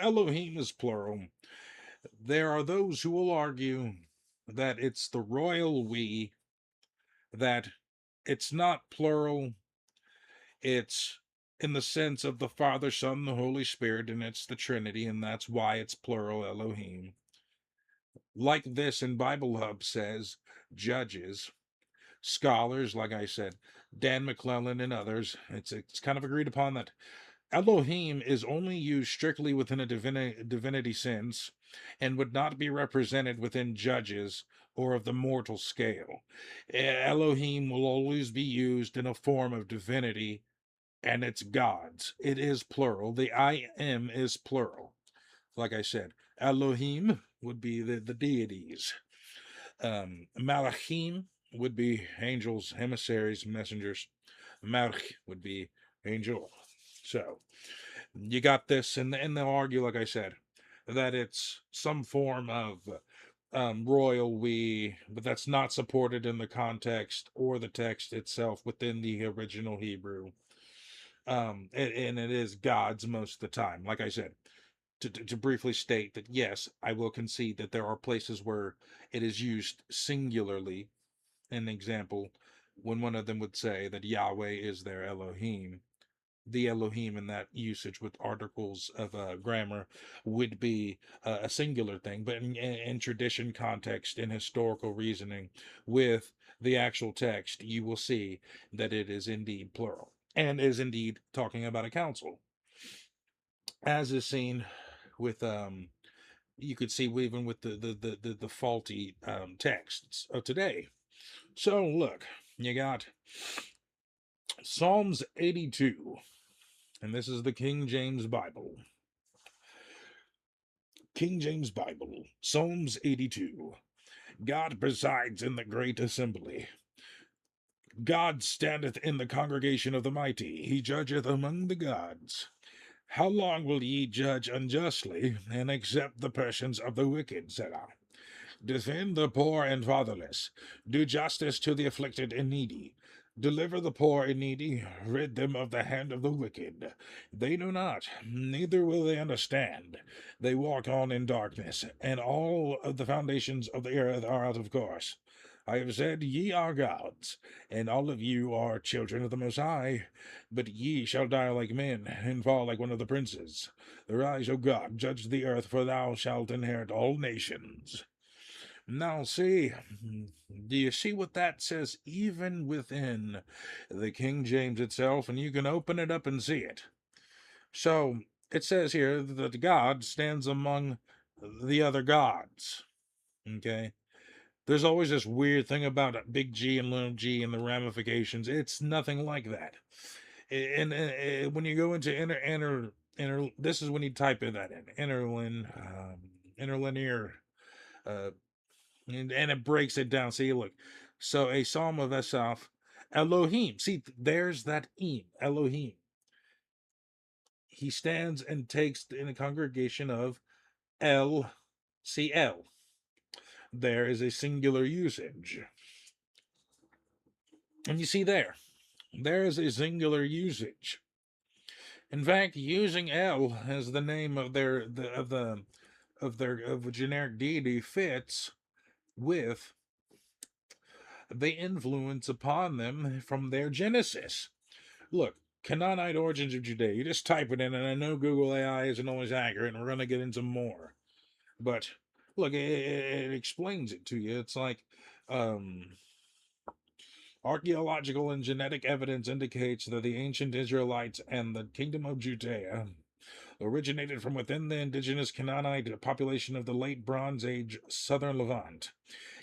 Elohim is plural. There are those who will argue that it's the royal we, that it's not plural, it's in the sense of the Father, Son, the Holy Spirit, and it's the Trinity, and that's why it's plural Elohim. Like this in Bible Hub says, judges, scholars, like I said, Dan McClellan and others, it's kind of agreed upon that Elohim is only used strictly within a divinity sense and would not be represented within judges or of the mortal scale. Elohim will always be used in a form of divinity, and it's gods. It is plural. The I am is plural. Like I said, Elohim would be the deities. Malachim would be angels, emissaries, messengers. Malach would be angel. So you got this, and they'll argue, like I said, that it's some form of royal we, but that's not supported in the context or the text itself within the original Hebrew. And it is gods most of the time. Like I said, to briefly state that yes, I will concede that there are places where it is used singularly. An example, when one of them would say that Yahweh is their Elohim, the Elohim in that usage with articles of grammar would be a singular thing, but in tradition, context, in historical reasoning with the actual text, you will see that it is indeed plural and is indeed talking about a council, as is seen with you could see even with the faulty texts of today. So look, you got Psalms 82, and this is the King James Bible. King James Bible, Psalms 82. God presides in the great assembly. God standeth in the congregation of the mighty. He judgeth among the gods. How long will ye judge unjustly, and accept the persons of the wicked? Selah. Defend the poor and fatherless. Do justice to the afflicted and needy. Deliver the poor and needy. Rid them of the hand of the wicked. They know not, neither will they understand. They walk on in darkness, and all of the foundations of the earth are out of course. I have said, Ye are gods, and all of you are children of the Most High. But ye shall die like men, and fall like one of the princes. Arise, O God, judge the earth, for thou shalt inherit all nations. Now, see, do you see what that says even within the King James itself? And you can open it up and see it. So, it says here that God stands among the other gods. Okay? There's always this weird thing about big G and little g and the ramifications. It's nothing like that. And when you go into inner, this is when you type in that in interlinear, uh, and it breaks it down. See, look. So a psalm of Asaph, Elohim. See, there's that Elohim. He stands and takes in a congregation of El, see El. There is a singular usage. And you see there is a singular usage. In fact, using El as the name of of a generic deity fits with the influence upon them from their genesis. Look, Canaanite origins of Judea. You just type it in, and I know Google AI isn't always accurate, and we're going to get into more. But look, it explains it to you. It's like archaeological and genetic evidence indicates that the ancient Israelites and the kingdom of Judea originated from within the indigenous Canaanite population of the late Bronze Age southern Levant.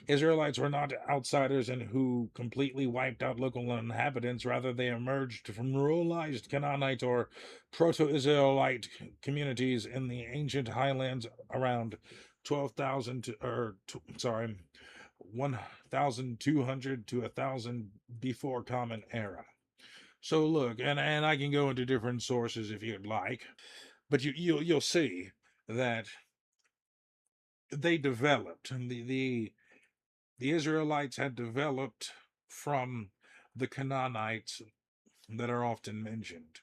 Israelites were not outsiders and who completely wiped out local inhabitants. Rather, they emerged from ruralized Canaanite or Proto-Israelite communities in the ancient highlands around 12,000 or sorry, 1,200 to 1,000 before Common Era. So look, and I can go into different sources if you'd like, but you'll see that they developed, and the Israelites had developed from the Canaanites that are often mentioned.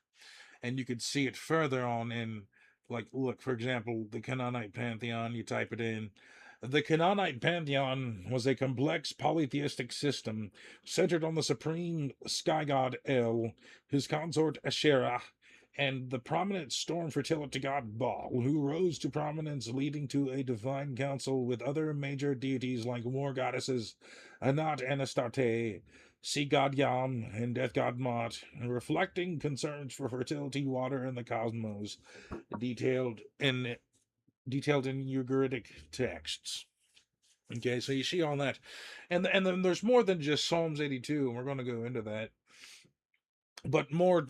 And you could see it further on in Like, look, for example, the Canaanite pantheon, you type it in. The Canaanite pantheon was a complex polytheistic system centered on the supreme sky god El, his consort Asherah, and the prominent storm fertility god Baal, who rose to prominence, leading to a divine council with other major deities like war goddesses Anat and Astarte, sea god Yam, and death god Mot, reflecting concerns for fertility, water, and the cosmos, detailed in Ugaritic texts. Okay, so you see all that, and then there's more than just Psalms 82, and we're going to go into that, but more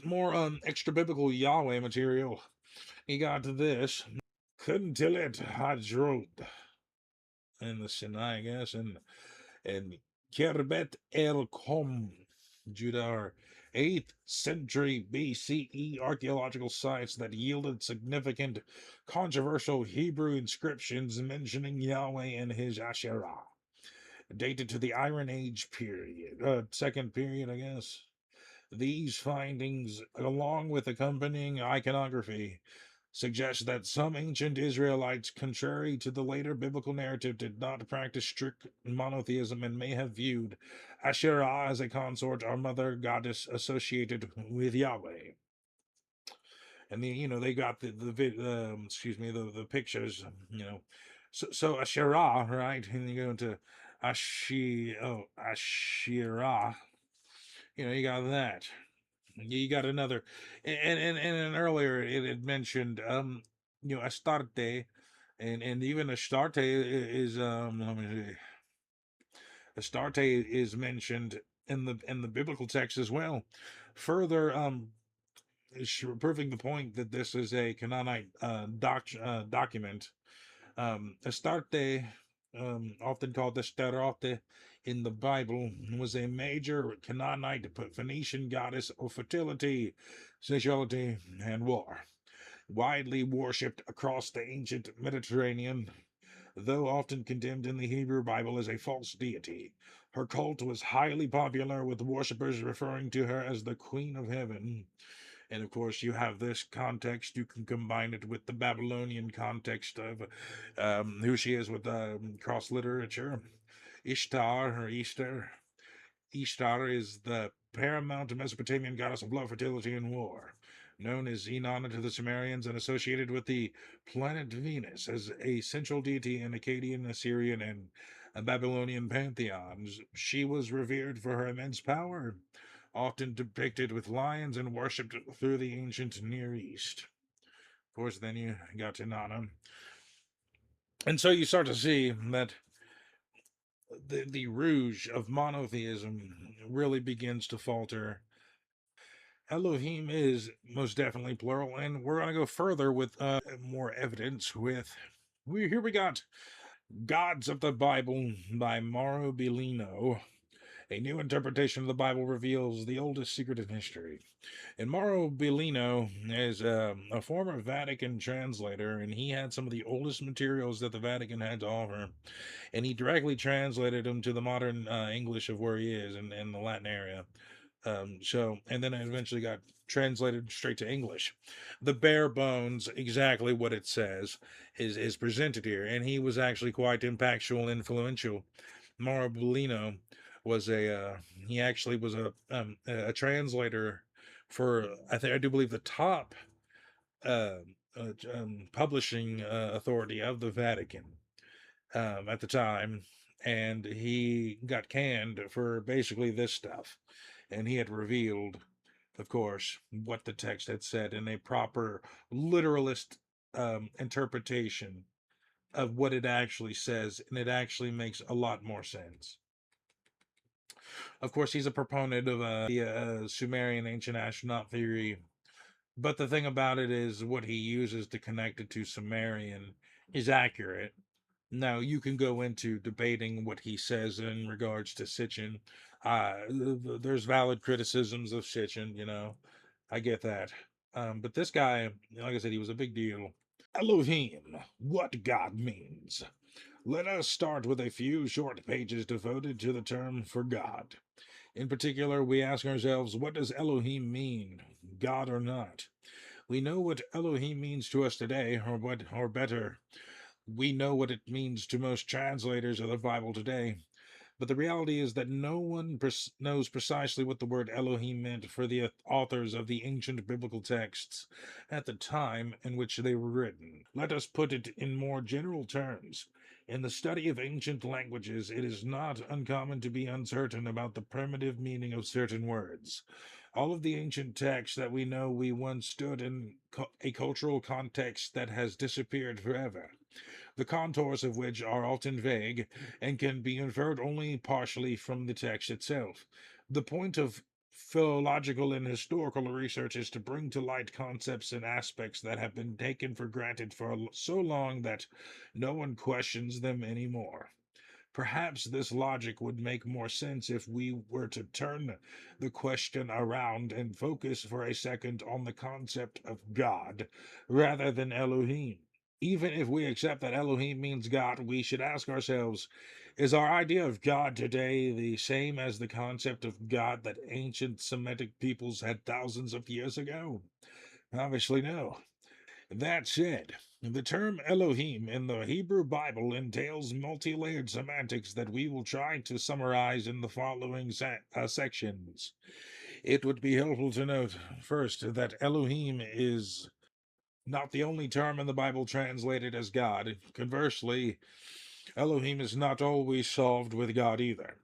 extra biblical Yahweh material. You got this. Couldn't tell it. Hadrod in the Sinai, I guess, and Kerbet El Kom, Judah, 8th century BCE archaeological sites that yielded significant controversial Hebrew inscriptions mentioning Yahweh and his Asherah, dated to the Iron Age period, second period, I guess. These findings, along with accompanying iconography, suggest that some ancient Israelites, contrary to the later biblical narrative, did not practice strict monotheism and may have viewed Asherah as a consort or mother goddess associated with Yahweh. And they got the pictures, So Asherah, right? And you go into Asherah, you got that. You got another, and earlier it had mentioned, Astarte, and even Astarte is let me see. Astarte is mentioned in the biblical text as well. Further, proving the point that this is a Canaanite document. Astarte, often called Astaroth in the Bible, was a major Canaanite Phoenician goddess of fertility, sexuality, and war, widely worshipped across the ancient Mediterranean. Though often condemned in the Hebrew Bible as a false deity, her cult was highly popular, with worshippers referring to her as the Queen of Heaven. And of course, you have this context. You can combine it with the Babylonian context of who she is with cross literature. Ishtar or Easter. Ishtar is the paramount Mesopotamian goddess of love, fertility, and war. Known as Inanna to the Sumerians and associated with the planet Venus as a central deity in Akkadian, Assyrian, and Babylonian pantheons. She was revered for her immense power, often depicted with lions and worshipped through the ancient Near East. Of course, then you got to Nana. And so you start to see that the rouge of monotheism really begins to falter. Elohim is most definitely plural, and we're going to go further with more evidence with. Here we got Gods of the Bible by Mauro Bellino. A new interpretation of the Bible reveals the oldest secret in history. And Mauro Bellino is a former Vatican translator, and he had some of the oldest materials that the Vatican had to offer. And he directly translated them to the modern English of where he is in the Latin area. And then it eventually got translated straight to English. The bare bones, exactly what it says, is presented here. And he was actually quite impactful and influential. Mauro Bellino was he actually was a translator for I do believe the top uh, publishing authority of the Vatican at the time, and he got canned for basically this stuff, and he had revealed, of course, what the text had said in a proper literalist interpretation of what it actually says, and it actually makes a lot more sense. Of course, he's a proponent of the Sumerian ancient astronaut theory. But the thing about it is, what he uses to connect it to Sumerian is accurate. Now, you can go into debating what he says in regards to Sitchin. There's valid criticisms of Sitchin, I get that. But this guy, like I said, he was a big deal. Elohim, what God means. Let us start with a few short pages devoted to the term for God. In particular, we ask ourselves, what does Elohim mean, God or not? We know what Elohim means to us today, or better, we know what it means to most translators of the Bible today. But the reality is that no one knows precisely what the word Elohim meant for the authors of the ancient biblical texts at the time in which they were written. Let us put it in more general terms. In the study of ancient languages, it is not uncommon to be uncertain about the primitive meaning of certain words. All of the ancient texts that we know we once stood in a cultural context that has disappeared forever, the contours of which are often vague and can be inferred only partially from the text itself. The point of philological and historical research is to bring to light concepts and aspects that have been taken for granted for so long that no one questions them anymore. Perhaps this logic would make more sense if we were to turn the question around and focus for a second on the concept of God rather than Elohim. Even if we accept that Elohim means God, we should ask ourselves, is our idea of God today the same as the concept of God that ancient Semitic peoples had thousands of years ago? Obviously, no. That said, the term Elohim in the Hebrew Bible entails multi-layered semantics that we will try to summarize in the following sections. It would be helpful to note, first, that Elohim is not the only term in the Bible translated as God. Conversely, Elohim is not always solved with God either.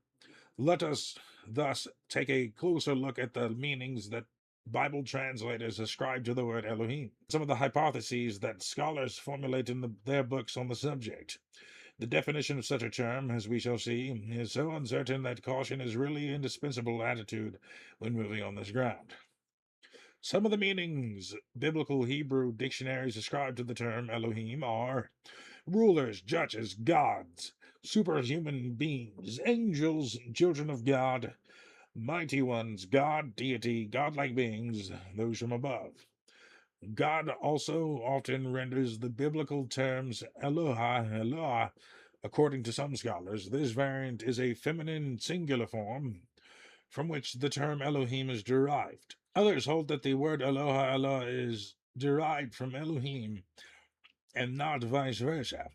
Let us thus take a closer look at the meanings that Bible translators ascribe to the word Elohim. Some of the hypotheses that scholars formulate in their books on the subject. The definition of such a term, as we shall see, is so uncertain that caution is really an indispensable attitude when moving on this ground. Some of the meanings biblical Hebrew dictionaries ascribe to the term Elohim are rulers, judges, gods, superhuman beings, angels, children of God, mighty ones, God, deity, godlike beings, those from above. God also often renders the biblical terms Eloah. According to some scholars, this variant is a feminine singular form from which the term Elohim is derived. Others hold that the word Eloah is derived from Elohim and not vice versa.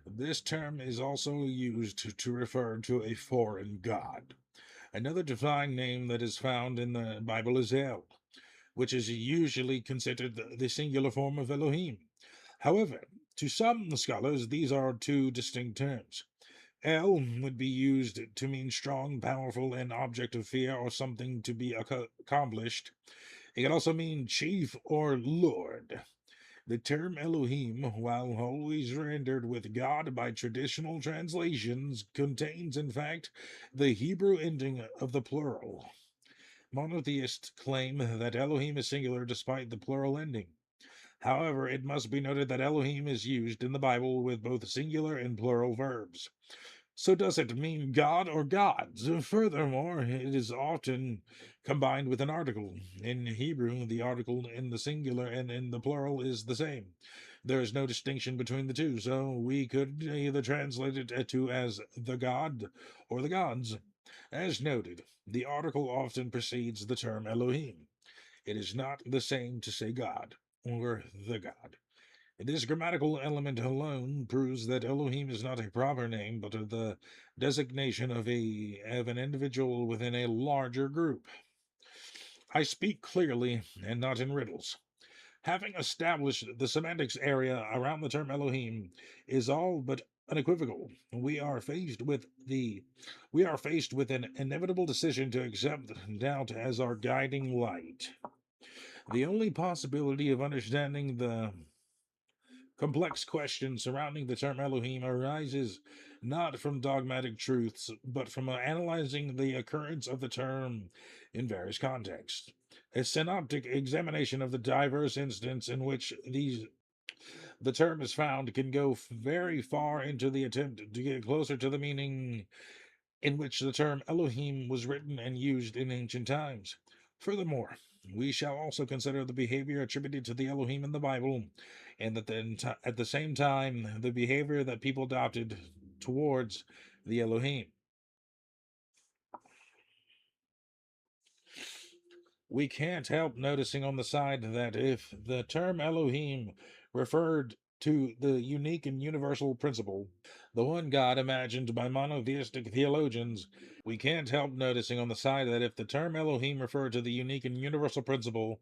This term is also used to refer to a foreign god. Another divine name that is found in the Bible is El, which is usually considered the singular form of Elohim. However, to some scholars, these are two distinct terms. El would be used to mean strong, powerful, an object of fear, or something to be accomplished. It can also mean chief or lord. The term Elohim, while always rendered with God by traditional translations, contains, in fact, the Hebrew ending of the plural. Monotheists claim that Elohim is singular despite the plural ending. However, it must be noted that Elohim is used in the Bible with both singular and plural verbs. So does it mean God or gods? Furthermore, it is often combined with an article. In Hebrew, the article in the singular and in the plural is the same. There is no distinction between the two, so we could either translate it to as the God or the gods. As noted, the article often precedes the term Elohim. It is not the same to say God or the God. This grammatical element alone proves that Elohim is not a proper name, but the designation of an individual within a larger group. I speak clearly and not in riddles. Having established the semantics area around the term Elohim is all but unequivocal. We are faced with an inevitable decision to accept doubt as our guiding light. The only possibility of understanding the complex questions surrounding the term Elohim arises not from dogmatic truths, but from analyzing the occurrence of the term in various contexts. A synoptic examination of the diverse instances in which the term is found can go very far into the attempt to get closer to the meaning in which the term Elohim was written and used in ancient times. Furthermore, we shall also consider the behavior attributed to the Elohim in the Bible, and at the same time, the behavior that people adopted towards the Elohim. We can't help noticing on the side that if the term Elohim referred to the unique and universal principle, the one God imagined by monotheistic theologians, we can't help noticing on the side that if the term Elohim referred to the unique and universal principle,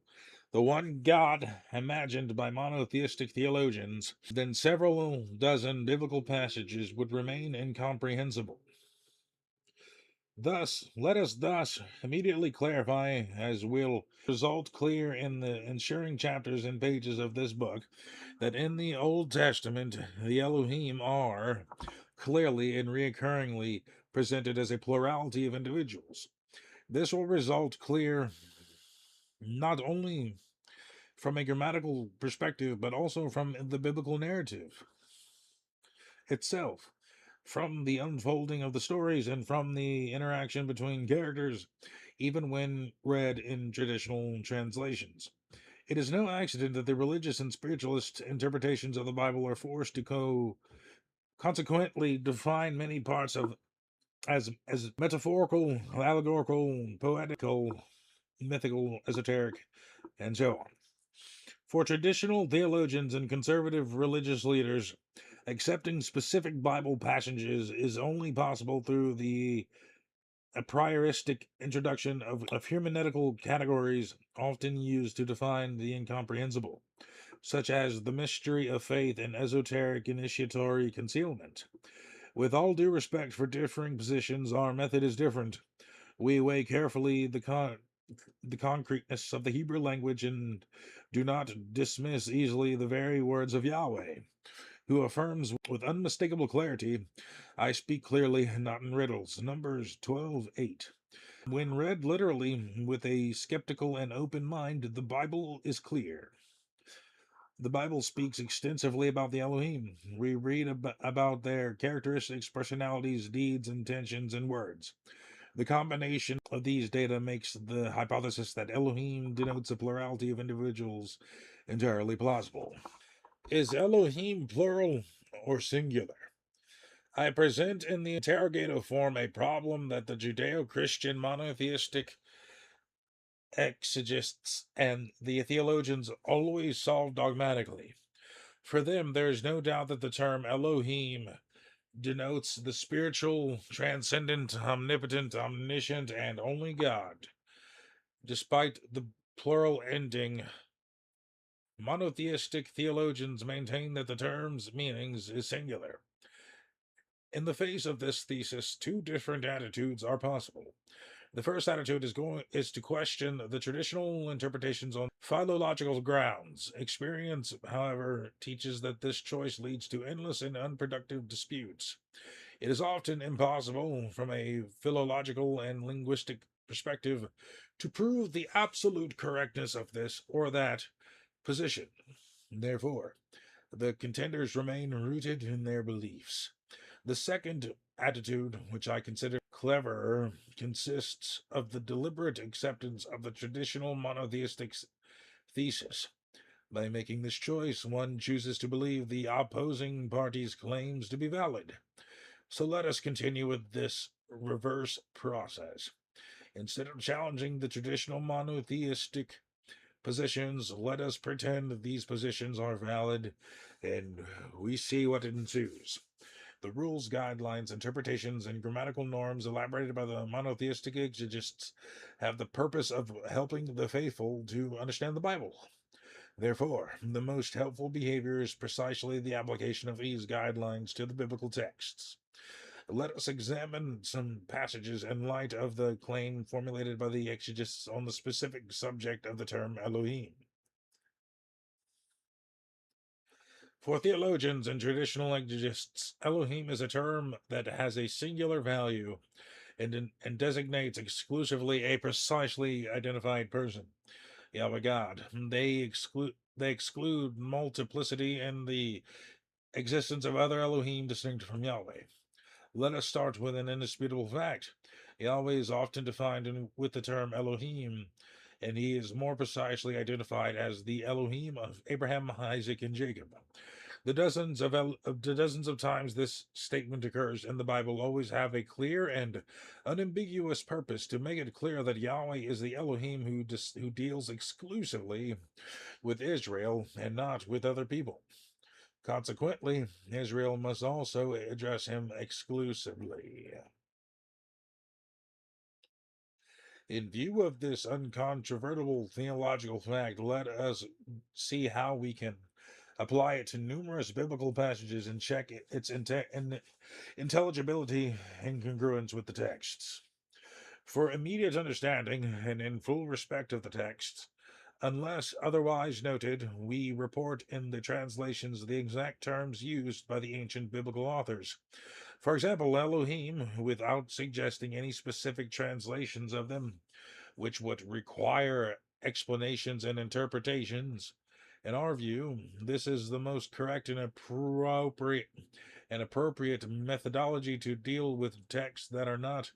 the one God imagined by monotheistic theologians, then several dozen biblical passages would remain incomprehensible. Let us immediately clarify, as will result clear in the ensuing chapters and pages of this book, that in the Old Testament the Elohim are clearly and reoccurringly presented as a plurality of individuals. This will result clear not only from a grammatical perspective, but also from the biblical narrative itself, from the unfolding of the stories, and from the interaction between characters, even when read in traditional translations. It is no accident that the religious and spiritualist interpretations of the Bible are forced to consequently define many parts of as metaphorical, allegorical, poetical, mythical, esoteric, and so on. For traditional theologians and conservative religious leaders, accepting specific Bible passages is only possible through a prioristic introduction of hermeneutical categories often used to define the incomprehensible, such as the mystery of faith and esoteric initiatory concealment. With all due respect for differing positions, our method is different. We weigh carefully the concreteness of the Hebrew language and do not dismiss easily the very words of Yahweh, who affirms with unmistakable clarity, I speak clearly, not in riddles. Numbers 12:8. When read literally with a skeptical and open mind, the Bible is clear. The Bible speaks extensively about the Elohim. We read about their characteristics, personalities, deeds, intentions, and words. The combination of these data makes the hypothesis that Elohim denotes a plurality of individuals entirely plausible. Is Elohim plural or singular? I present in the interrogative form a problem that the Judeo Christian monotheistic exegists and the theologians always solve dogmatically. For them, there is no doubt that the term Elohim denotes the spiritual, transcendent, omnipotent, omniscient, and only God. Despite the plural ending, monotheistic theologians maintain that the term's meanings is singular. In the face of this thesis, two different attitudes are possible. The first attitude is to question the traditional interpretations on philological grounds. Experience, however, teaches that this choice leads to endless and unproductive disputes. It is often impossible, from a philological and linguistic perspective, to prove the absolute correctness of this or that position. Therefore, the contenders remain rooted in their beliefs. The second attitude, which I consider cleverer, consists of the deliberate acceptance of the traditional monotheistic thesis. By making this choice, one chooses to believe the opposing party's claims to be valid. So let us continue with this reverse process. Instead of challenging the traditional monotheistic positions, let us pretend these positions are valid, and we see what ensues. The rules, guidelines, interpretations, and grammatical norms elaborated by the monotheistic exegists have the purpose of helping the faithful to understand the Bible. Therefore, the most helpful behavior is precisely the application of these guidelines to the biblical texts. Let us examine some passages in light of the claim formulated by the exegists on the specific subject of the term Elohim. For theologians and traditional exegists, Elohim is a term that has a singular value and designates exclusively a precisely identified person, Yahweh God. They exclude multiplicity and the existence of other Elohim distinct from Yahweh. Let us start with an indisputable fact. Yahweh is often defined with the term Elohim, and he is more precisely identified as the Elohim of Abraham, Isaac, and Jacob. The dozens of times this statement occurs in the Bible always have a clear and unambiguous purpose to make it clear that Yahweh is the Elohim who deals exclusively with Israel and not with other people. Consequently, Israel must also address him exclusively. In view of this uncontrovertible theological fact, let us see how we can apply it to numerous biblical passages and check its intelligibility and congruence with the texts. For immediate understanding and in full respect of the texts, unless otherwise noted, we report in the translations the exact terms used by the ancient biblical authors. For example, Elohim, without suggesting any specific translations of them, which would require explanations and interpretations. In our view, this is the most correct and appropriate methodology to deal with texts that are not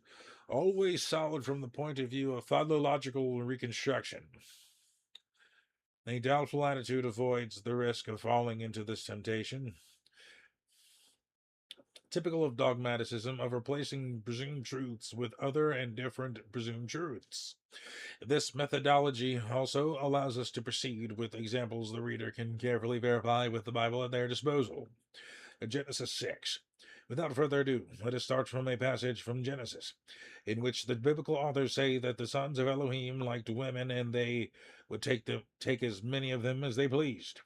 always solid from the point of view of philological reconstruction. A doubtful attitude avoids the risk of falling into this temptation, typical of dogmaticism, of replacing presumed truths with other and different presumed truths. This methodology also allows us to proceed with examples the reader can carefully verify with the Bible at their disposal. Genesis 6. Without further ado, let us start from a passage from Genesis, in which the biblical authors say that the sons of Elohim liked women and they would take as many of them as they pleased.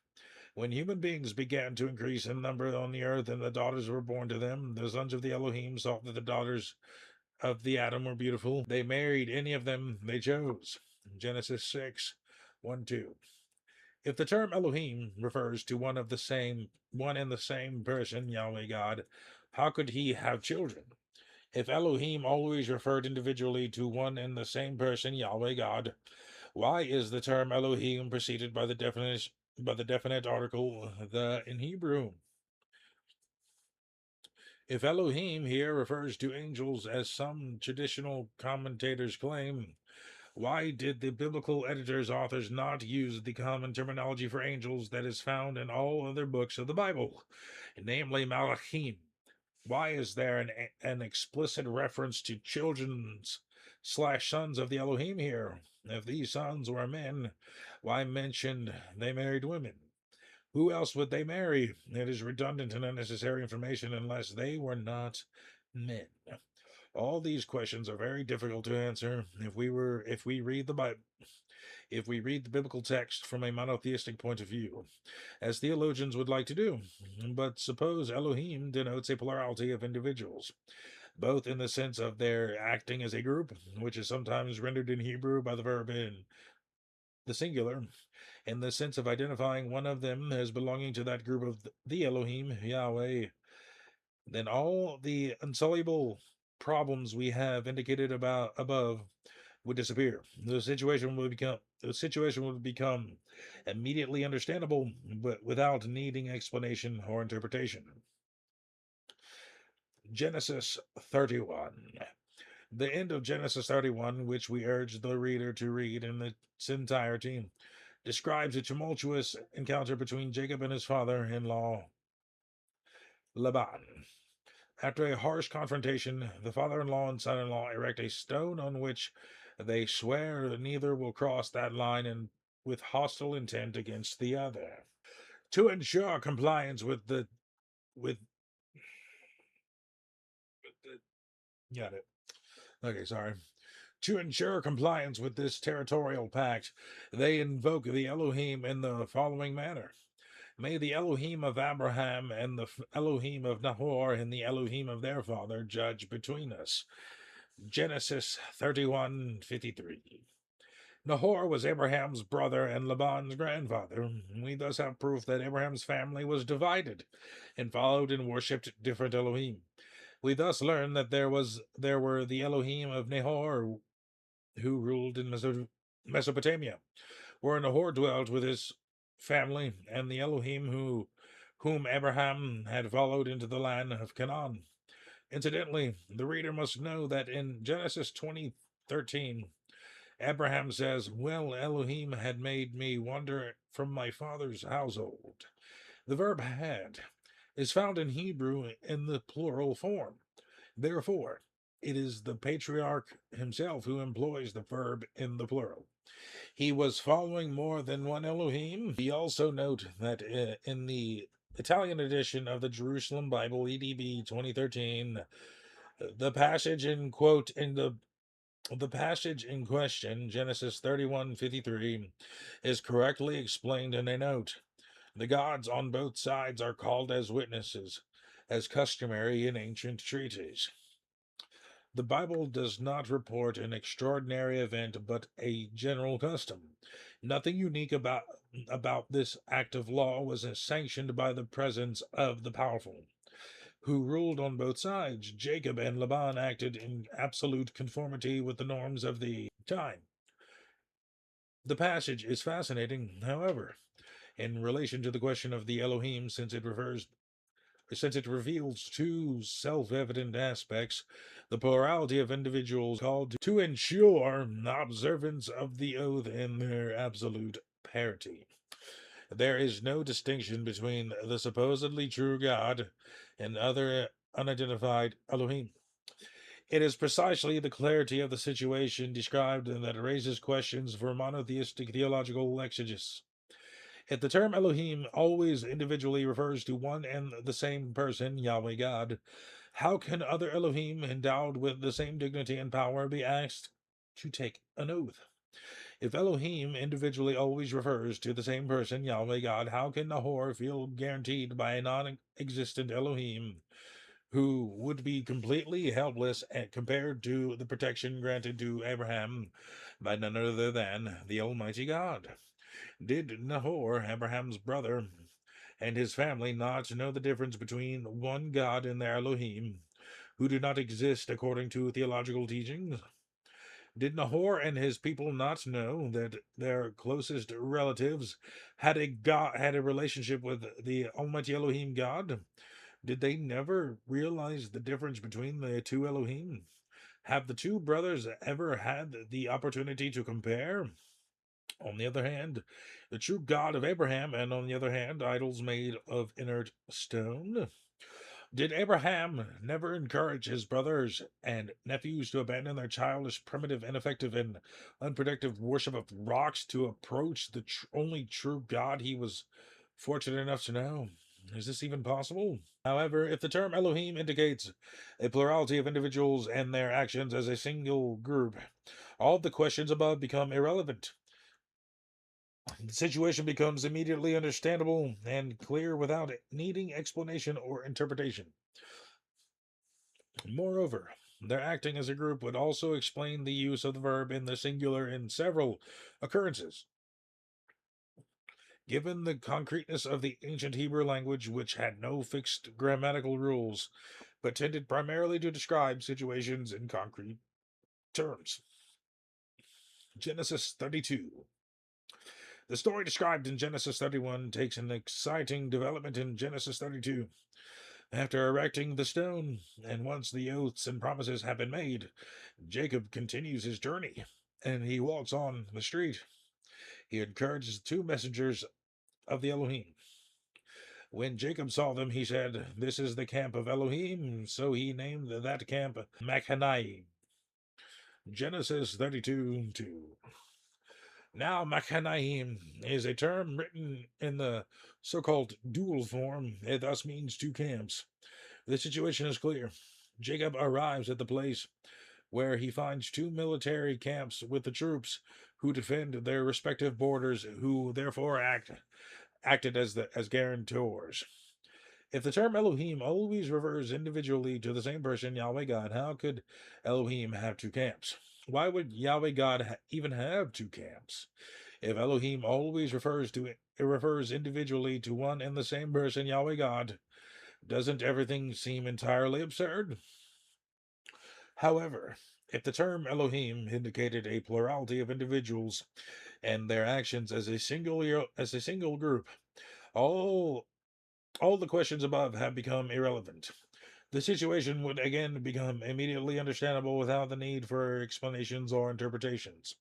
When human beings began to increase in number on the earth and the daughters were born to them, the sons of the Elohim saw that the daughters of the Adam were beautiful. They married any of them they chose. Genesis 6, 1, 2. If the term Elohim refers to one and the same person, Yahweh God, how could he have children? If Elohim always referred individually to one and the same person, Yahweh God, why is the term Elohim preceded by the definite article the in Hebrew? If Elohim here refers to angels, as some traditional commentators claim, why did the biblical authors not use the common terminology for angels that is found in all other books of the Bible, namely Malachim? Why is there an explicit reference to children's/sons of the Elohim here? If these sons were men, why mentioned they married women? Who else would they marry? It is redundant and unnecessary information unless they were not men. All these questions are very difficult to answer if we read the Bible. If we read the biblical text from a monotheistic point of view, as theologians would like to do. But suppose Elohim denotes a plurality of individuals, both in the sense of their acting as a group, which is sometimes rendered in Hebrew by the verb in the singular, in the sense of identifying one of them as belonging to that group of the Elohim, Yahweh, then all the insoluble problems we have indicated above would disappear. The situation would become immediately understandable, but without needing explanation or interpretation. Genesis 31. The end of Genesis 31, which we urge the reader to read in its entirety, describes a tumultuous encounter between Jacob and his father-in-law Laban. After a harsh confrontation, the father-in-law and son-in-law erect a stone on which they swear neither will cross that line and with hostile intent against the other. To ensure compliance with the got it. Okay, sorry. To ensure compliance with this territorial pact, they invoke the Elohim in the following manner. May the Elohim of Abraham and the Elohim of Nahor and the Elohim of their father judge between us. Genesis 31:53. Nahor was Abraham's brother and Laban's grandfather. We thus have proof that Abraham's family was divided and followed and worshipped different Elohim. We thus learn that there were the Elohim of Nahor who ruled in Mesopotamia, where Nahor dwelt with his family, and the Elohim whom Abraham had followed into the land of Canaan. Incidentally, the reader must know that in Genesis 20:13, Abraham says, "Well, Elohim had made me wander from my father's household." The verb had is found in Hebrew in the plural form. Therefore, it is the patriarch himself who employs the verb in the plural. He was following more than one Elohim. We also note that in the Italian edition of the Jerusalem Bible, EDB 2013, the passage in quote in the passage in question, Genesis 31:53, is correctly explained in a note. The gods on both sides are called as witnesses, as customary in ancient treaties. The Bible does not report an extraordinary event, but a general custom. Nothing unique about this act of law was sanctioned by the presence of the powerful, who ruled on both sides. Jacob and Laban acted in absolute conformity with the norms of the time. The passage is fascinating, however, in relation to the question of the Elohim, since it reveals two self-evident aspects: the plurality of individuals called to ensure observance of the oath and their absolute parity. There is no distinction between the supposedly true God and other unidentified Elohim. It is precisely the clarity of the situation described that raises questions for monotheistic theological exegesis. If the term Elohim always individually refers to one and the same person, Yahweh God, how can other Elohim endowed with the same dignity and power be asked to take an oath? If Elohim individually always refers to the same person, Yahweh God, how can Nahor feel guaranteed by a non existent Elohim who would be completely helpless compared to the protection granted to Abraham by none other than the Almighty God? Did Nahor, Abraham's brother, and his family not know the difference between one God and their Elohim, who do not exist according to theological teachings? Did Nahor and his people not know that their closest relatives had a relationship with the Almighty Elohim God? Did they never realize the difference between the two Elohim? Have the two brothers ever had the opportunity to compare? On the other hand, the true God of Abraham, and on the other hand, idols made of inert stone? Did Abraham never encourage his brothers and nephews to abandon their childish, primitive, ineffective, and unproductive worship of rocks to approach the only true God he was fortunate enough to know? Is this even possible? However, if the term Elohim indicates a plurality of individuals and their actions as a single group, all the questions above become irrelevant. The situation becomes immediately understandable and clear without needing explanation or interpretation. Moreover, their acting as a group would also explain the use of the verb in the singular in several occurrences. Given the concreteness of the ancient Hebrew language, which had no fixed grammatical rules, but tended primarily to describe situations in concrete terms. Genesis 32. The story described in Genesis 31 takes an exciting development in Genesis 32. After erecting the stone, and once the oaths and promises have been made, Jacob continues his journey, and he walks on the street. He encourages two messengers of the Elohim. When Jacob saw them, he said, "This is the camp of Elohim," so he named that camp Machanaim. Genesis 32:2. Now, Machanaim is a term written in the so-called dual form. It thus means two camps. The situation is clear. Jacob arrives at the place where he finds two military camps with the troops who defend their respective borders, who therefore acted as guarantors. If the term Elohim always refers individually to the same person, Yahweh God, how could Elohim have two camps? Why would Yahweh God even have two camps? If Elohim always refers individually to one and the same person, Yahweh God, doesn't everything seem entirely absurd? However, if the term Elohim indicated a plurality of individuals and their actions as a single group, all all the questions above have become irrelevant. The situation would again become immediately understandable without the need for explanations or interpretations.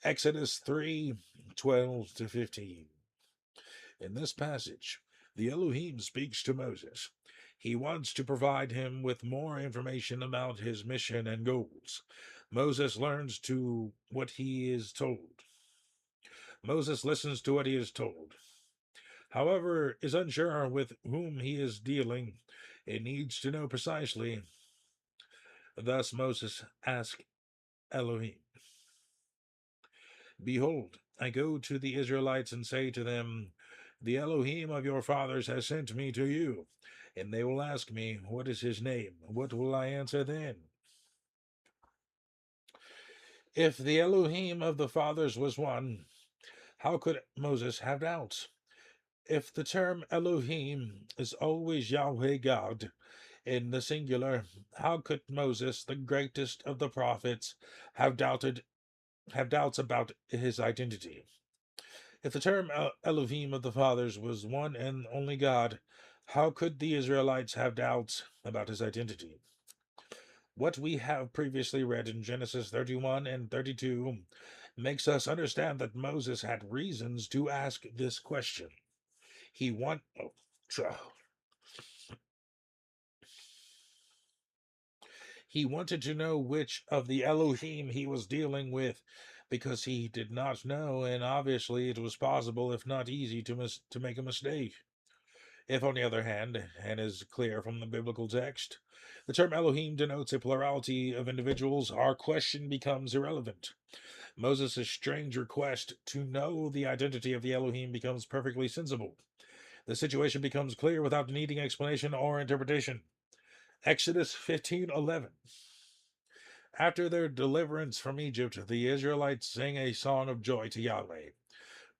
Exodus 3:12-15. In this passage, The Elohim speaks to Moses. He wants to provide him with more information about his mission and goals. Moses learns to what he is told. Moses listens to what he is told. However, is unsure with whom he is dealing. It needs to know precisely. Thus Moses asked Elohim, "Behold, I go to the Israelites and say to them, the Elohim of your fathers has sent me to you. And they will ask me, what is his name? What will I answer then? If the Elohim of the fathers was one, how could Moses have doubts? If the term Elohim is always Yahweh God in the singular, how could Moses, the greatest of the prophets, have doubts about his identity? If the term Elohim of the fathers was one and only God, how could the Israelites have doubts about his identity? What we have previously read in Genesis 31 and 32 makes us understand that Moses had reasons to ask this question. He want oh, He wanted to know which of the Elohim he was dealing with, because he did not know, and obviously it was possible, if not easy, to make a mistake. If, on the other hand, and is clear from the biblical text, the term Elohim denotes a plurality of individuals, our question becomes irrelevant. Moses' strange request to know the identity of the Elohim becomes perfectly sensible. The situation becomes clear without needing explanation or interpretation. Exodus 15:11. After their deliverance from Egypt, the Israelites sang a song of joy to Yahweh,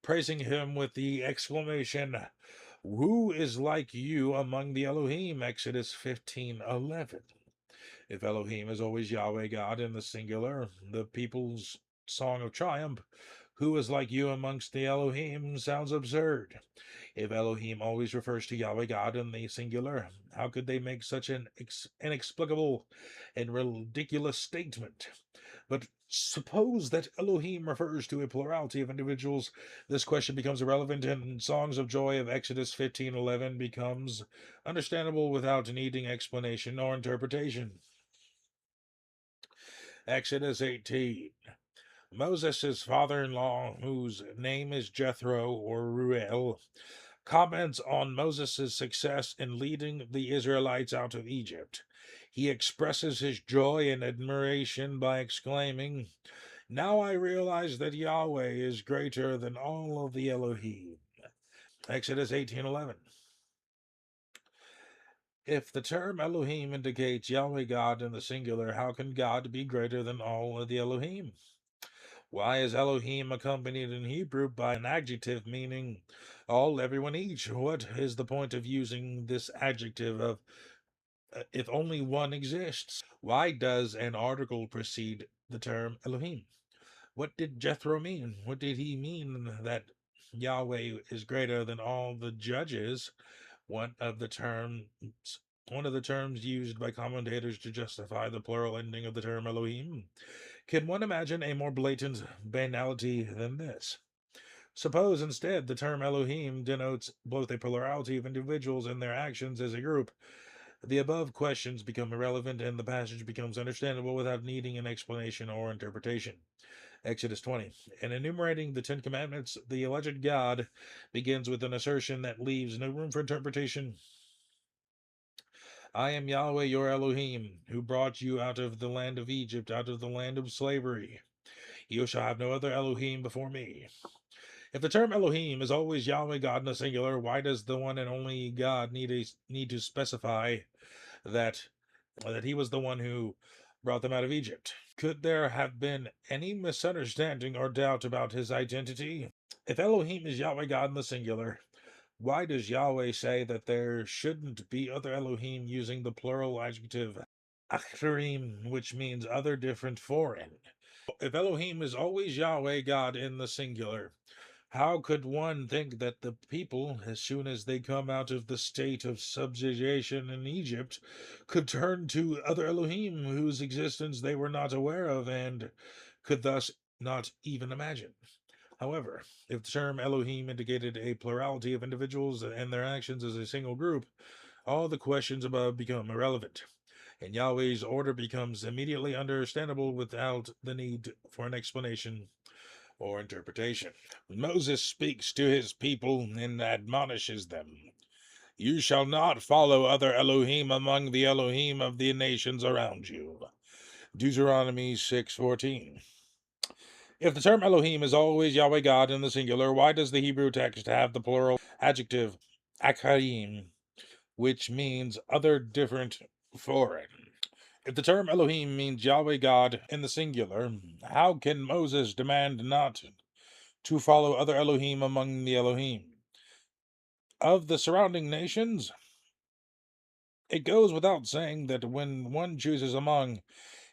praising him with the exclamation, "Who is like you among the Elohim?" Exodus 15:11. If Elohim is always Yahweh God in the singular, the people's song of triumph, "Who is like you amongst the Elohim?" sounds absurd. If Elohim always refers to Yahweh God in the singular, how could they make such an inexplicable and ridiculous statement? But suppose that Elohim refers to a plurality of individuals. This question becomes irrelevant, and Songs of Joy of Exodus 15:11 becomes understandable without needing explanation or interpretation. Exodus 18. Moses' father-in-law, whose name is Jethro or Ruel, comments on Moses' success in leading the Israelites out of Egypt. He expresses his joy and admiration by exclaiming, "Now I realize that Yahweh is greater than all of the Elohim." Exodus 18:11. If the term Elohim indicates Yahweh God in the singular, how can God be greater than all of the Elohim? Why is Elohim accompanied in Hebrew by an adjective meaning all, everyone, each? What is the point of using this adjective of if only one exists? Why does an article precede the term Elohim? What did Jethro mean? What did he mean that Yahweh is greater than all the judges? One of the terms one of the terms used by commentators to justify the plural ending of the term Elohim. Can one imagine a more blatant banality than this? Suppose instead the term Elohim denotes both a plurality of individuals and their actions as a group. The above questions become irrelevant and the passage becomes understandable without needing an explanation or interpretation. Exodus 20. In enumerating the Ten Commandments, the alleged God begins with an assertion that leaves no room for interpretation. I am Yahweh your Elohim, who brought you out of the land of Egypt, out of the land of slavery. You shall have no other Elohim before me. If the term Elohim is always Yahweh God in the singular, why does the one and only God need to specify that he was the one who brought them out of Egypt? Could there have been any misunderstanding or doubt about his identity? If Elohim is Yahweh God in the singular, why does Yahweh say that there shouldn't be other Elohim using the plural adjective Acharim, which means other, different, foreign? If Elohim is always Yahweh God in the singular, how could one think that the people, as soon as they come out of the state of subjugation in Egypt, could turn to other Elohim whose existence they were not aware of and could thus not even imagine? However, if the term Elohim indicated a plurality of individuals and their actions as a single group, all the questions above become irrelevant, and Yahweh's order becomes immediately understandable without the need for an explanation or interpretation. Moses speaks to his people and admonishes them. You shall not follow other Elohim among the Elohim of the nations around you. Deuteronomy 6:14. If the term Elohim is always Yahweh God in the singular, why does the Hebrew text have the plural adjective Akarim, which means other, different, foreign? If the term Elohim means Yahweh God in the singular, how can Moses demand not to follow other Elohim among the Elohim of the surrounding nations? It goes without saying that when one chooses among,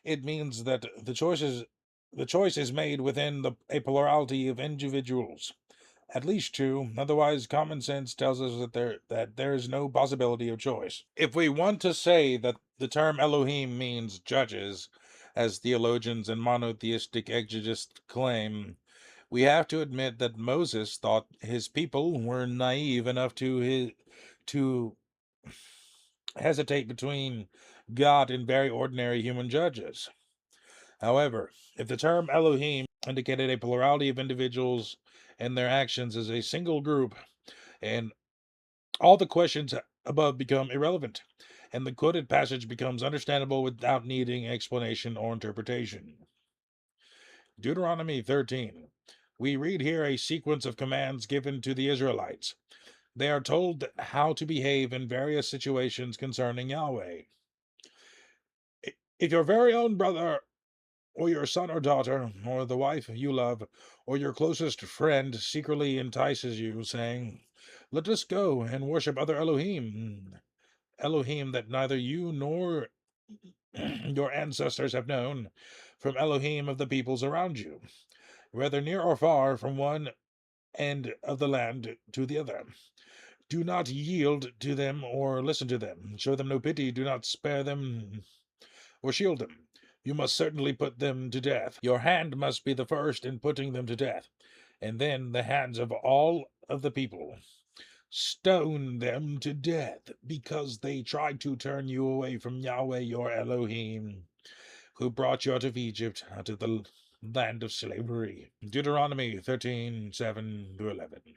it means that the choice is made within a plurality of individuals, at least two. Otherwise, common sense tells us that there is no possibility of choice. If we want to say that the term Elohim means judges, as theologians and monotheistic exegists claim, we have to admit that Moses thought his people were naive enough to hesitate between God and very ordinary human judges. However, if the term Elohim indicated a plurality of individuals and their actions as a single group, and all the questions above become irrelevant, and the quoted passage becomes understandable without needing explanation or interpretation. Deuteronomy 13. We read here a sequence of commands given to the Israelites. They are told how to behave in various situations concerning Yahweh. If your very own brother, or your son or daughter, or the wife you love, or your closest friend secretly entices you, saying, let us go and worship other Elohim, Elohim that neither you nor your ancestors have known, from Elohim of the peoples around you, whether near or far, from one end of the land to the other. Do not yield to them or listen to them. Show them no pity. Do not spare them or shield them. You must certainly put them to death. Your hand must be the first in putting them to death, and then the hands of all of the people. Stone them to death, because they tried to turn you away from Yahweh your Elohim, who brought you out of Egypt, out of the land of slavery. Deuteronomy 13:7-11.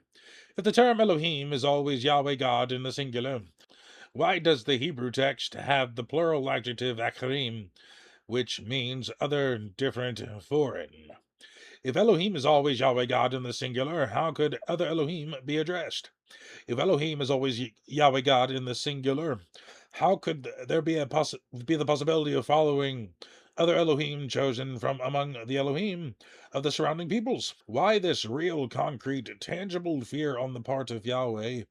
If the term Elohim is always Yahweh God in the singular, why does the Hebrew text have the plural adjective Acharim, which means other, different, foreign? If Elohim is always Yahweh God in the singular, how could other Elohim be addressed? If Elohim is always Yahweh God in the singular, how could there be the possibility of following other Elohim chosen from among the Elohim of the surrounding peoples? Why this real, concrete, tangible fear on the part of Yahweh,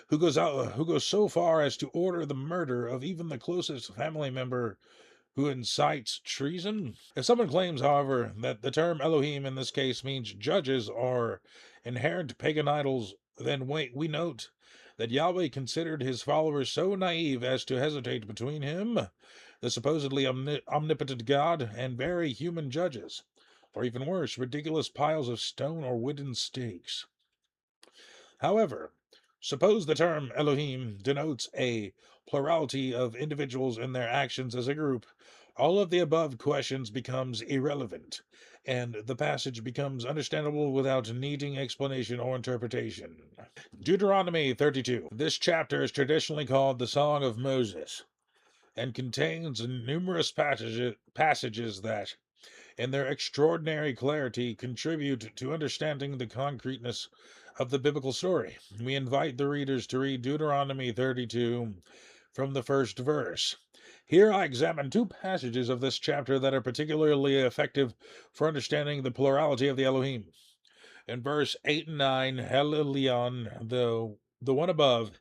who goes so far as to order the murder of even the closest family member who incites treason? If someone claims, however, that the term Elohim in this case means judges or inherent pagan idols, then we note that Yahweh considered his followers so naive as to hesitate between him, the supposedly omnipotent God, and very human judges, or even worse, ridiculous piles of stone or wooden stakes. However, suppose the term Elohim denotes a plurality of individuals and their actions as a group. All of the above questions becomes irrelevant, and the passage becomes understandable without needing explanation or interpretation. Deuteronomy 32. This chapter is traditionally called the Song of Moses, and contains numerous passages that, in their extraordinary clarity, contribute to understanding the concreteness of the biblical story. We invite the readers to read Deuteronomy 32 from the first verse. Here I examine two passages of this chapter that are particularly effective for understanding the plurality of the Elohim. In verse 8 and 9, El Elyon, the one above,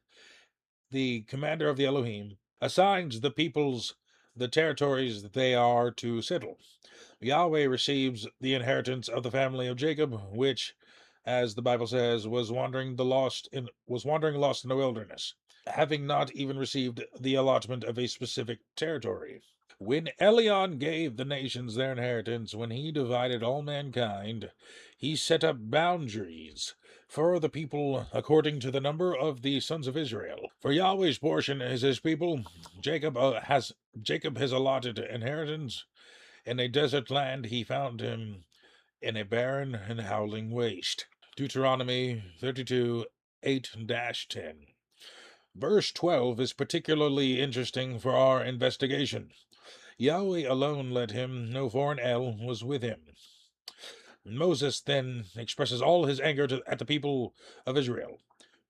the commander of the Elohim, assigns the peoples the territories that they are to settle. Yahweh receives the inheritance of the family of Jacob, which, as the Bible says, was wandering lost in the wilderness. having not even received the allotment of a specific territory. When Elion gave the nations their inheritance, when he divided all mankind, he set up boundaries for the people according to the number of the sons of Israel. For Yahweh's portion is his people. Jacob has allotted inheritance. In a desert land he found him, in a barren and howling waste. Deuteronomy 32 8-10. Verse 12 is particularly interesting for our investigation. Yahweh alone led him, no foreign El was with him. Moses then expresses all his anger at the people of Israel,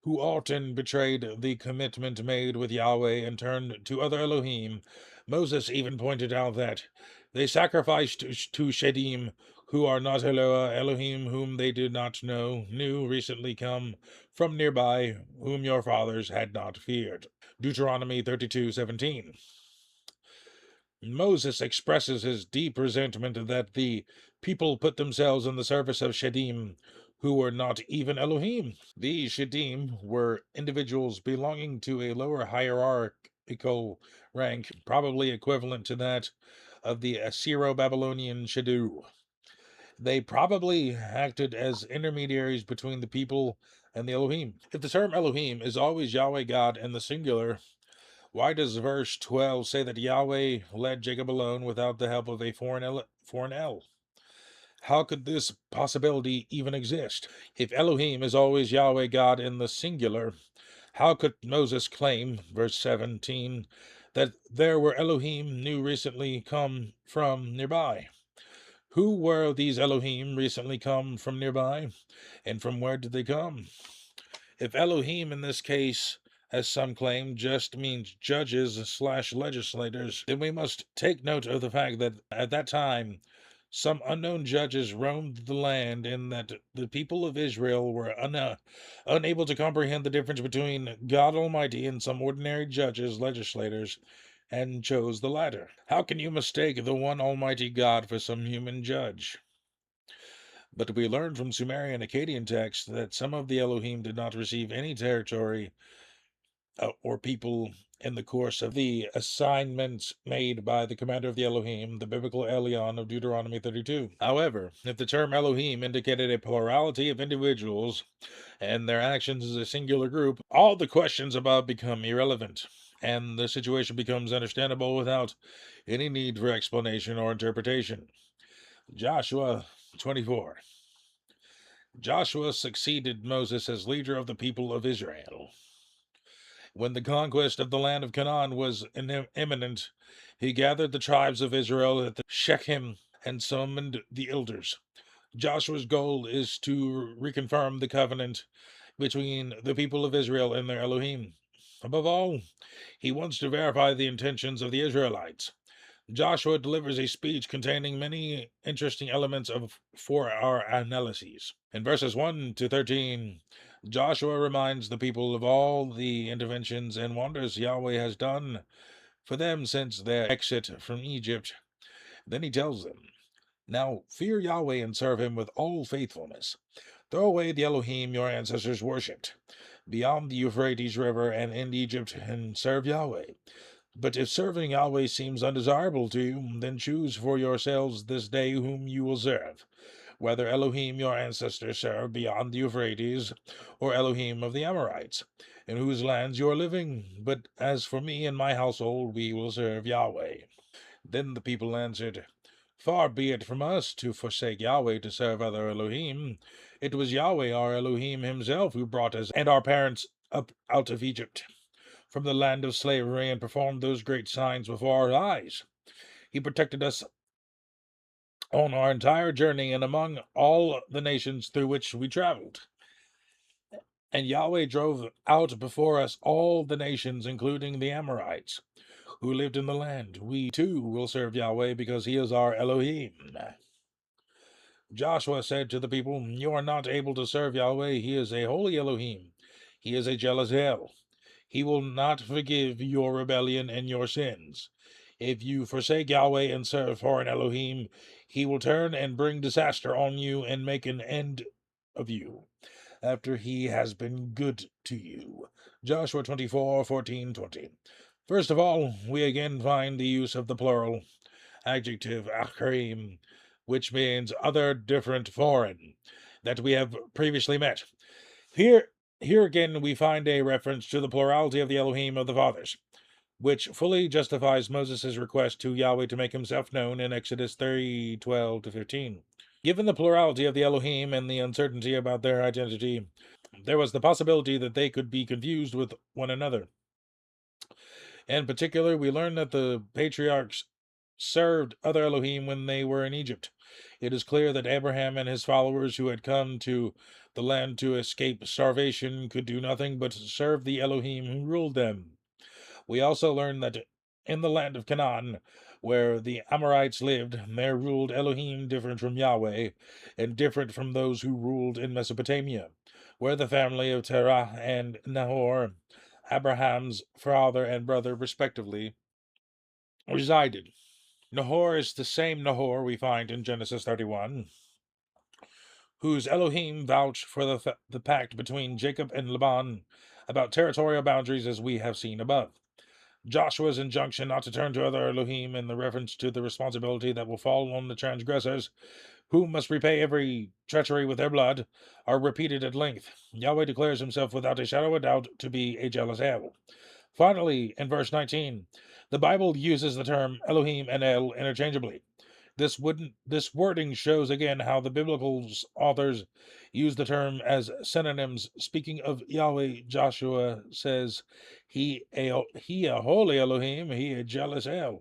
who often betrayed the commitment made with Yahweh and turned to other Elohim. Moses even pointed out that they sacrificed to Shedim, who are not Elohim, whom they did not know, knew recently come from nearby, whom your fathers had not feared. Deuteronomy 32:17. Moses expresses his deep resentment that the people put themselves in the service of Shedim, who were not even Elohim. These Shedim were individuals belonging to a lower hierarchical rank, probably equivalent to that of the Assyro-Babylonian Shedu. They probably acted as intermediaries between the people and the Elohim. If the term Elohim is always Yahweh God in the singular, why does verse 12 say that Yahweh led Jacob alone without the help of a foreign El? How could this possibility even exist? If Elohim is always Yahweh God in the singular, how could Moses claim, verse 17, that there were Elohim new recently come from nearby? Who were these Elohim recently come from nearby, and from where did they come? If Elohim in this case, as some claim, just means judges/legislators, then we must take note of the fact that at that time some unknown judges roamed the land, and that the people of Israel were unable to comprehend the difference between God Almighty and some ordinary judges, legislators, and chose the latter. How can you mistake the one Almighty God for some human judge? But we learn from Sumerian Akkadian texts that some of the Elohim did not receive any territory or people in the course of the assignments made by the commander of the Elohim, the biblical Elion of Deuteronomy 32. However, if the term Elohim indicated a plurality of individuals and their actions as a singular group, all the questions above become irrelevant, and the situation becomes understandable without any need for explanation or interpretation. Joshua 24. Joshua succeeded Moses as leader of the people of Israel. When the conquest of the land of Canaan was imminent, he gathered the tribes of Israel at the Shechem and summoned the elders. Joshua's goal is to reconfirm the covenant between the people of Israel and their Elohim. Above all, he wants to verify the intentions of the Israelites. Joshua delivers a speech containing many interesting elements for our analyses. In verses 1-13, Joshua reminds the people of all the interventions and wonders Yahweh has done for them since their exit from Egypt. Then he tells them, "Now fear Yahweh and serve him with all faithfulness. Throw away the Elohim your ancestors worshipped beyond the Euphrates River and in Egypt, and serve Yahweh. But if serving Yahweh seems undesirable to you, then choose for yourselves this day whom you will serve, whether Elohim your ancestors served beyond the Euphrates, or Elohim of the Amorites, in whose lands you are living. But as for me and my household, we will serve Yahweh." Then the people answered, "Far be it from us to forsake Yahweh to serve other Elohim. It was Yahweh our Elohim himself who brought us and our parents up out of Egypt, from the land of slavery, and performed those great signs before our eyes. He protected us on our entire journey and among all the nations through which we traveled. And Yahweh drove out before us all the nations, including the Amorites, who lived in the land. We too will serve Yahweh because he is our Elohim." Joshua said to the people, "You are not able to serve Yahweh. He is a holy Elohim. He is a jealous El. He will not forgive your rebellion and your sins. If you forsake Yahweh and serve foreign Elohim, he will turn and bring disaster on you and make an end of you, after he has been good to you." Joshua 24:14-20. First of all, we again find the use of the plural adjective achrim, which means other, different, foreign, that we have previously met. Here again we find a reference to the plurality of the Elohim of the fathers, which fully justifies Moses' request to Yahweh to make himself known in Exodus 3:12-15. Given the plurality of the Elohim and the uncertainty about their identity, there was the possibility that they could be confused with one another. In particular, we learn that the patriarchs served other Elohim when they were in Egypt. It is clear that Abraham and his followers who had come to the land to escape starvation could do nothing but serve the Elohim who ruled them. We also learn that in the land of Canaan, where the Amorites lived, there ruled Elohim different from Yahweh, and different from those who ruled in Mesopotamia, where the family of Terah and Nahor, Abraham's father and brother respectively, resided. Nahor is the same Nahor we find in Genesis 31, whose Elohim vouched for the pact between Jacob and Laban about territorial boundaries as we have seen above. Joshua's injunction not to turn to other Elohim in the reference to the responsibility that will fall on the transgressors, who must repay every treachery with their blood, are repeated at length. Yahweh declares himself without a shadow of doubt to be a jealous El. Finally, in verse 19, the Bible uses the term Elohim and El interchangeably. This wording shows again how the biblical authors use the term as synonyms. Speaking of Yahweh, Joshua says, he a holy Elohim, he a jealous El.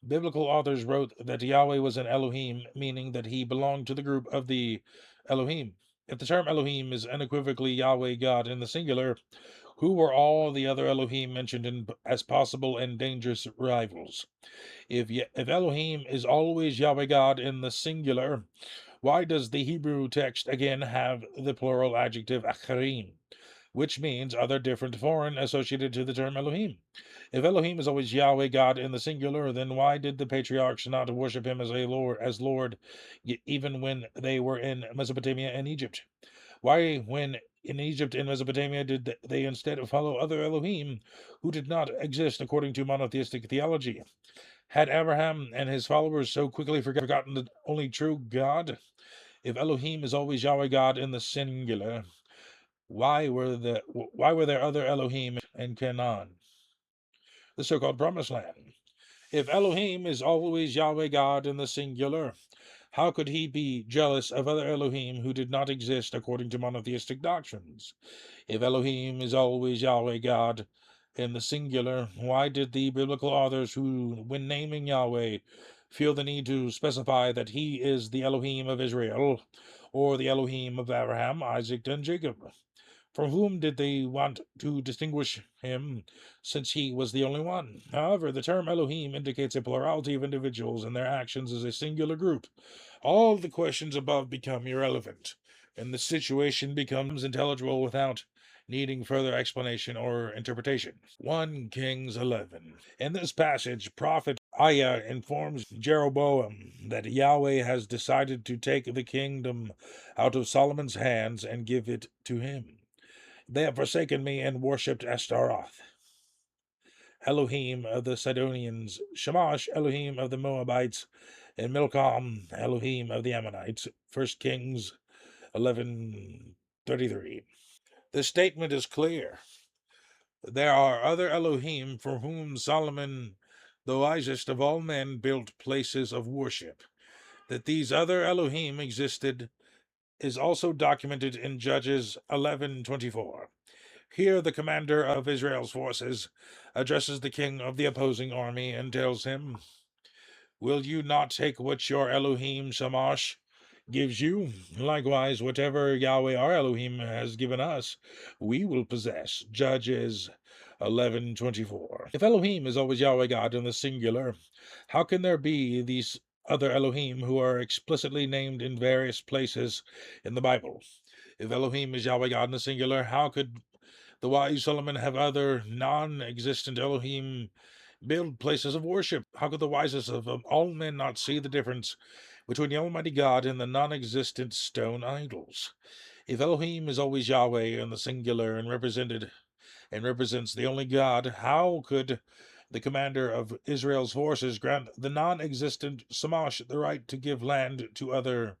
Biblical authors wrote that Yahweh was an Elohim, meaning that he belonged to the group of the Elohim. If the term Elohim is unequivocally Yahweh God in the singular, who were all the other Elohim mentioned as possible and dangerous rivals? If Elohim is always Yahweh God in the singular, why does the Hebrew text again have the plural adjective acharim, which means other, different, foreign, associated to the term Elohim? If Elohim is always Yahweh God in the singular, then why did the patriarchs not worship him as Lord, even when they were in Mesopotamia and Egypt? Why, when in Egypt and Mesopotamia, did they instead follow other Elohim who did not exist according to monotheistic theology? Had Abraham and his followers so quickly forgotten the only true God? If Elohim is always Yahweh God in the singular, why were there other Elohim in Canaan, the so-called Promised Land? If Elohim is always Yahweh God in the singular, how could he be jealous of other Elohim who did not exist according to monotheistic doctrines? If Elohim is always Yahweh God in the singular, why did the biblical authors who, when naming Yahweh, feel the need to specify that he is the Elohim of Israel, or the Elohim of Abraham, Isaac, and Jacob? From whom did they want to distinguish him, since he was the only one? However, the term Elohim indicates a plurality of individuals, and their actions as a singular group. All the questions above become irrelevant, and the situation becomes intelligible without needing further explanation or interpretation. 1 Kings 11. In this passage, prophet Isaiah informs Jeroboam that Yahweh has decided to take the kingdom out of Solomon's hands and give it to him. They have forsaken me and worshipped Ashtaroth, Elohim of the Sidonians, Shamash, Elohim of the Moabites, and Milcom, Elohim of the Ammonites. 1 Kings 11:33. The statement is clear. There are other Elohim for whom Solomon, the wisest of all men, built places of worship. That these other Elohim existed is also documented in Judges 11:24. Here the commander of Israel's forces addresses the king of the opposing army and tells him, "Will you not take what your Elohim Shamash gives you? Likewise, whatever Yahweh our Elohim has given us, we will possess." Judges 11:24. If Elohim is always Yahweh God in the singular, how can there be these other Elohim who are explicitly named in various places in the Bible? If Elohim is Yahweh God in the singular, how could the wise Solomon have other non-existent Elohim build places of worship? How could the wisest of all men not see the difference between the Almighty God and the non-existent stone idols? If Elohim is always Yahweh in the singular and represented and represents the only God, how could the commander of Israel's forces grant the non-existent Shamash the right to give land to other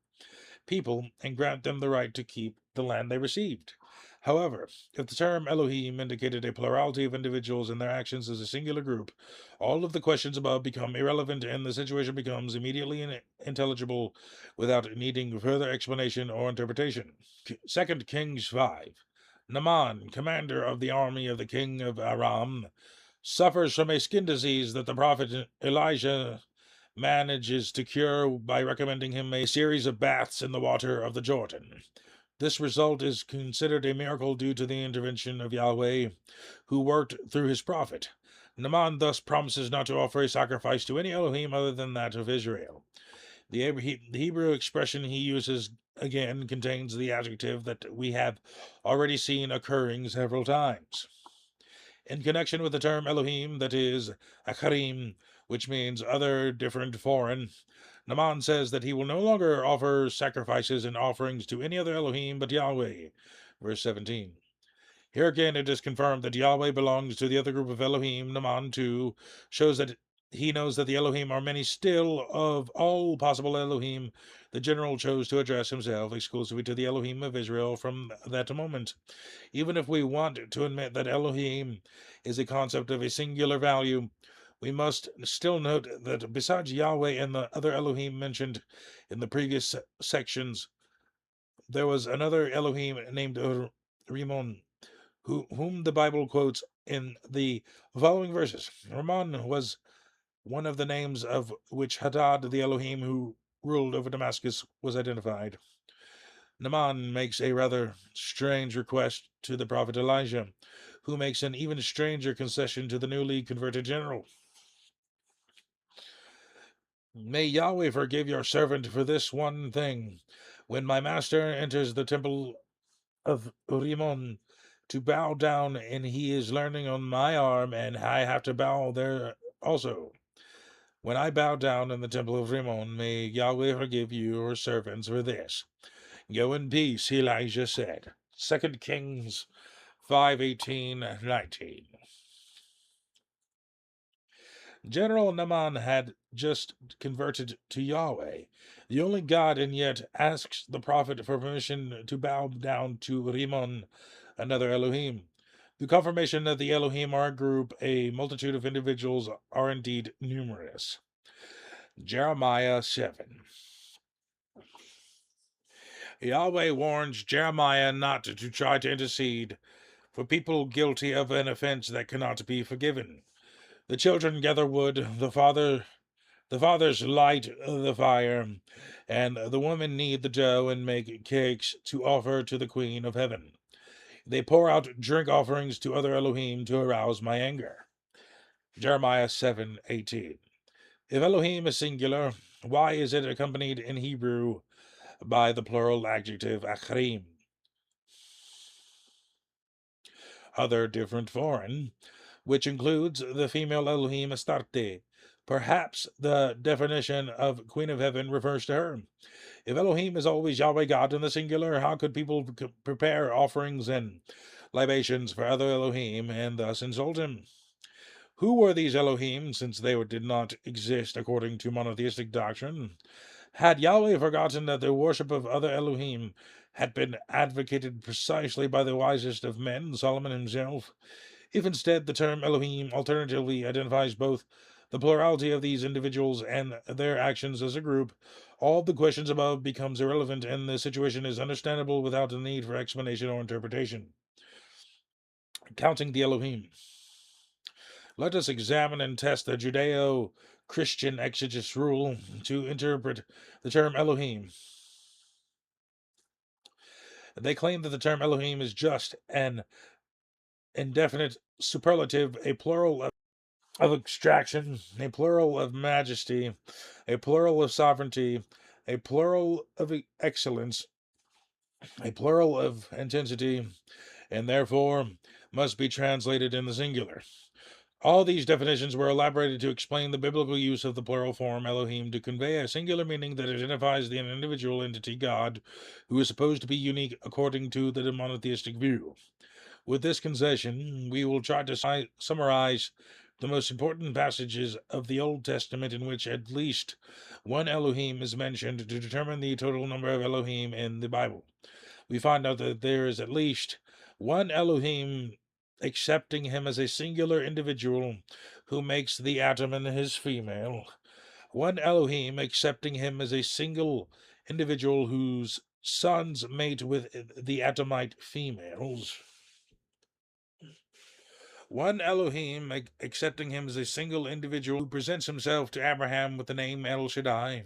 people and grant them the right to keep the land they received? However, if the term Elohim indicated a plurality of individuals and their actions as a singular group, all of the questions above become irrelevant and the situation becomes immediately intelligible without needing further explanation or interpretation. 2 Kings 5. Naaman, commander of the army of the king of Aram, suffers from a skin disease that the prophet Elijah manages to cure by recommending him a series of baths in the water of the Jordan. This result is considered a miracle due to the intervention of Yahweh, who worked through his prophet. Naaman thus promises not to offer a sacrifice to any Elohim other than that of Israel. The Hebrew expression he uses again contains the adjective that we have already seen occurring several times. In connection with the term Elohim, that is, Acharim, which means other, different, foreign, Naaman says that he will no longer offer sacrifices and offerings to any other Elohim but Yahweh. Verse 17. Here again it is confirmed that Yahweh belongs to the other group of Elohim. Naaman, too, shows that he knows that the Elohim are many still. Of all possible Elohim, the general chose to address himself exclusively to the Elohim of Israel from that moment. Even if we want to admit that Elohim is a concept of a singular value, we must still note that besides Yahweh and the other Elohim mentioned in the previous sections, there was another Elohim named Rimon, whom the Bible quotes in the following verses. Ramon was one of the names of which Hadad, the Elohim who ruled over Damascus, was identified. Naaman makes a rather strange request to the prophet Elijah, who makes an even stranger concession to the newly converted general. May Yahweh forgive your servant for this one thing. When my master enters the temple of Rimon to bow down, and he is learning on my arm, and I have to bow there also. When I bow down in the temple of Rimon, may Yahweh forgive your servants for this. Go in peace, Elijah said. 2 Kings 5:18-19. General Naaman had just converted to Yahweh, the only God, and yet asks the prophet for permission to bow down to Rimon, another Elohim. The confirmation that the Elohim are a group, a multitude of individuals, are indeed numerous. Jeremiah 7. Yahweh warns Jeremiah not to try to intercede for people guilty of an offense that cannot be forgiven. The children gather wood, the fathers light the fire, and the women knead the dough and make cakes to offer to the Queen of Heaven. They pour out drink offerings to other Elohim to arouse my anger. Jeremiah 7:18. If Elohim is singular, why is it accompanied in Hebrew by the plural adjective achrim? Other, different, foreign, which includes the female Elohim Astarte. Perhaps the definition of Queen of Heaven refers to her. If Elohim is always Yahweh God in the singular, how could people prepare offerings and libations for other Elohim and thus insult him? Who were these Elohim, since they did not exist according to monotheistic doctrine? Had Yahweh forgotten that the worship of other Elohim had been advocated precisely by the wisest of men, Solomon himself? If instead the term Elohim alternatively identifies both the plurality of these individuals and their actions as a group, all the questions above becomes irrelevant and the situation is understandable without the need for explanation or interpretation. Counting the Elohim. Let us examine and test the Judeo-Christian exegesis rule to interpret the term Elohim. They claim that the term Elohim is just an indefinite superlative, a plural of extraction, a plural of majesty, a plural of sovereignty, a plural of excellence, a plural of intensity, and therefore must be translated in the singular. All these definitions were elaborated to explain the biblical use of the plural form Elohim to convey a singular meaning that identifies the individual entity God, who is supposed to be unique according to the monotheistic view. With this concession, we will try to summarize the most important passages of the Old Testament in which at least one Elohim is mentioned to determine the total number of Elohim in the Bible. We find out that there is at least one Elohim, accepting him as a singular individual who makes the atom and his female. One Elohim, accepting him as a single individual whose sons mate with the atomite females. One Elohim, accepting him as a single individual who presents himself to Abraham with the name El Shaddai.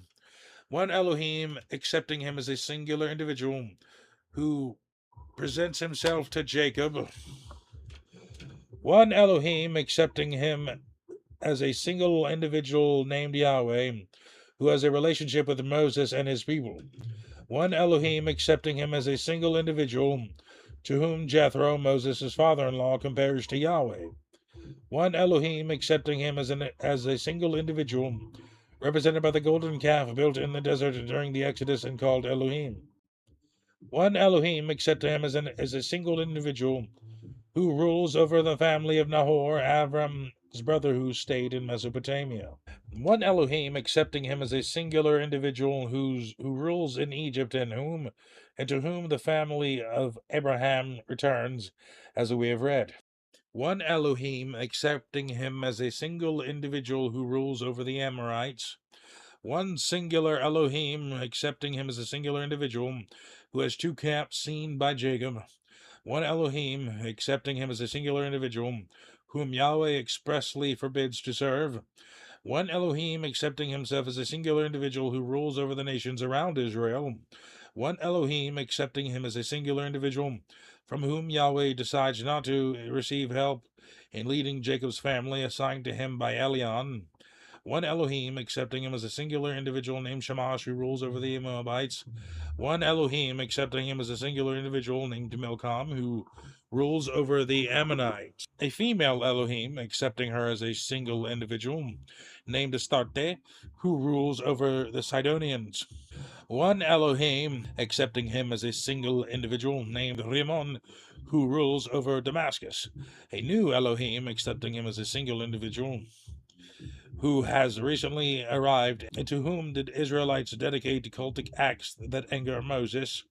One Elohim, accepting him as a singular individual who presents himself to Jacob. One Elohim, accepting him as a single individual named Yahweh, who has a relationship with Moses and his people. One Elohim, accepting him as a single individual to whom Jethro, Moses' father-in-law, compares to Yahweh. One Elohim, accepting him as a single individual, represented by the golden calf built in the desert during the Exodus and called Elohim. One Elohim, accepting him as a single individual who rules over the family of Nahor, Avram's brother who stayed in Mesopotamia. One Elohim, accepting him as a singular individual who rules in Egypt and to whom the family of Abraham returns, as we have read. One Elohim, accepting him as a single individual who rules over the Amorites. One singular Elohim, accepting him as a singular individual who has two camps seen by Jacob. One Elohim, accepting him as a singular individual whom Yahweh expressly forbids to serve. One Elohim, accepting himself as a singular individual who rules over the nations around Israel. One Elohim, accepting him as a singular individual from whom Yahweh decides not to receive help in leading Jacob's family assigned to him by Elion. One Elohim, accepting him as a singular individual named Shamash, who rules over the Moabites. One Elohim, accepting him as a singular individual named Milcom, who rules over the Ammonites. A female Elohim, accepting her as a single individual named Astarte, who rules over the Sidonians. One Elohim, accepting him as a single individual named Rimmon, who rules over Damascus. A new Elohim, accepting him as a single individual who has recently arrived, and to whom did Israelites dedicate cultic acts that anger Moses.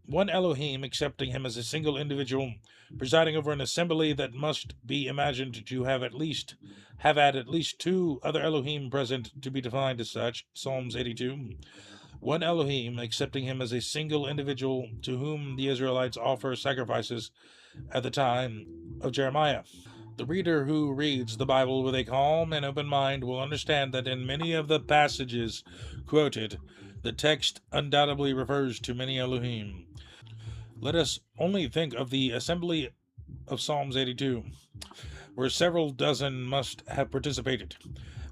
One Elohim, accepting him as a single individual, presiding over an assembly that must be imagined to have had at least two other Elohim present to be defined as such. Psalms 82. One Elohim, accepting him as a single individual to whom the Israelites offer sacrifices at the time of Jeremiah. The reader who reads the Bible with a calm and open mind will understand that in many of the passages quoted, the text undoubtedly refers to many Elohim. Let us only think of the assembly of Psalms 82, where several dozen must have participated,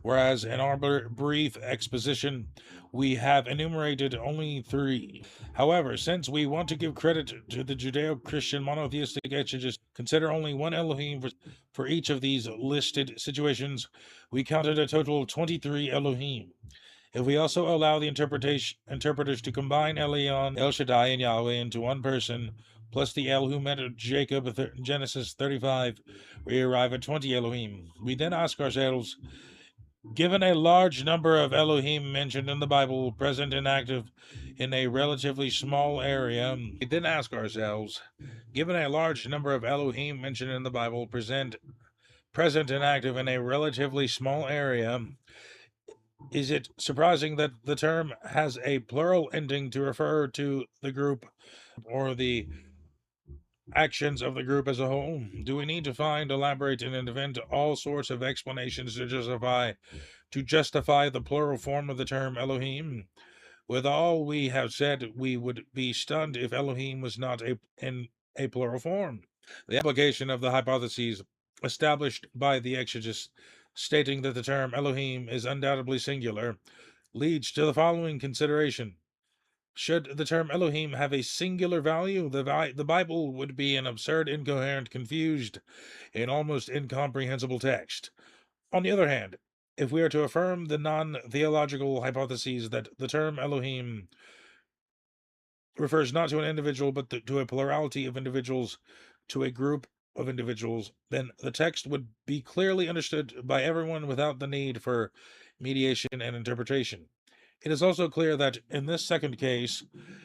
whereas in our brief exposition we have enumerated only 3. However, since we want to give credit to the Judeo-Christian monotheistic exegesis, consider only one Elohim for each of these listed situations, we counted a total of 23 Elohim. If we also allow the interpreters to combine Elion, El Shaddai, and Yahweh into one person, plus the El who met Jacob, Genesis 35, we arrive at 20 Elohim. We then ask ourselves, given a large number of Elohim mentioned in the Bible, present and active in a relatively small area, given a large number of Elohim mentioned in the Bible, present and active in a relatively small area, is it surprising that the term has a plural ending to refer to the group or the actions of the group as a whole? Do we need to find, elaborate, and invent all sorts of explanations to justify the plural form of the term Elohim? With all we have said, we would be stunned if Elohim was not in a plural form. The application of the hypotheses established by the exegesis, stating that the term Elohim is undoubtedly singular, leads to the following consideration. Should the term Elohim have a singular value, the Bible would be an absurd, incoherent, confused, and almost incomprehensible text. On the other hand, if we are to affirm the non-theological hypotheses that the term Elohim refers not to an individual but to a plurality of individuals to a group of individuals, then the text would be clearly understood by everyone without the need for mediation and interpretation. It is also clear that in this second case,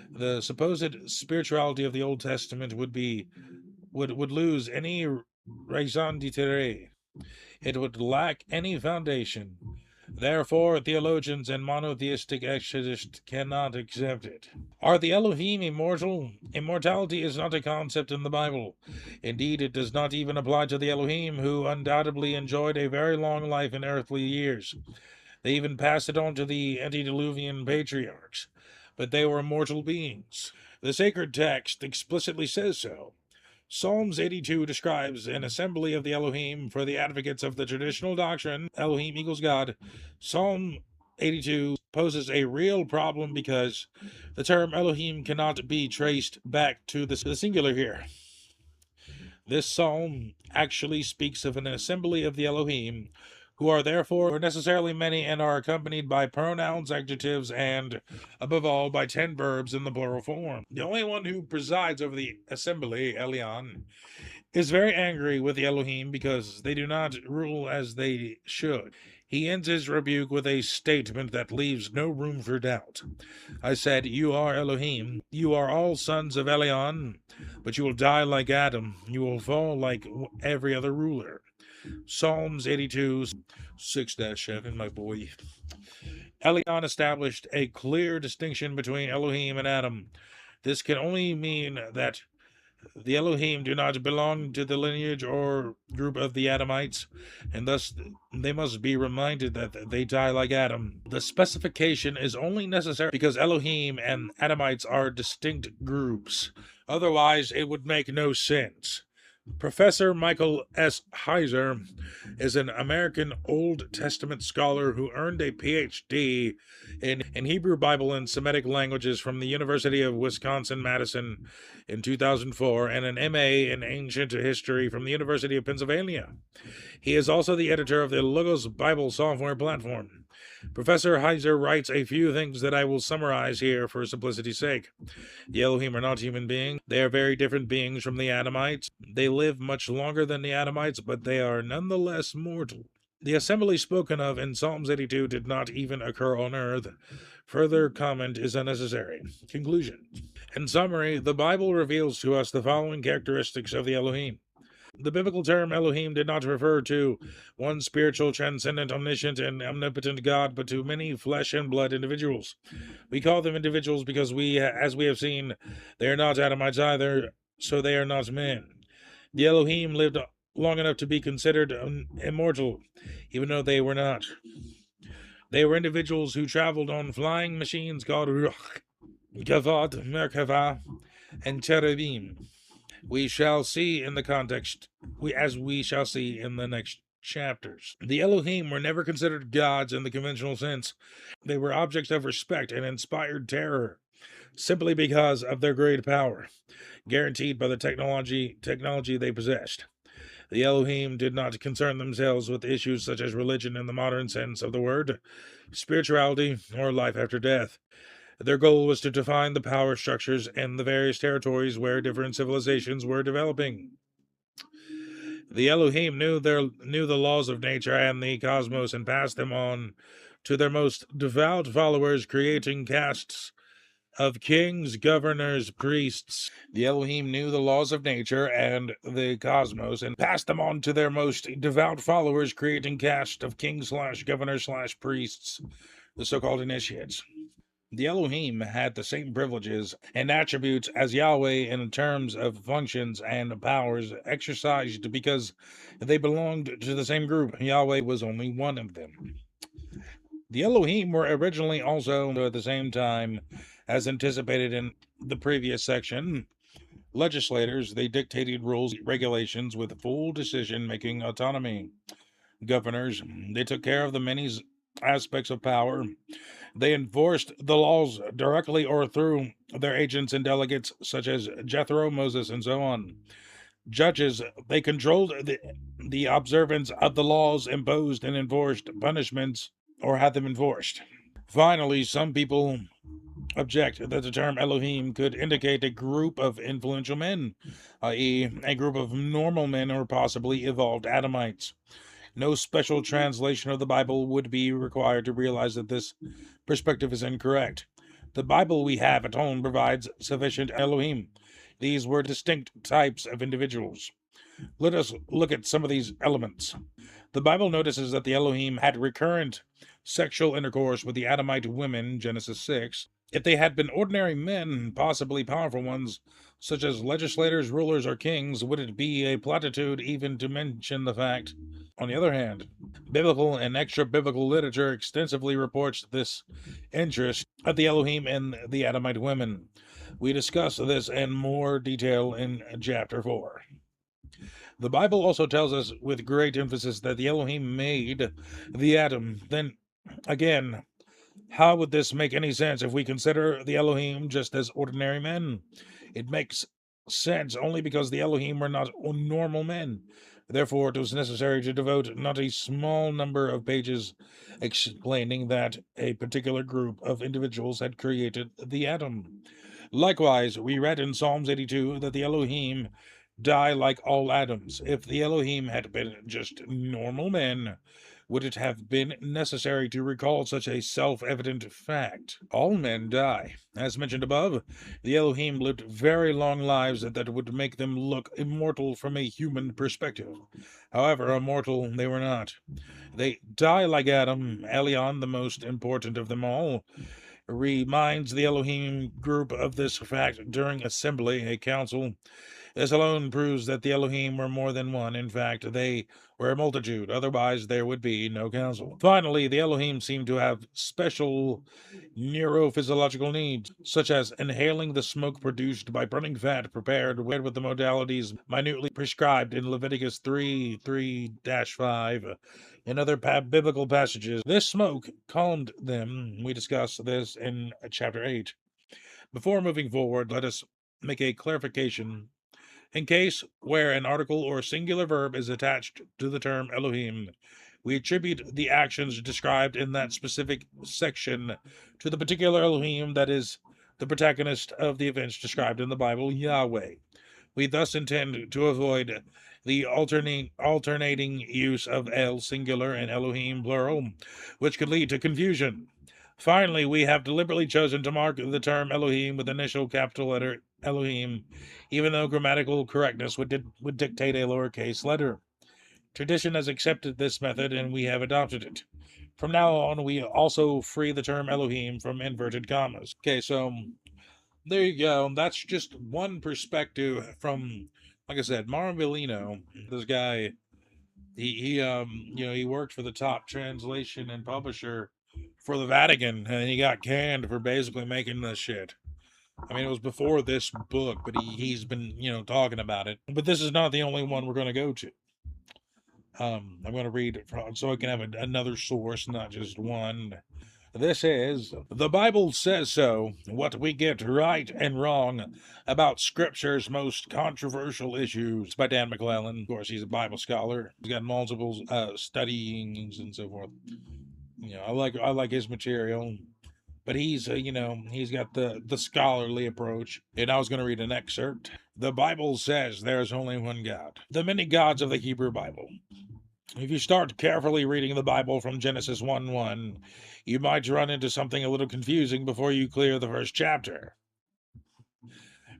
the supposed spirituality of the Old Testament would lose any raison d'etre. It would lack any foundation. Therefore, theologians and monotheistic exegetists cannot accept it. Are the Elohim immortal? Immortality is not a concept in the Bible. Indeed, it does not even apply to the Elohim, who undoubtedly enjoyed a very long life in earthly years. They even passed it on to the antediluvian patriarchs, but they were immortal beings. The sacred text explicitly says so. Psalms 82 describes an assembly of the Elohim for the advocates of the traditional doctrine Elohim equals God. Psalm 82 poses a real problem because the term Elohim cannot be traced back to the singular here. This psalm actually speaks of an assembly of the Elohim, who are therefore necessarily many and are accompanied by pronouns, adjectives, and, above all, by 10 verbs in the plural form. The only one who presides over the assembly, Elion, is very angry with the Elohim because they do not rule as they should. He ends his rebuke with a statement that leaves no room for doubt. I said, "You are Elohim. You are all sons of Elion, but you will die like Adam. You will fall like every other ruler." Psalms 82, 6-7, my boy. Elion established a clear distinction between Elohim and Adam. This can only mean that the Elohim do not belong to the lineage or group of the Adamites, and thus they must be reminded that they die like Adam. The specification is only necessary because Elohim and Adamites are distinct groups. Otherwise, it would make no sense. Professor Michael S. Heiser is an American Old Testament scholar who earned a Ph.D. in Hebrew Bible and Semitic languages from the University of Wisconsin-Madison in 2004 and an M.A. in Ancient History from the University of Pennsylvania. He is also the editor of the Logos Bible software platform. Professor Heiser writes a few things that I will summarize here for simplicity's sake. The Elohim are not human beings. They are very different beings from the Adamites. They live much longer than the Adamites, but they are nonetheless mortal. The assembly spoken of in Psalms 82 did not even occur on earth. Further comment is unnecessary. Conclusion. In summary, the Bible reveals to us the following characteristics of the Elohim. The biblical term Elohim did not refer to one spiritual, transcendent, omniscient, and omnipotent God, but to many flesh and blood individuals. We call them individuals because as we have seen, they are not Adamites either, so they are not men. The Elohim lived long enough to be considered immortal, even though they were not. They were individuals who traveled on flying machines called Ruach, Kavod, Merkava, and Cherubim. We shall see in the context, as we shall see in the next chapters. The Elohim were never considered gods in the conventional sense. They were objects of respect and inspired terror, simply because of their great power, guaranteed by the technology they possessed. The Elohim did not concern themselves with issues such as religion in the modern sense of the word, spirituality, or life after death. Their goal was to define the power structures in the various territories where different civilizations were developing. The Elohim knew the laws of nature and the cosmos and passed them on to their most devout followers, creating castes of kings, governors, priests. The Elohim knew the laws of nature and the cosmos and passed them on to their most devout followers, creating castes of kings/governors/priests, the so-called initiates. The Elohim had the same privileges and attributes as Yahweh in terms of functions and powers exercised because they belonged to the same group. Yahweh was only one of them. The Elohim were originally also, at the same time, as anticipated in the previous section, legislators. They dictated rules, regulations with full decision-making autonomy. Governors, they took care of the many aspects of power. They enforced the laws directly or through their agents and delegates, such as Jethro, Moses, and so on. Judges, they controlled the observance of the laws, imposed and enforced punishments, or had them enforced. Finally, some people object that the term Elohim could indicate a group of influential men, i.e., a group of normal men or possibly evolved Adamites. No special translation of the Bible would be required to realize that this perspective is incorrect. The Bible we have at home provides sufficient Elohim. These were distinct types of individuals. Let us look at some of these elements. The Bible notices that the Elohim had recurrent sexual intercourse with the Adamite women, Genesis 6. If they had been ordinary men, possibly powerful ones, such as legislators, rulers, or kings, would it be a platitude even to mention the fact? On the other hand, biblical and extra-biblical literature extensively reports this interest of the Elohim in the Adamite women. We discuss this in more detail in chapter 4. The Bible also tells us with great emphasis that the Elohim made the Adam. Then again, how would this make any sense if we consider the Elohim just as ordinary men? It makes sense only because the Elohim were not normal men. Therefore, it was necessary to devote not a small number of pages explaining that a particular group of individuals had created the Adam. Likewise, we read in Psalms 82 that the Elohim die like all Adams. If the Elohim had been just normal men, would it have been necessary to recall such a self-evident fact? All men die. As mentioned above, the Elohim lived very long lives that would make them look immortal from a human perspective. However, immortal they were not. They die like Adam. Elion, the most important of them all, reminds the Elohim group of this fact during assembly, a council. This alone proves that the Elohim were more than one. In fact, they were a multitude. Otherwise, there would be no council. Finally, the Elohim seem to have special neurophysiological needs, such as inhaling the smoke produced by burning fat prepared with the modalities minutely prescribed in Leviticus 3:3-5 and other biblical passages. This smoke calmed them. We discuss this in chapter 8. Before moving forward, let us make a clarification. In case where an article or singular verb is attached to the term Elohim, we attribute the actions described in that specific section to the particular Elohim that is the protagonist of the events described in the Bible, Yahweh. We thus intend to avoid the alternating use of El singular and Elohim plural, which could lead to confusion. Finally, we have deliberately chosen to mark the term Elohim with initial capital letter Elohim, even though grammatical correctness would dictate a lowercase letter. Tradition has accepted this method, and we have adopted it. From now on, we also free the term Elohim from inverted commas. Okay, so there you go. That's just one perspective from, like I said, Marvelino. This guy, he worked for the top translation and publisher for the Vatican, and he got canned for basically making this shit. I mean, it was before this book, but he's been, talking about it. But this is not the only one we're going to go to. I'm going to read it so I can have another source, not just one. This is The Bible Says So, What We Get Right and Wrong About Scripture's Most Controversial Issues by Dan McClellan. Of course, he's a Bible scholar. He's got multiple studyings and so forth. I like his material. But he's got the scholarly approach. And I was going to read an excerpt. The Bible says there's only one God. The many gods of the Hebrew Bible. If you start carefully reading the Bible from Genesis 1:1, you might run into something a little confusing before you clear the first chapter.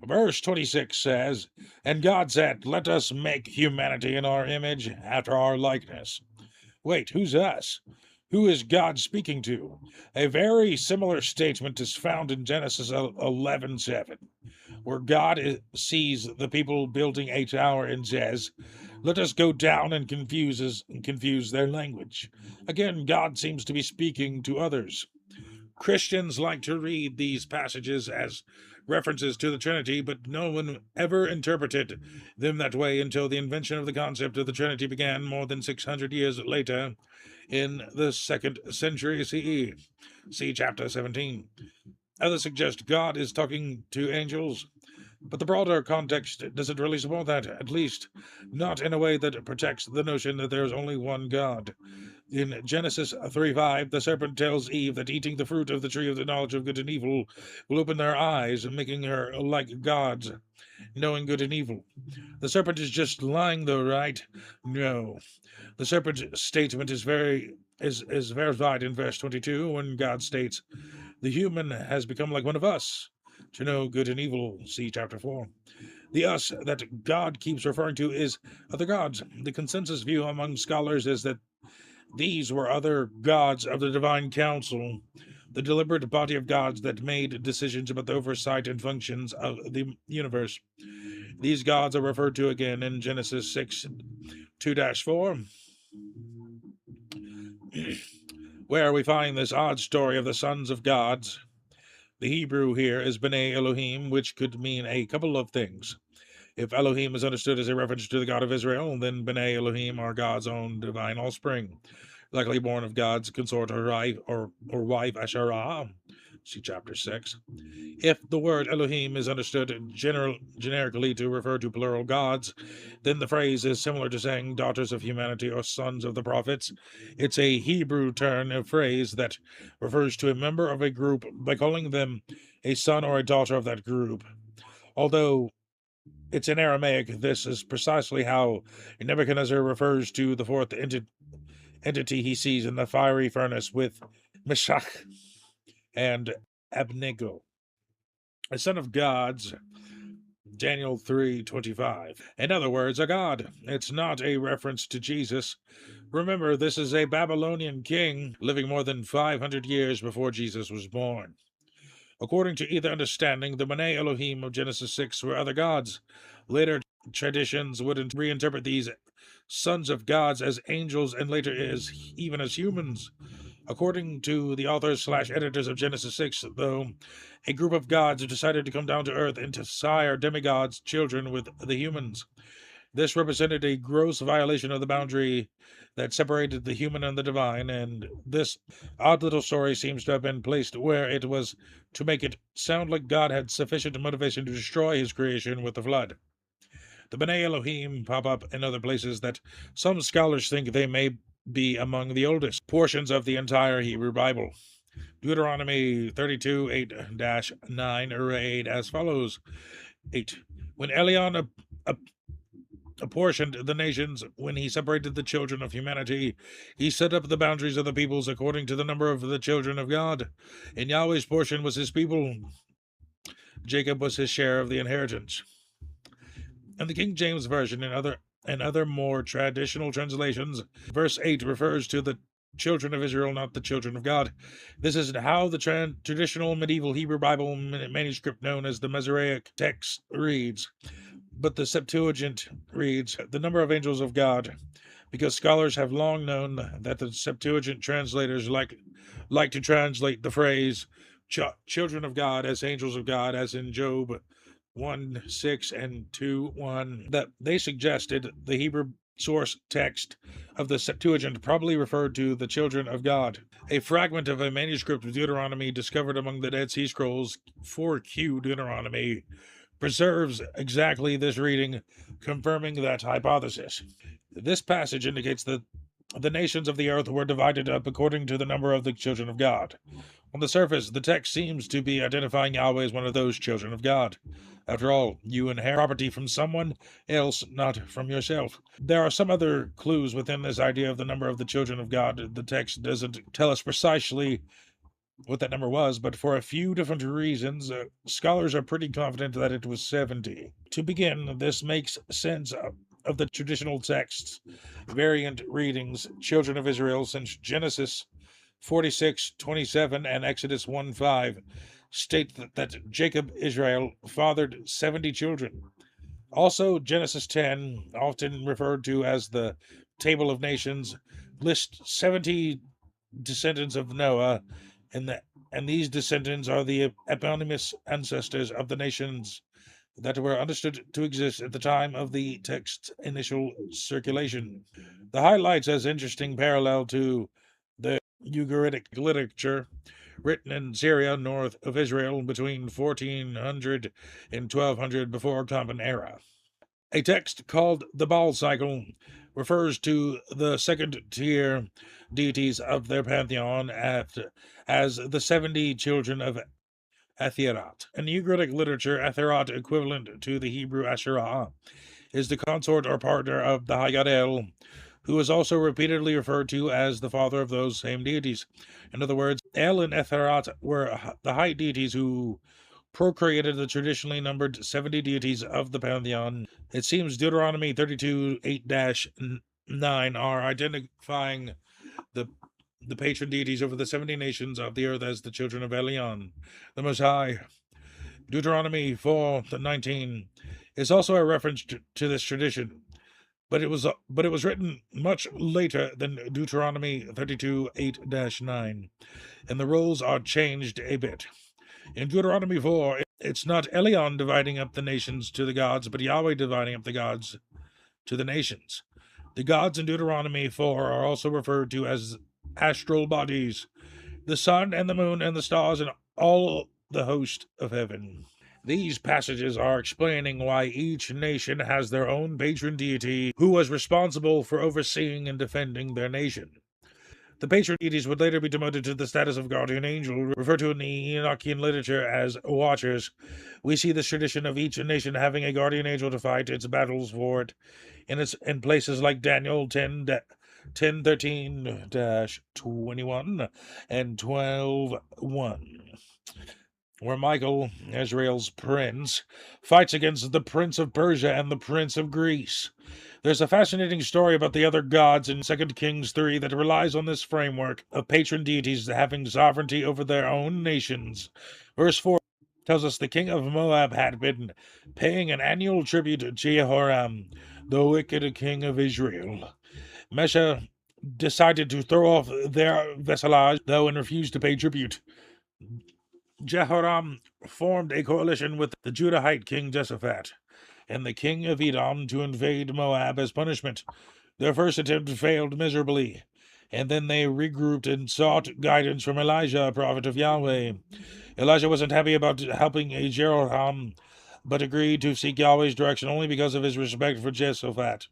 Verse 26 says, And God said, Let us make humanity in our image, after our likeness. Wait, who's us? Who is God speaking to? A very similar statement is found in Genesis 11:7, where God sees the people building a tower and says, Let us go down and confuse their language. Again, God seems to be speaking to others. Christians like to read these passages as references to the Trinity, but no one ever interpreted them that way until the invention of the concept of the Trinity began more than 600 years later in the 2nd century CE. See chapter 17. Others suggest God is talking to angels, but the broader context doesn't really support that, at least not in a way that protects the notion that there's only one God. In Genesis 3:5, the serpent tells Eve that eating the fruit of the tree of the knowledge of good and evil will open their eyes, making her like gods, knowing good and evil. The serpent is just lying, though, right? No. The serpent statement is verified in verse 22 when God states, "The human has become like one of us, to know good and evil." See chapter 4. The us that God keeps referring to is other gods. The consensus view among scholars is that these were other gods of the divine council, the deliberate body of gods that made decisions about the oversight and functions of the universe. These gods are referred to again in Genesis 6 2-4, where we find this odd story of the sons of gods. The Hebrew here is B'nai Elohim, which could mean a couple of things. If Elohim is understood as a reference to the God of Israel, then B'nai Elohim are God's own divine offspring, likely born of God's consort or wife Asherah. See chapter 6. If the word Elohim is understood generically to refer to plural gods, then the phrase is similar to saying daughters of humanity or sons of the prophets. It's a Hebrew turn of phrase that refers to a member of a group by calling them a son or a daughter of that group. Although it's in Aramaic, this is precisely how Nebuchadnezzar refers to the fourth entity he sees in the fiery furnace with Meshach and Abednego, a son of gods, Daniel 3:25. In other words, a god. It's not a reference to Jesus. Remember, this is a Babylonian king living more than 500 years before Jesus was born. According to either understanding, the B'nai Elohim of Genesis 6 were other gods. Later traditions would reinterpret these sons of gods as angels and later even as humans. According to the authors/editors of Genesis 6, though, a group of gods decided to come down to earth and to sire demigods' children with the humans. This represented a gross violation of the boundary that separated the human and the divine, and this odd little story seems to have been placed where it was to make it sound like God had sufficient motivation to destroy his creation with the flood. The B'nai Elohim pop up in other places that some scholars think they may be among the oldest portions of the entire Hebrew Bible. Deuteronomy 32 8-9 read as follows. 8. When Elion apportioned the nations, when he separated the children of humanity, he set up the boundaries of the peoples according to the number of the children of God. And Yahweh's portion was his people. Jacob was his share of the inheritance. In the King James Version and other more traditional translations, verse 8 refers to the children of Israel, not the children of God. This is how the traditional medieval Hebrew Bible manuscript known as the Masoretic text reads. But the Septuagint reads, "The number of angels of God," because scholars have long known that the Septuagint translators like to translate the phrase children of God as angels of God, as in Job 1:6 and 2:1, that they suggested the Hebrew source text of the Septuagint probably referred to the children of God. A fragment of a manuscript of Deuteronomy discovered among the Dead Sea Scrolls, 4Q Deuteronomy, preserves exactly this reading, confirming that hypothesis. This passage indicates that the nations of the earth were divided up according to the number of the children of God. On the surface, the text seems to be identifying Yahweh as one of those children of God. After all, you inherit property from someone else, not from yourself. There are some other clues within this idea of the number of the children of God. The text doesn't tell us precisely what that number was, but for a few different reasons, scholars are pretty confident that it was 70. To begin, this makes sense of the traditional texts, variant readings, children of Israel, since Genesis 46:27 and Exodus 1:5 state that Jacob, Israel, fathered 70 children. Also, Genesis 10, often referred to as the Table of Nations, lists 70 descendants of Noah, and these descendants are the eponymous ancestors of the nations that were understood to exist at the time of the text's initial circulation. The highlights as interesting parallel to the Ugaritic literature written in Syria north of Israel between 1400 and 1200 before Common Era. A text called the Baal cycle refers to the second tier deities of their pantheon as the 70 children of Atherat. In Ugaritic literature, Atherat, equivalent to the Hebrew Asherah, is the consort or partner of the high god El, who is also repeatedly referred to as the father of those same deities. In other words, El and Atherat were the high deities who procreated the traditionally numbered 70 deities of the pantheon. It seems Deuteronomy 32 8-9 are identifying the patron deities over the 70 nations of the earth as the children of Elion, the Most High. Deuteronomy 4:19 is also a reference to this tradition, but it was written much later than Deuteronomy 32 8-9, and the roles are changed a bit. In Deuteronomy 4, it's not Elion dividing up the nations to the gods, but Yahweh dividing up the gods to the nations. The gods in Deuteronomy 4 are also referred to as astral bodies, the sun and the moon and the stars and all the host of heaven. These passages are explaining why each nation has their own patron deity who was responsible for overseeing and defending their nation. The patron deities would later be demoted to the status of guardian angel, referred to in the Enochian literature as watchers. We see this tradition of each nation having a guardian angel to fight its battles for it in places like Daniel 10:13-21 and 12:1, where Michael, Israel's prince, fights against the prince of Persia and the prince of Greece. There's a fascinating story about the other gods in 2 Kings 3 that relies on this framework of patron deities having sovereignty over their own nations. Verse 4 tells us the king of Moab had been paying an annual tribute to Jehoram, the wicked king of Israel. Mesha decided to throw off their vassalage, though, and refused to pay tribute. Jehoram formed a coalition with the Judahite king Jehoshaphat and the king of Edom to invade Moab as punishment. Their first attempt failed miserably, and then they regrouped and sought guidance from Elijah, a prophet of Yahweh. Elijah wasn't happy about helping Jehoram, but agreed to seek Yahweh's direction only because of his respect for Jehoshaphat.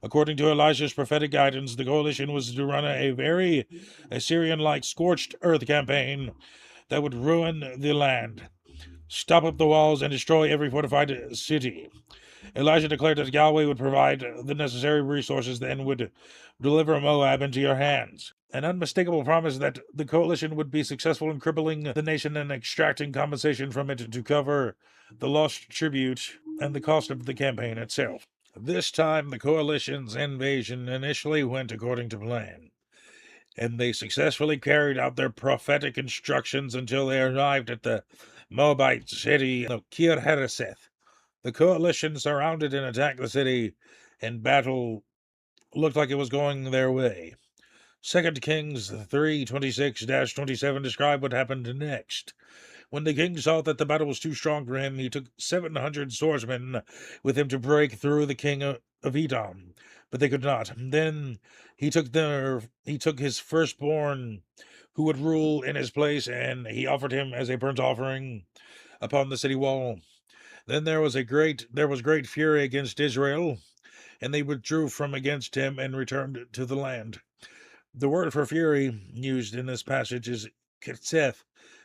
According to Elijah's prophetic guidance, the coalition was to run a very Assyrian-like scorched earth campaign that would ruin the land, stop up the walls, and destroy every fortified city. Elijah declared that Yahweh would provide the necessary resources and would deliver Moab into your hands. An unmistakable promise that the coalition would be successful in crippling the nation and extracting compensation from it to cover the lost tribute and the cost of the campaign itself. This time, the coalition's invasion initially went according to plan, and they successfully carried out their prophetic instructions until they arrived at the Moabite city of Kir Hareseth. The coalition surrounded and attacked the city, and battle looked like it was going their way. 2 Kings 3:26-27 describe what happened next. When the king saw that the battle was too strong for him, he took 700 swordsmen with him to break through the king of Edom, but they could not. Then he took his firstborn, who would rule in his place, and he offered him as a burnt offering upon the city wall. Then there was great fury against Israel, and they withdrew from against him and returned to the land. The word for fury used in this passage is kitseth,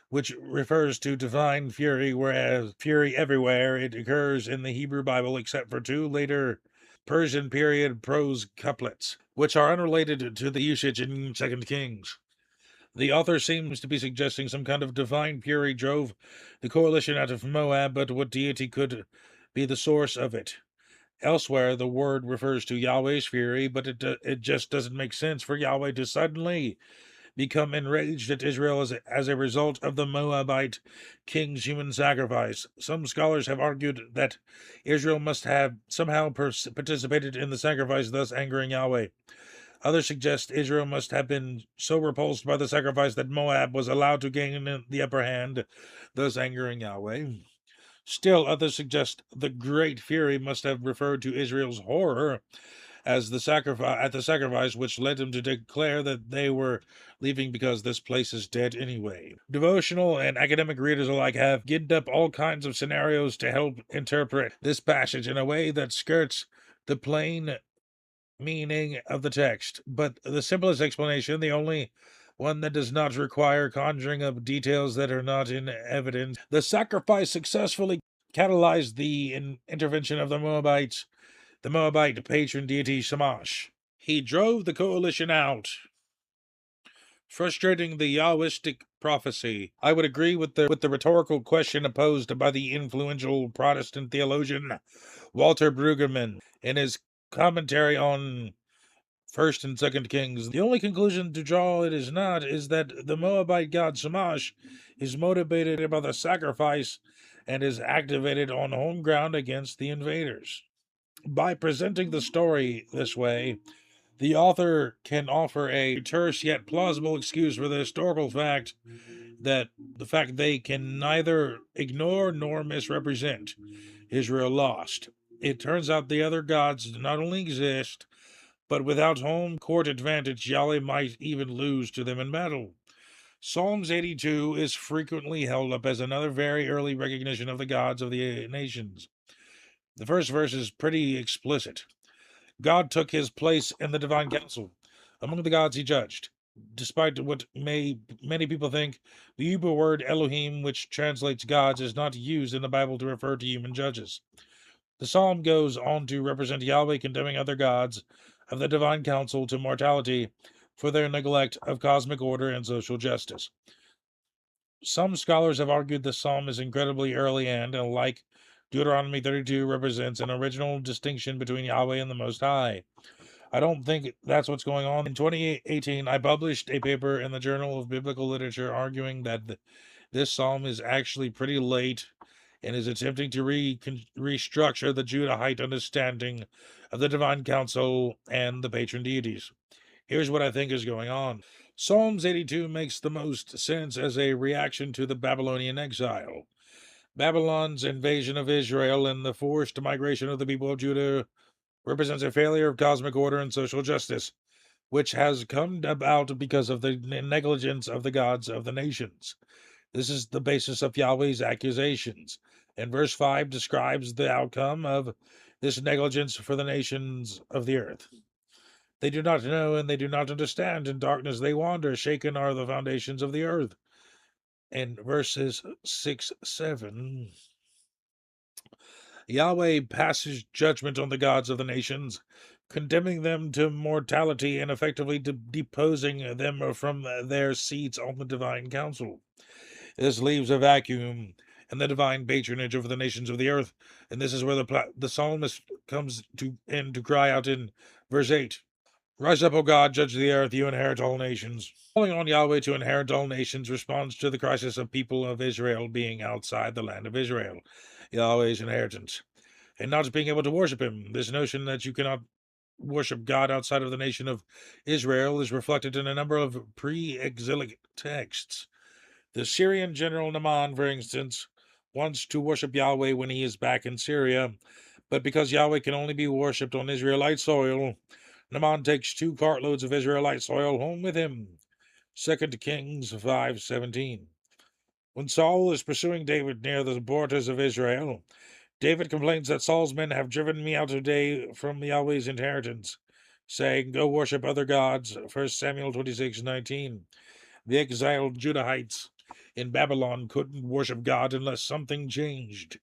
which refers to divine fury, whereas fury everywhere, it occurs in the Hebrew Bible except for two later Persian period prose couplets, which are unrelated to the usage in 2 Kings. The author seems to be suggesting some kind of divine fury drove the coalition out of Moab, but what deity could be the source of it? Elsewhere, the word refers to Yahweh's fury, but it just doesn't make sense for Yahweh to suddenly become enraged at Israel as a result of the Moabite king's human sacrifice. Some scholars have argued that Israel must have somehow participated in the sacrifice, thus angering Yahweh. Others suggest Israel must have been so repulsed by the sacrifice that Moab was allowed to gain the upper hand, thus angering Yahweh. Still, others suggest the great fury must have referred to Israel's horror as the sacrifice, which led them to declare that they were leaving because this place is dead anyway. Devotional and academic readers alike have ginned up all kinds of scenarios to help interpret this passage in a way that skirts the plain meaning of the text, but the simplest explanation, the only one that does not require conjuring up details that are not in evidence. The sacrifice successfully catalyzed the intervention of the Moabite patron deity Shamash. He drove the coalition out, frustrating the Yahwistic prophecy. I would agree with the rhetorical question posed by the influential Protestant theologian Walter Brueggemann in his commentary on First and Second Kings. The only conclusion to draw is that the Moabite god Shamash is motivated by the sacrifice and is activated on home ground against the invaders. By presenting the story this way, the author can offer a terse yet plausible excuse for the historical fact that they can neither ignore nor misrepresent. Israel lost. It turns out the other gods not only exist, but without home court advantage, Yahweh might even lose to them in battle. Psalms 82 is frequently held up as another very early recognition of the gods of the nations. The first verse is pretty explicit. God took his place in the divine council. Among the gods he judged. Despite what many people think, the Hebrew word Elohim, which translates gods, is not used in the Bible to refer to human judges. The psalm goes on to represent Yahweh condemning other gods of the divine council to mortality for their neglect of cosmic order and social justice. Some scholars have argued the psalm is incredibly early and, like Deuteronomy 32, represents an original distinction between Yahweh and the Most High. I don't think that's what's going on. In 2018, I published a paper in the Journal of Biblical Literature arguing that this psalm is actually pretty late and is attempting to restructure the Judahite understanding of the divine council and the patron deities. Here's what I think is going on. Psalms 82 makes the most sense as a reaction to the Babylonian exile. Babylon's invasion of Israel and the forced migration of the people of Judah represents a failure of cosmic order and social justice, which has come about because of the negligence of the gods of the nations. This is the basis of Yahweh's accusations, and verse 5 describes the outcome of this negligence for the nations of the earth. They do not know and they do not understand. In darkness they wander. Shaken are the foundations of the earth. And verses 6, 7. Yahweh passes judgment on the gods of the nations, condemning them to mortality and effectively deposing them from their seats on the divine council. This leaves a vacuum in the divine patronage over the nations of the earth, and this is where the psalmist comes to cry out in verse 8. Rise up, O God, judge the earth, you inherit all nations. Calling on Yahweh to inherit all nations responds to the crisis of people of Israel being outside the land of Israel, Yahweh's inheritance, and not being able to worship him. This notion that you cannot worship God outside of the nation of Israel is reflected in a number of pre-exilic texts. The Syrian general Naaman, for instance, wants to worship Yahweh when he is back in Syria, but because Yahweh can only be worshipped on Israelite soil, Naaman takes 2 cartloads of Israelite soil home with him. 2 Kings 5:17. When Saul is pursuing David near the borders of Israel, David complains that Saul's men have driven me out today from Yahweh's inheritance, saying, go worship other gods. 1 Samuel 26:19. The exiled Judahites in Babylon couldn't worship God unless something changed.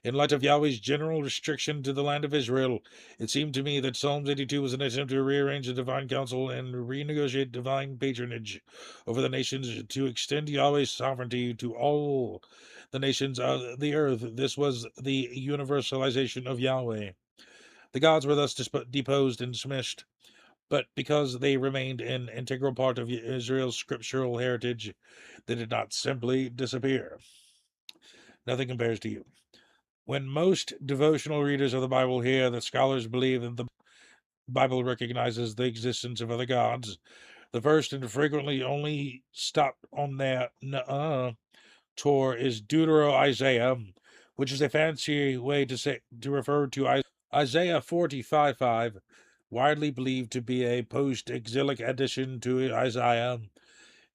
In light of Yahweh's general restriction to the land of Israel, it seemed to me that Psalms 82 was an attempt to rearrange the divine council and renegotiate divine patronage over the nations to extend Yahweh's sovereignty to all the nations of the earth. This was the universalization of Yahweh. The gods were thus deposed and dismissed, but because they remained an integral part of Israel's scriptural heritage, they did not simply disappear. Nothing compares to you. When most devotional readers of the Bible hear that scholars believe that the Bible recognizes the existence of other gods, the first and frequently only stop on their tour is Deutero-Isaiah, which is a fancy way to refer to Isaiah 45:5, widely believed to be a post-exilic addition to Isaiah.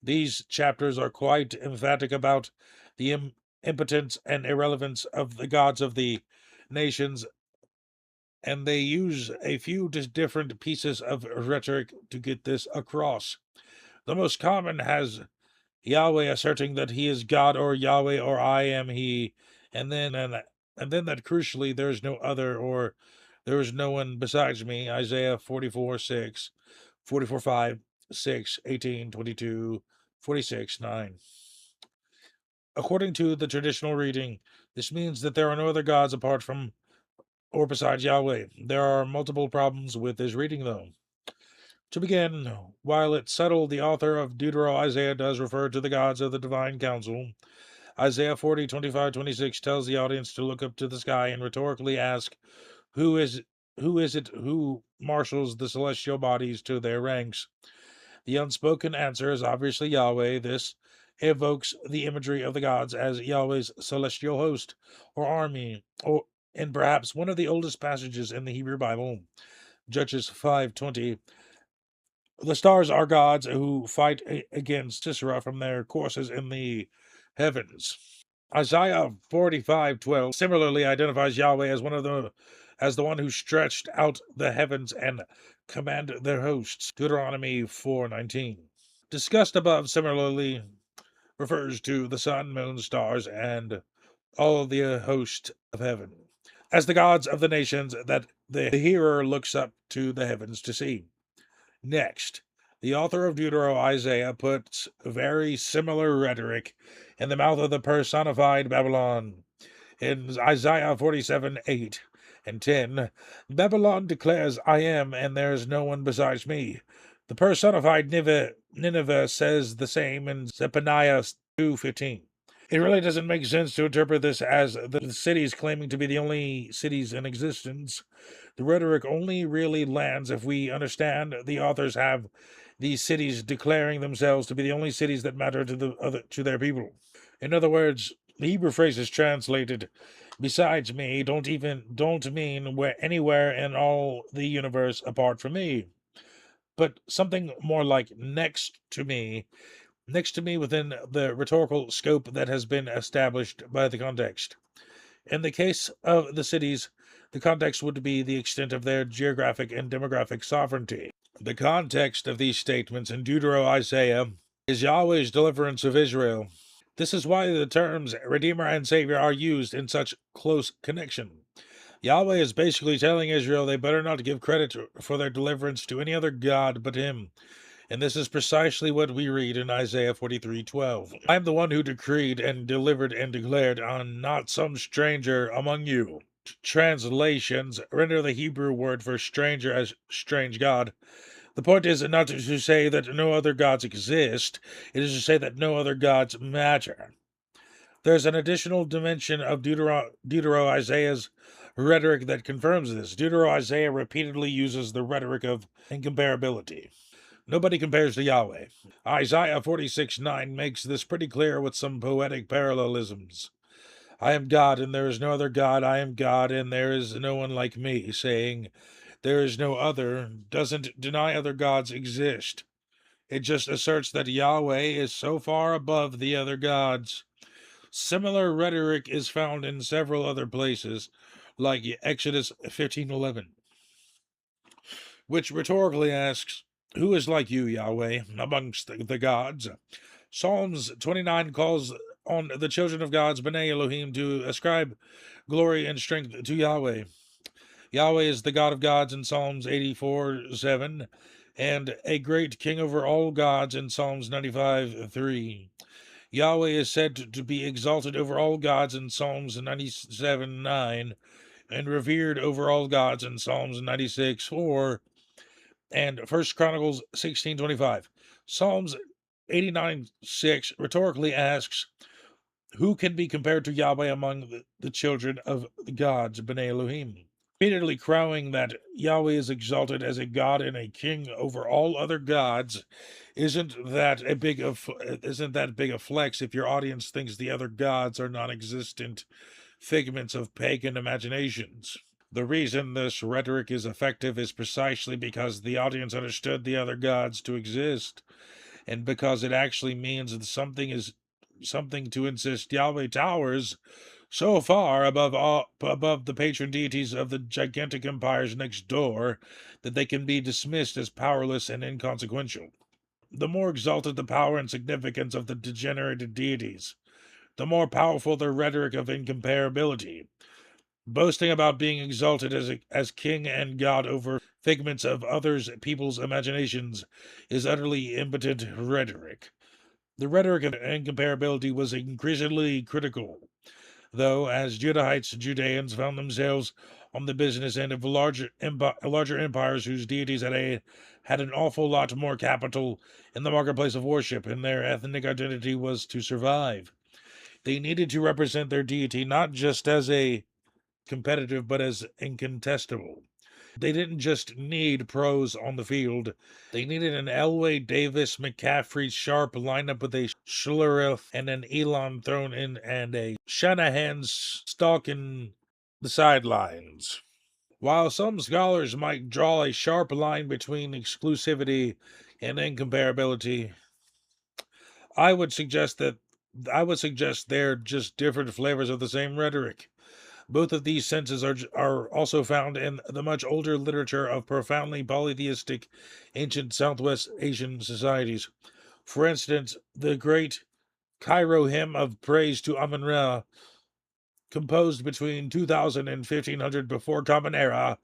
These chapters are quite emphatic about the impotence and irrelevance of the gods of the nations, and they use a few different pieces of rhetoric to get this across. The most common has Yahweh asserting that he is God, or Yahweh, or I am he, and then that crucially there is no other, or there is no one besides me. Isaiah 44:6, 44:5, 6, 18, 22, 46, 9. According to the traditional reading, this means that there are no other gods apart from or besides Yahweh. There are multiple problems with this reading, though. To begin, while it's subtle, the author of Deutero-Isaiah does refer to the gods of the divine council. Isaiah 40, 25, 26 tells the audience to look up to the sky and rhetorically ask, Who is it who marshals the celestial bodies to their ranks? The unspoken answer is obviously Yahweh. This evokes the imagery of the gods as Yahweh's celestial host or army, or in perhaps one of the oldest passages in the Hebrew Bible, Judges 5:20. The stars are gods who fight against Sisera from their courses in the heavens. Isaiah 45:12 similarly identifies Yahweh as the one who stretched out the heavens and commanded their hosts. Deuteronomy 4:19. Discussed above similarly refers to the sun, moon, stars, and all of the host of heaven as the gods of the nations that the hearer looks up to the heavens to see. Next, the author of Deutero-Isaiah puts very similar rhetoric in the mouth of the personified Babylon. In Isaiah 47:8 and 10, Babylon declares, I am, and there is no one besides me. The personified Nineveh says the same in Zephaniah 2:15. It really doesn't make sense to interpret this as the cities claiming to be the only cities in existence. The rhetoric only really lands if we understand the authors have these cities declaring themselves to be the only cities that matter to their people. In other words, the Hebrew phrases translated "besides me" don't mean anywhere in all the universe apart from me, but something more like next to me within the rhetorical scope that has been established by the context. In the case of the cities, the context would be the extent of their geographic and demographic sovereignty. The context of these statements in Deutero-Isaiah is Yahweh's deliverance of Israel. This is why the terms Redeemer and Savior are used in such close connection. Yahweh is basically telling Israel they better not give credit for their deliverance to any other god but him. And this is precisely what we read in Isaiah 43:12. I am the one who decreed and delivered and declared, on not some stranger among you. Translations render the Hebrew word for stranger as strange God. The point is not to say that no other gods exist, it is to say that no other gods matter. There's an additional dimension of Deutero-Isaiah's rhetoric that confirms this. Deutero-Isaiah repeatedly uses the rhetoric of incomparability. Nobody compares to Yahweh. Isaiah 46:9 makes this pretty clear with some poetic parallelisms. I am God, and there is no other God. I am God, and there is no one like me. Saying, there is no other, doesn't deny other gods exist. It just asserts that Yahweh is so far above the other gods. Similar rhetoric is found in several other places, like Exodus 15:11. Which rhetorically asks, Who is like you, Yahweh, amongst the gods? Psalms 29 calls on the children of God's B'nai Elohim to ascribe glory and strength to Yahweh. Yahweh is the God of gods in Psalms 84:7, and a great king over all gods in Psalms 95:3. Yahweh is said to be exalted over all gods in Psalms 97:9, and revered over all gods in Psalms 96:4, and 1 Chronicles 16:25. Psalms 89:6 rhetorically asks, Who can be compared to Yahweh among the children of the gods, B'nai Elohim? Repeatedly crowing that Yahweh is exalted as a god and a king over all other gods, isn't that big a flex if your audience thinks the other gods are non-existent figments of pagan imaginations? The reason this rhetoric is effective is precisely because the audience understood the other gods to exist, and because it actually means that something is something to insist Yahweh towers so far above the patron deities of the gigantic empires next door that they can be dismissed as powerless and inconsequential. The more exalted the power and significance of the degenerated deities, the more powerful their rhetoric of incomparability. Boasting about being exalted as king and god over figments of others' people's imaginations is utterly impotent rhetoric. The rhetoric of incomparability was increasingly critical, though, as Judahites and Judeans found themselves on the business end of larger empires whose deities had an awful lot more capital in the marketplace of worship, and their ethnic identity was to survive. They needed to represent their deity not just as a competitive, but as incontestable. They didn't just need pros on the field. They needed an Elway, Davis, McCaffrey sharp lineup with a Schlereth and an Elon thrown in and a Shanahan's stalking the sidelines. While some scholars might draw a sharp line between exclusivity and incomparability, I would suggest they're just different flavors of the same rhetoric. Both of these senses are also found in the much older literature of profoundly polytheistic ancient Southwest Asian societies. For instance, the great Cairo hymn of praise to Amun-Ra, composed between 2000 and 1500 before Common Era,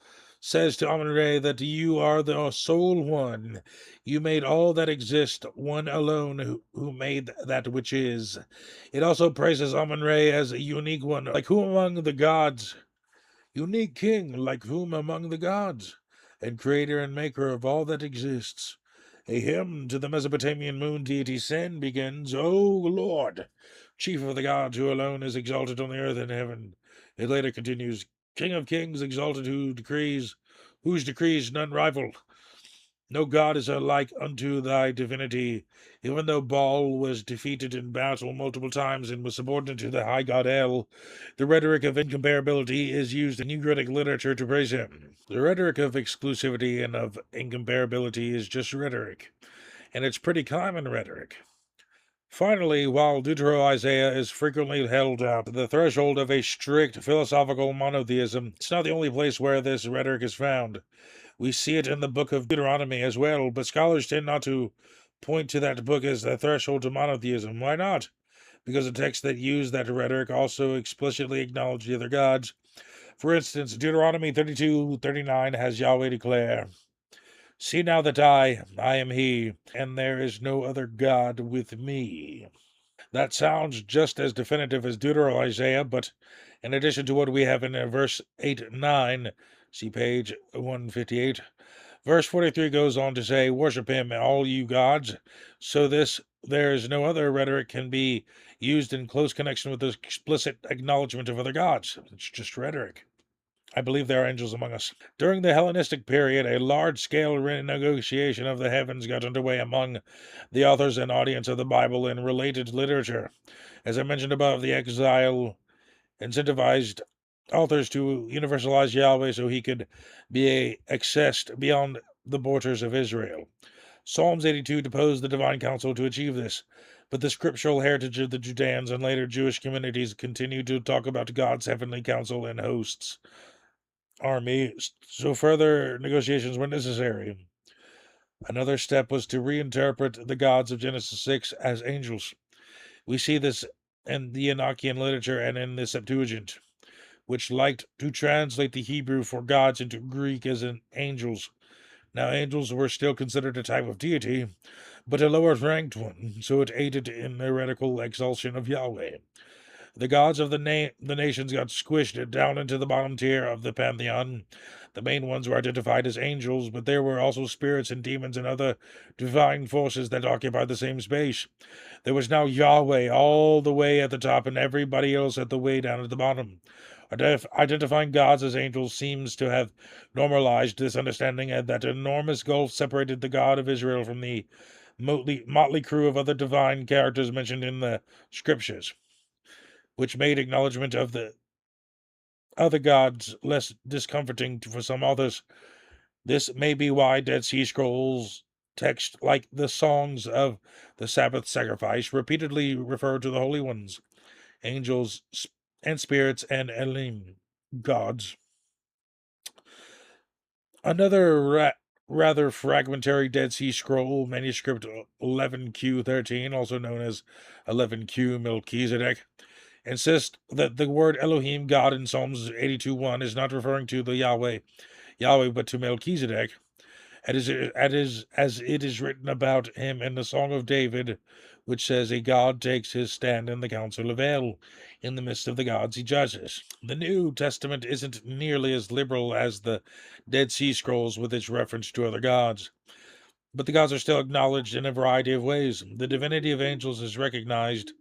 says to Amun-Ra that you are the sole one. You made all that exists, one alone who made that which is. It also praises Amun-Ra as a unique one, like who among the gods? Unique king, like whom among the gods, and creator and maker of all that exists. A hymn to the Mesopotamian moon deity Sen begins, O Lord, chief of the gods, who alone is exalted on the earth and heaven. It later continues, King of kings, exalted, whose decrees none rival. No god is alike unto thy divinity. Even though Baal was defeated in battle multiple times and was subordinate to the high god El, the rhetoric of incomparability is used in Ugaritic literature to praise him. The rhetoric of exclusivity and of incomparability is just rhetoric, and it's pretty common rhetoric. Finally, while Deutero-Isaiah is frequently held at the threshold of a strict philosophical monotheism, it's not the only place where this rhetoric is found. We see it in the book of Deuteronomy as well, but scholars tend not to point to that book as the threshold to monotheism. Why not? Because the texts that use that rhetoric also explicitly acknowledge the other gods. For instance, Deuteronomy 32:39 has Yahweh declare, See now that I am He, and there is no other God with me. That sounds just as definitive as Deutero-Isaiah, but in addition to what we have in verse 8-9, see page 158, verse 43 goes on to say, Worship him, all you gods. So there is no other rhetoric can be used in close connection with the explicit acknowledgement of other gods. It's just rhetoric. I believe there are angels among us. During the Hellenistic period, a large-scale renegotiation of the heavens got underway among the authors and audience of the Bible and related literature. As I mentioned above, the exile incentivized authors to universalize Yahweh so he could be accessed beyond the borders of Israel. Psalms 82 deposed the divine council to achieve this, but the scriptural heritage of the Judeans and later Jewish communities continued to talk about God's heavenly council and hosts army, so further negotiations were necessary. Another step was to reinterpret the gods of Genesis 6 as angels. We see this in the Enochian literature and in the Septuagint, which liked to translate the Hebrew for gods into Greek as in angels. Now, angels were still considered a type of deity, but a lower ranked one, so it aided in the heretical exaltation of Yahweh. The gods of the nations got squished down into the bottom tier of the pantheon. The main ones were identified as angels, but there were also spirits and demons and other divine forces that occupied the same space. There was now Yahweh all the way at the top and everybody else at the way down at the bottom. Identifying gods as angels seems to have normalized this understanding, and that enormous gulf separated the God of Israel from the motley crew of other divine characters mentioned in the scriptures, which made acknowledgement of the other gods less discomforting for some authors. This may be why Dead Sea Scrolls text like the songs of the Sabbath sacrifice repeatedly refer to the holy ones, angels and spirits and Elohim, gods. Another rather fragmentary Dead Sea Scroll, manuscript 11Q13, also known as 11Q Melchizedek, insists that the word Elohim, God, in Psalms 82:1 is not referring to the Yahweh, but to Melchizedek, as it is written about him in the Song of David, which says, "A God takes his stand in the council of El. In the midst of the gods he judges." The New Testament isn't nearly as liberal as the Dead Sea Scrolls with its reference to other gods, but the gods are still acknowledged in a variety of ways. The divinity of angels is recognized,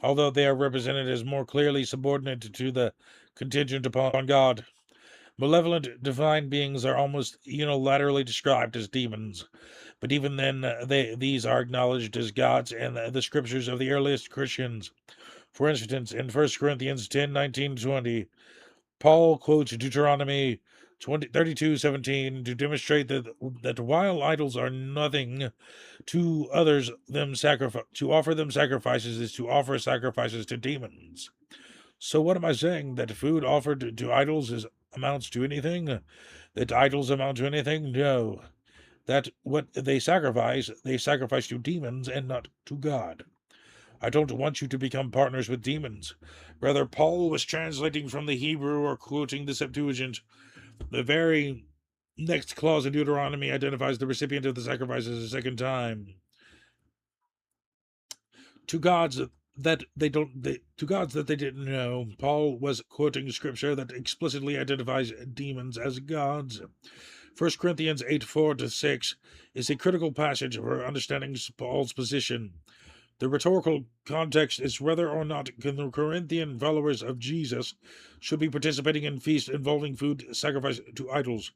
although they are represented as more clearly subordinate to the contingent upon God. Malevolent divine beings are almost unilaterally described as demons, but even then, these are acknowledged as gods in the scriptures of the earliest Christians. For instance, in 1 Corinthians 10:19-20, Paul quotes Deuteronomy 32:17 to demonstrate that while idols are nothing to others, to offer them sacrifices is to offer sacrifices to demons. So what am I saying? That food offered to idols amounts to anything? That idols amount to anything? No. That what they sacrifice to demons and not to God. I don't want you to become partners with demons. Rather, Paul was translating from the Hebrew or quoting the Septuagint. The very next clause in Deuteronomy identifies the recipient of the sacrifices a second time. To gods that they didn't know, Paul was quoting scripture that explicitly identifies demons as gods. 1 Corinthians 8:4-6 is a critical passage for understanding Paul's position. The rhetorical context is whether or not the Corinthian followers of Jesus should be participating in feasts involving food sacrificed to idols.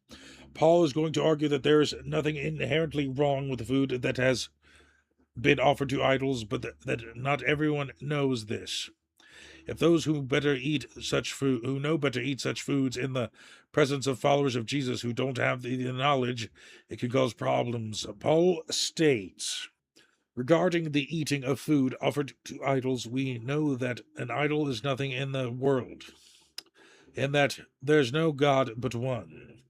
Paul is going to argue that there is nothing inherently wrong with the food that has been offered to idols, but that not everyone knows this. If those who know better eat such foods in the presence of followers of Jesus who don't have the knowledge, it could cause problems. Paul states, regarding the eating of food offered to idols, we know that an idol is nothing in the world, and that there's no God but one.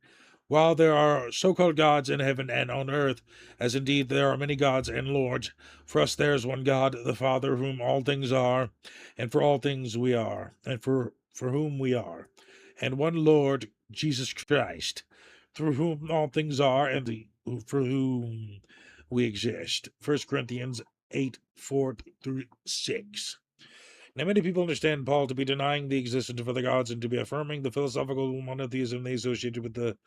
While there are so-called gods in heaven and on earth, as indeed there are many gods and lords, for us there is one God, the Father, whom all things are, and for all things we are, and for whom we are, and one Lord, Jesus Christ, through whom all things are, and for whom we exist. 1 Corinthians 8:4-6. Now, many people understand Paul to be denying the existence of other gods and to be affirming the philosophical monotheism they associated with the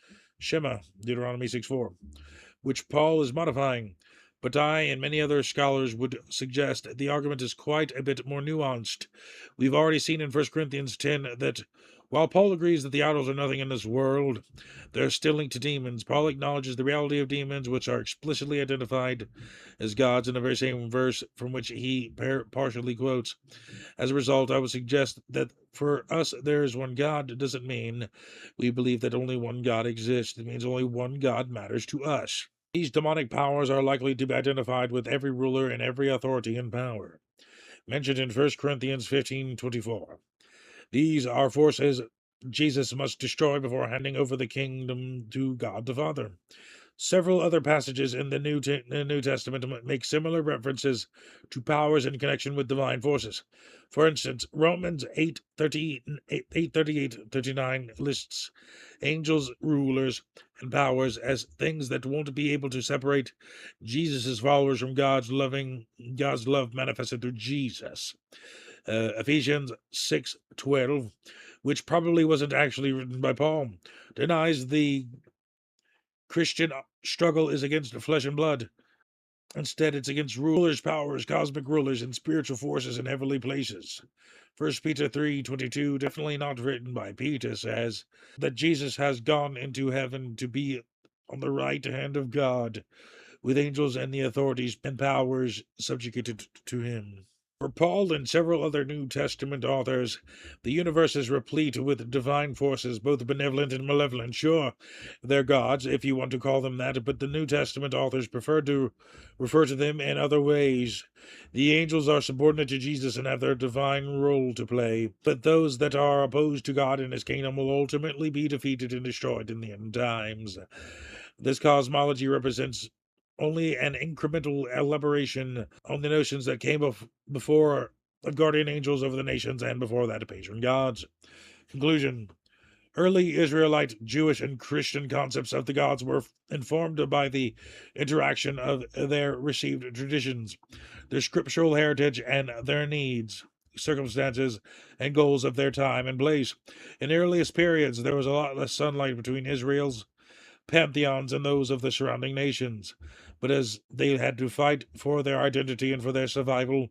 Shema, Deuteronomy 6:4, which Paul is modifying. But I and many other scholars would suggest the argument is quite a bit more nuanced. We've already seen in 1 Corinthians 10 that while Paul agrees that the idols are nothing in this world, they're still linked to demons. Paul acknowledges the reality of demons, which are explicitly identified as gods in the very same verse from which he partially quotes. As a result, I would suggest that for us there is one God doesn't mean we believe that only one God exists. It means only one God matters to us. These demonic powers are likely to be identified with every ruler and every authority and power, mentioned in 1 Corinthians 15:24. These are forces Jesus must destroy before handing over the kingdom to God the Father. Several other passages in the New Testament make similar references to powers in connection with divine forces. For instance, Romans 8:38-39 lists angels, rulers, and powers as things that won't be able to separate Jesus' followers from God's love manifested through Jesus. Ephesians 6:12, which probably wasn't actually written by Paul, denies the Christian struggle is against flesh and blood. Instead, it's against rulers, powers, cosmic rulers, and spiritual forces in heavenly places. 1 Peter 3:22, definitely not written by Peter, says that Jesus has gone into heaven to be on the right hand of God, with angels and the authorities and powers subjugated to him. For Paul and several other New Testament authors, the universe is replete with divine forces, both benevolent and malevolent. Sure, they're gods, if you want to call them that, but the New Testament authors prefer to refer to them in other ways. The angels are subordinate to Jesus and have their divine role to play, but those that are opposed to God and his kingdom will ultimately be defeated and destroyed in the end times. This cosmology represents only an incremental elaboration on the notions that came before of guardian angels over the nations and before that patron gods. Conclusion. Early Israelite, Jewish, and Christian concepts of the gods were informed by the interaction of their received traditions, their scriptural heritage, and their needs, circumstances, and goals of their time and place. In the earliest periods, there was a lot less sunlight between Israel's pantheons and those of the surrounding nations. But as they had to fight for their identity and for their survival,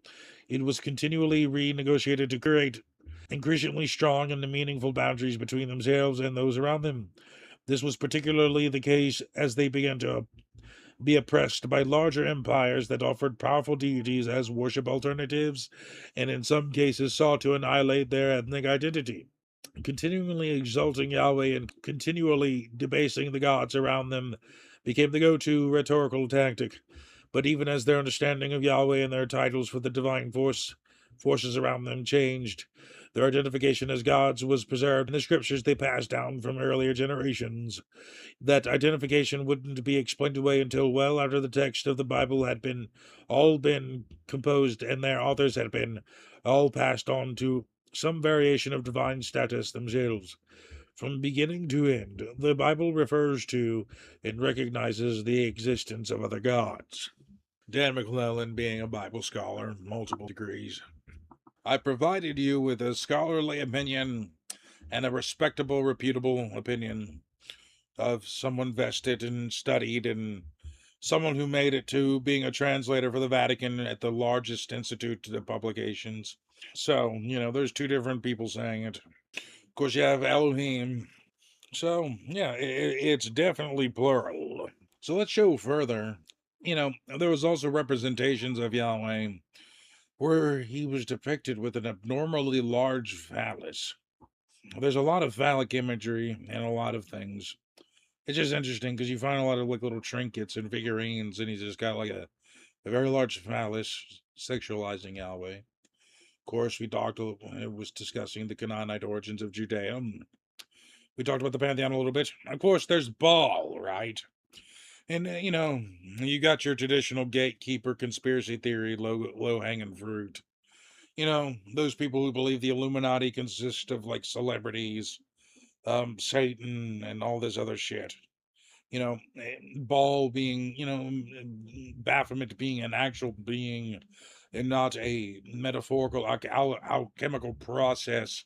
it was continually renegotiated to create increasingly strong and meaningful boundaries between themselves and those around them. This was particularly the case as they began to be oppressed by larger empires that offered powerful deities as worship alternatives, and in some cases sought to annihilate their ethnic identity. Continually exalting Yahweh and continually debasing the gods around them became the go-to rhetorical tactic. But even as their understanding of Yahweh and their titles for the divine forces around them changed, their identification as gods was preserved in the scriptures they passed down from earlier generations. That identification wouldn't be explained away until well after the text of the Bible had all been composed and their authors had been all passed on to some variation of divine status themselves. From beginning to end, the Bible refers to and recognizes the existence of other gods. Dan McClellan, being a Bible scholar, multiple degrees. I provided you with a scholarly opinion and a respectable, reputable opinion of someone vested and studied and someone who made it to being a translator for the Vatican at the largest institute of publications. So, there's two different people saying it. Of course, you have Elohim. So, yeah, it's definitely plural. So let's show further. There was also representations of Yahweh where he was depicted with an abnormally large phallus. There's a lot of phallic imagery and a lot of things. It's just interesting because you find a lot of like little trinkets and figurines, and he's just got like a very large phallus sexualizing Yahweh. Of course, it was discussing the Canaanite origins of Judea. We talked about the pantheon a little bit. Of course, there's Baal, right? And, you got your traditional gatekeeper conspiracy theory, low hanging fruit. Those people who believe the Illuminati consist of like celebrities, Satan, and all this other shit. Baal being, Baphomet being an actual being and not a metaphorical alchemical process,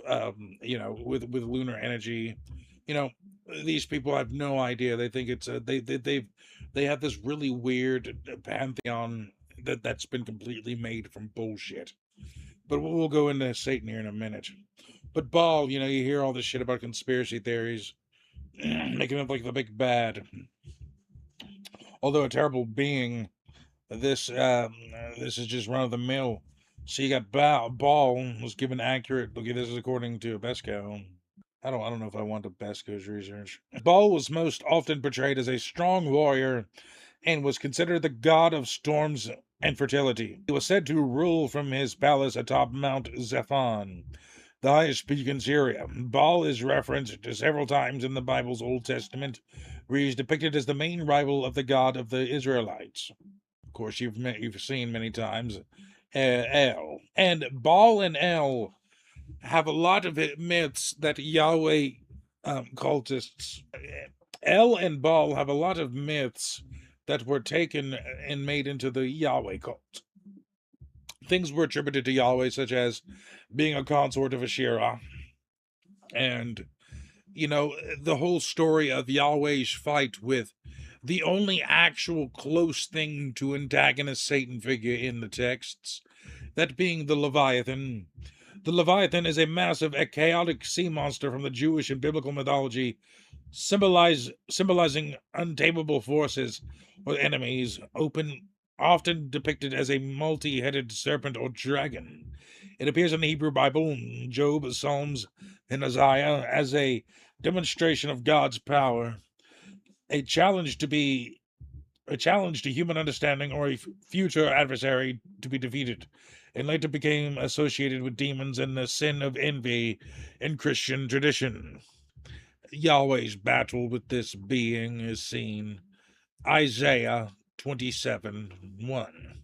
with lunar energy. These people have no idea. They think it's they have this really weird pantheon that's been completely made from bullshit. But we'll go into Satan here in a minute. But Baal, you hear all this shit about conspiracy theories, making him like the big bad. Although a terrible being, this is just run of the mill. So you got Baal was given accurate. Look at this is according to Besco. I don't know if I want to Besco's research. Baal was most often portrayed as a strong warrior and was considered the god of storms and fertility. He was said to rule from his palace atop Mount Zephon, the highest peak in Syria. Baal is referenced several times in the Bible's Old Testament, where he is depicted as the main rival of the God of the Israelites. Of course, you've seen many times El. And Baal and El have a lot of myths that Yahweh cultists. El and Baal have a lot of myths that were taken and made into the Yahweh cult. Things were attributed to Yahweh, such as being a consort of Asherah, and the whole story of Yahweh's fight with the only actual close thing to antagonist Satan figure in the texts, that being the Leviathan. The Leviathan is a massive, chaotic sea monster from the Jewish and biblical mythology, symbolizing untamable forces or enemies, open often depicted as a multi-headed serpent or dragon. It appears in the Hebrew Bible, Job, Psalms, and Isaiah as a demonstration of God's power, a challenge to be a challenge to human understanding or a future adversary to be defeated, and later became associated with demons and the sin of envy in Christian tradition. Yahweh's battle with this being is seen Isaiah 27:1.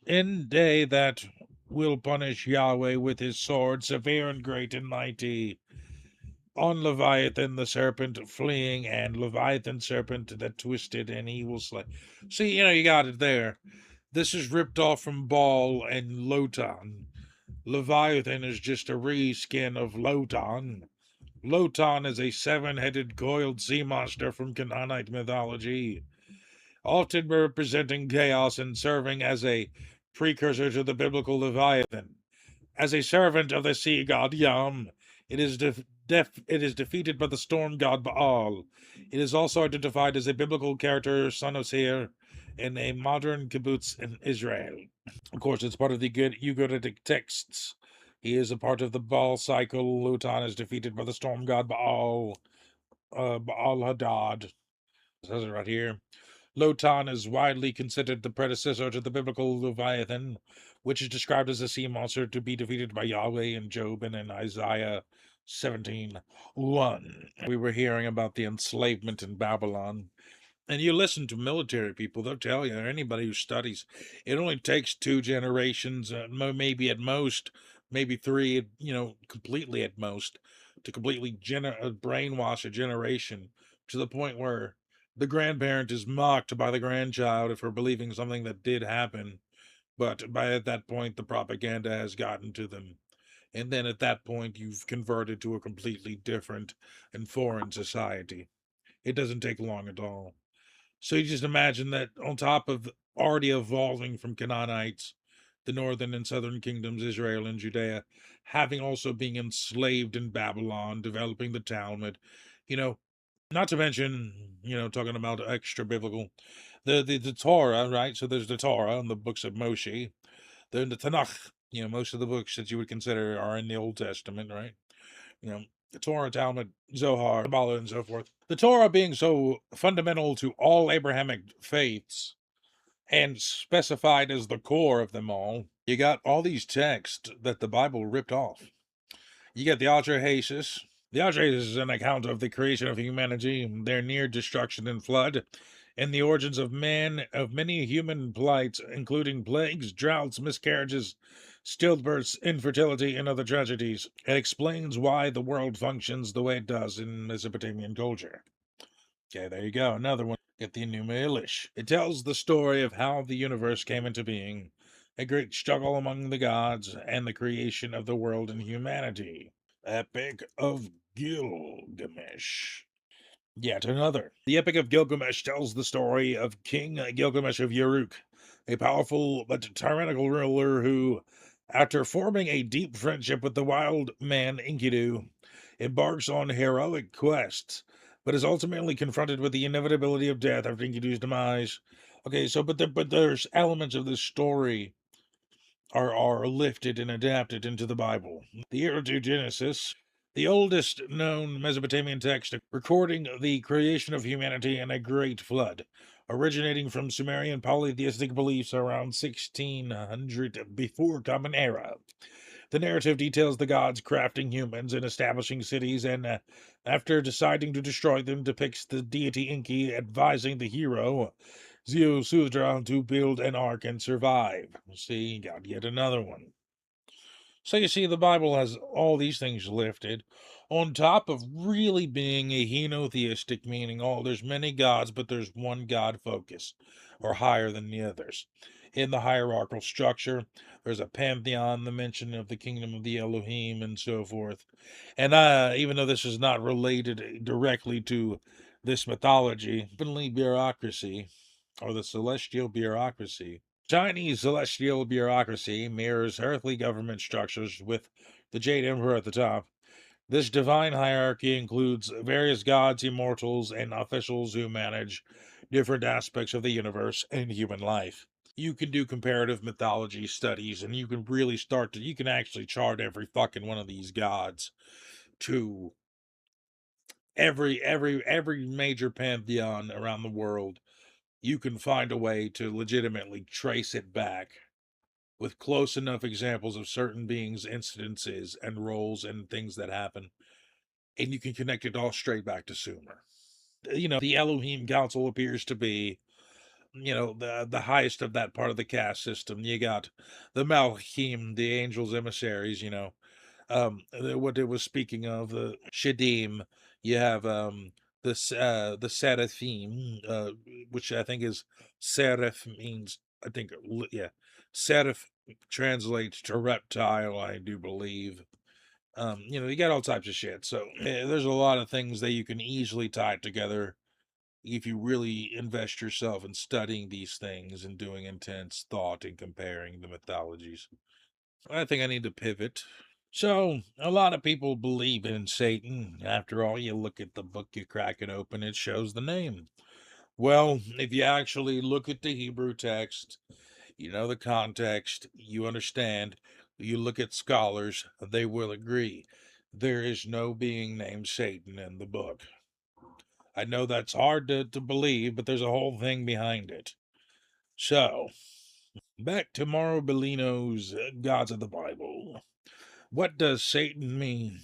In day that will punish Yahweh with his sword, severe and great and mighty, on Leviathan the serpent fleeing, and Leviathan serpent that twisted and evil slay. See, you got it there. This is ripped off from Baal and Lotan. Leviathan is just a reskin of Lotan. Lotan is a seven-headed coiled sea monster from Canaanite mythology, often representing chaos and serving as a precursor to the biblical Leviathan. As a servant of the sea god Yam, it is defeated by the storm god Baal. It is also identified as a biblical character, son of Seir, in a modern kibbutz in Israel. Of course, it's part of the good Ugaritic texts. He is a part of the Baal cycle. Lutan is defeated by the storm god Baal, Baal Hadad. It says it right here. Lotan is widely considered the predecessor to the biblical Leviathan, which is described as a sea monster to be defeated by Yahweh in Job and in Isaiah 17:1. We were hearing about the enslavement in Babylon. And you listen to military people, they'll tell you, or anybody who studies, it only takes two generations, maybe at most, maybe three, completely at most, to completely brainwash a generation to the point where the grandparent is mocked by the grandchild for believing something that did happen. But by at that point, the propaganda has gotten to them. And then at that point, you've converted to a completely different and foreign society. It doesn't take long at all. So you just imagine that on top of already evolving from Canaanites, the northern and southern kingdoms, Israel and Judea, having also being enslaved in Babylon, developing the Talmud, you know, not to mention, talking about extra biblical, the Torah, right? So there's the Torah and the books of Moshe, then the Tanakh, most of the books that you would consider are in the Old Testament, right? The Torah, Talmud, Zohar, Kabbalah, and so forth. The Torah being so fundamental to all Abrahamic faiths and specified as the core of them all, you got all these texts that the Bible ripped off. You get the Atrahasis. The Atrahasis is an account of the creation of humanity, their near destruction and flood, and the origins of man, of many human plights, including plagues, droughts, miscarriages, stillbirths, infertility, and other tragedies. It explains why the world functions the way it does in Mesopotamian culture. Okay, there you go. Another one. Get the Enuma Elish. It tells the story of how the universe came into being, a great struggle among the gods, and the creation of the world and humanity. Epic of Gilgamesh. Yet another. The Epic of Gilgamesh tells the story of King Gilgamesh of Uruk, a powerful but tyrannical ruler who, after forming a deep friendship with the wild man Enkidu, embarks on heroic quests, but is ultimately confronted with the inevitability of death after Enkidu's demise. Okay, so but there's elements of this story are lifted and adapted into the Bible. The Era to Genesis, the oldest known Mesopotamian text recording the creation of humanity and a great flood, originating from Sumerian polytheistic beliefs around 1600 before Common Era. The narrative details the gods crafting humans and establishing cities, and after deciding to destroy them, depicts the deity Enki advising the hero Ziusudra to build an ark and survive. See, got yet another one. So you see, the Bible has all these things lifted, on top of really being a henotheistic, meaning, there's many gods, but there's one God focus, or higher than the others. In the hierarchical structure, there's a pantheon, the mention of the kingdom of the Elohim, and so forth. And even though this is not related directly to this mythology, heavenly bureaucracy, or the celestial bureaucracy, Chinese celestial bureaucracy mirrors earthly government structures with the Jade Emperor at the top. This divine hierarchy includes various gods, immortals, and officials who manage different aspects of the universe and human life. You can do comparative mythology studies, and you can really you can actually chart every fucking one of these gods to every major pantheon around the world. You can find a way to legitimately trace it back with close enough examples of certain beings, incidences, and roles and things that happen, and you can connect it all straight back to Sumer. The Elohim Council appears to be, the highest of that part of the caste system. You got the Malachim, the angels emissaries, what it was speaking of, the Shadim. You have the Seraphim, which I think is Seraph means, I think, yeah, Seraph translates to reptile, I do believe. You got all types of shit. So there's a lot of things that you can easily tie together if you really invest yourself in studying these things and doing intense thought and comparing the mythologies. I think I need to pivot. So, a lot of people believe in Satan. After all, you look at the book, you crack it open, it shows the name. Well, if you actually look at the Hebrew text, you know the context, you understand, you look at scholars, they will agree. There is no being named Satan in the book. I know that's hard to believe, but there's a whole thing behind it. So, back to Mauro Bellino's Gods of the Bible. What does Satan mean?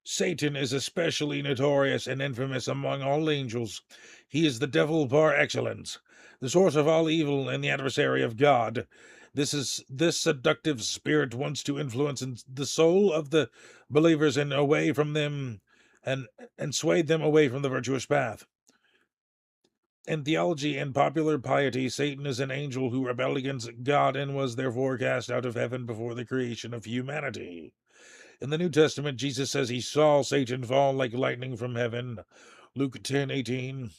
Satan is especially notorious and infamous among all angels. He is the devil par excellence, the source of all evil and the adversary of God. This seductive spirit wants to influence the soul of the believers and away from them and sway them away from the virtuous path. In theology and popular piety, Satan is an angel who rebelled against God and was therefore cast out of heaven before the creation of humanity. In the New Testament, Jesus says he saw Satan fall like lightning from heaven. Luke 10:18.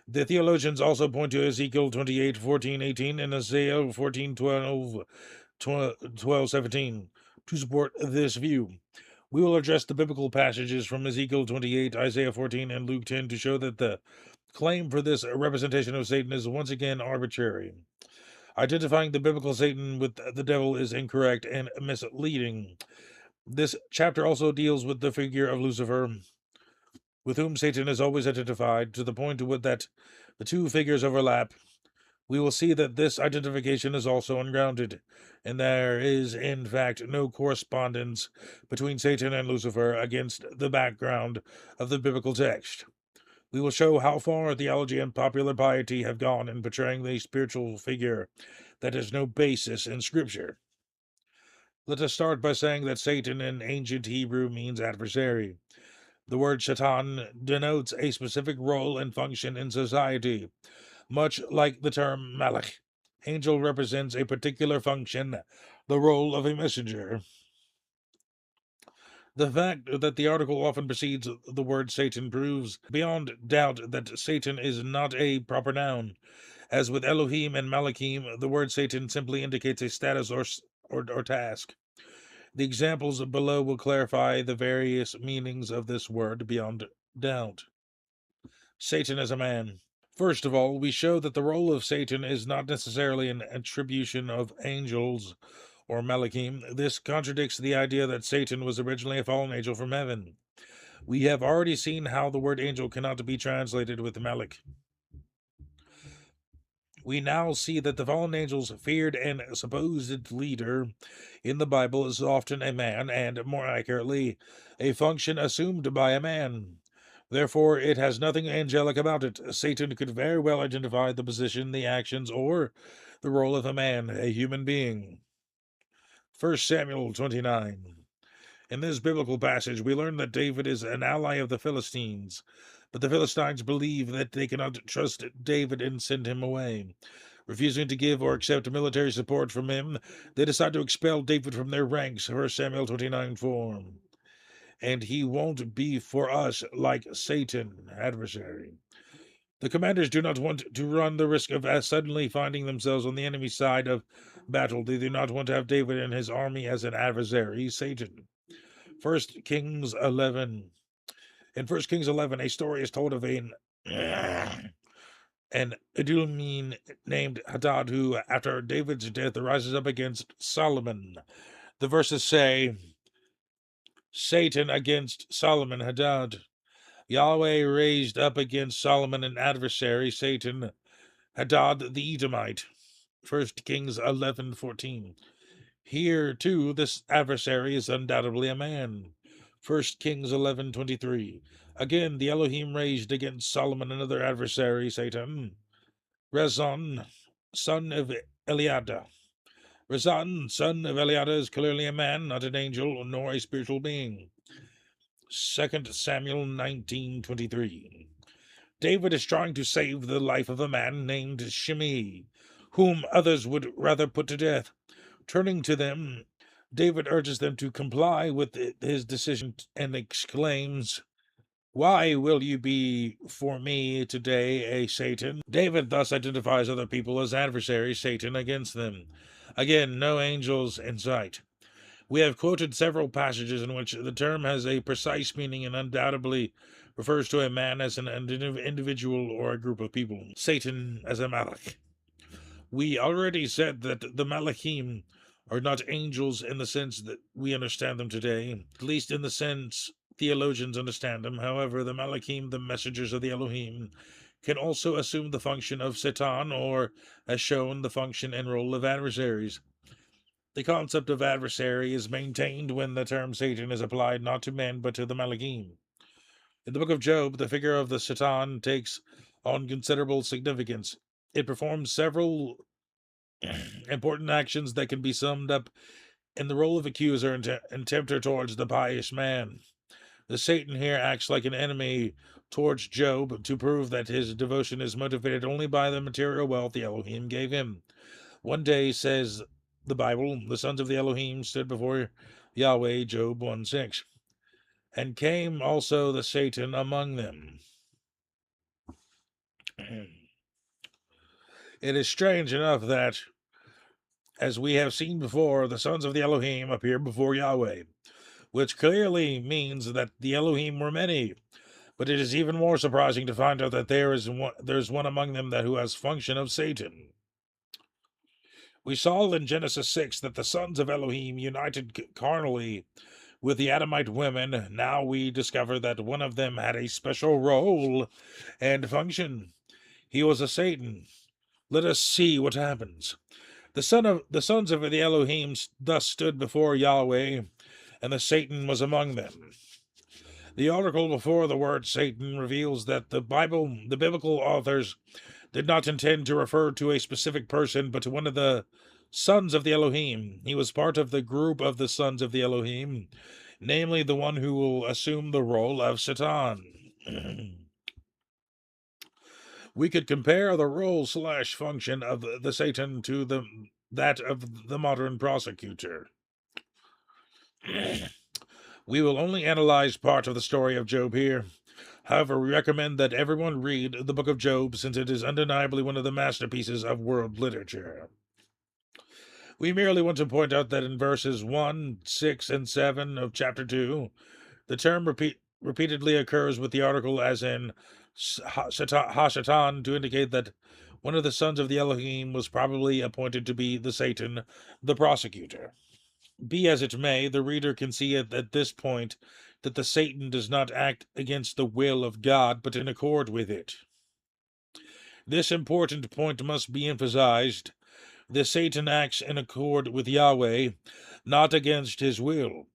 The theologians also point to Ezekiel 28:14-18 and Isaiah 14:12-17 to support this view. We will address the biblical passages from Ezekiel 28, Isaiah 14, and Luke 10 to show that the claim for this representation of Satan is once again arbitrary. Identifying the biblical Satan with the devil is incorrect and misleading. This chapter also deals with the figure of Lucifer, with whom Satan is always identified, to the point that the two figures overlap. We will see that this identification is also ungrounded, and there is, in fact, no correspondence between Satan and Lucifer against the background of the biblical text. We will show how far theology and popular piety have gone in portraying the spiritual figure that has no basis in Scripture. Let us start by saying that Satan in ancient Hebrew means adversary. The word Shaitan denotes a specific role and function in society, much like the term Malach. Angel represents a particular function, the role of a messenger. The fact that the article often precedes the word Satan proves beyond doubt that Satan is not a proper noun. As with Elohim and Malachim, the word Satan simply indicates a status or task. The examples below will clarify the various meanings of this word beyond doubt. Satan as a man. First of all, we show that the role of Satan is not necessarily an attribution of angels or Malachim. This contradicts the idea that Satan was originally a fallen angel from heaven. We have already seen how the word angel cannot be translated with Malach. We now see that the fallen angels' feared and supposed leader in the Bible is often a man, and more accurately, a function assumed by a man. Therefore, it has nothing angelic about it. Satan could very well identify the position, the actions, or the role of a man, a human being. 1 Samuel 29. In this biblical passage, we learn that David is an ally of the Philistines, but the Philistines believe that they cannot trust David and send him away. Refusing to give or accept military support from him, they decide to expel David from their ranks, 1 Samuel 29:4. And he won't be for us like Satan, adversary. The commanders do not want to run the risk of suddenly finding themselves on the enemy side of battle. They do not want to have David and his army as an adversary, Satan. 1 Kings 11. In 1 Kings 11, a story is told of an Edomian named Hadad, who, after David's death, rises up against Solomon. The verses say, Satan against Solomon, Hadad. Yahweh raised up against Solomon an adversary, Satan, Hadad the Edomite. 1 Kings 11:14. Here, too, this adversary is undoubtedly a man. 1 Kings 11:23. Again, the Elohim raised against Solomon another adversary, Satan, Rezon, son of Eliada. Rezon, son of Eliada, is clearly a man, not an angel, nor a spiritual being. 2 Samuel 19:23. David is trying to save the life of a man named Shimei, whom others would rather put to death. Turning to them, David urges them to comply with his decision and exclaims, Why will you be for me today a Satan? David thus identifies other people as adversaries, Satan against them. Again, no angels in sight. We have quoted several passages in which the term has a precise meaning and undoubtedly refers to a man as an individual or a group of people. Satan as a malach. We already said that the malachim are not angels in the sense that we understand them today, at least in the sense theologians understand them. However, the malachim, the messengers of the Elohim, can also assume the function of Satan, or, as shown, the function and role of adversaries. The concept of adversary is maintained when the term Satan is applied not to men but to the malachim. In the book of Job, the figure of the Satan takes on considerable significance. It performs several important actions that can be summed up in the role of accuser and tempter towards the pious man. The Satan here acts like an enemy towards Job to prove that his devotion is motivated only by the material wealth the Elohim gave him. One day, says the Bible, the sons of the Elohim stood before Yahweh, Job 1:6, and came also the Satan among them. It is strange enough that, as we have seen before, the sons of the Elohim appear before Yahweh, which clearly means that the Elohim were many. But it is even more surprising to find out that there's one among them who has function of Satan. We saw in Genesis 6 that the sons of Elohim united carnally with the Adamite women. Now we discover that one of them had a special role and function. He was a Satan. Let us see what happens. The sons of the Elohim thus stood before Yahweh, and the Satan was among them. The article before the word Satan reveals that the biblical authors did not intend to refer to a specific person, but to one of the sons of the Elohim. He was part of the group of the sons of the Elohim, namely the one who will assume the role of Satan. We could compare the role/function of the Satan to that of the modern prosecutor. We will only analyze part of the story of Job here. However, we recommend that everyone read the book of Job, since it is undeniably one of the masterpieces of world literature. We merely want to point out that in verses 1, 6, and 7 of chapter 2, the term repeatedly occurs with the article as in Ha-Satan, to indicate that one of the sons of the Elohim was probably appointed to be the Satan, the prosecutor. Be as it may, the reader can see at this point that the Satan does not act against the will of God, but in accord with it. This important point must be emphasized. The Satan acts in accord with Yahweh, not against his will.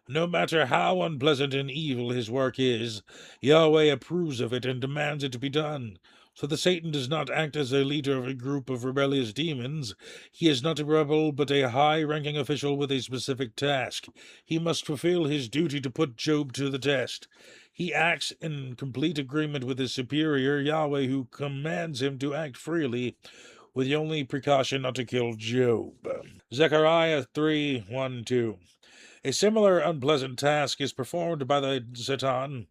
No matter how unpleasant and evil his work is, Yahweh approves of it and demands it to be done. So the Satan does not act as a leader of a group of rebellious demons. He is not a rebel, but a high-ranking official with a specific task. He must fulfill his duty to put Job to the test. He acts in complete agreement with his superior, Yahweh, who commands him to act freely, with the only precaution not to kill Job. Zechariah 3:1-2. A similar unpleasant task is performed by the Satan,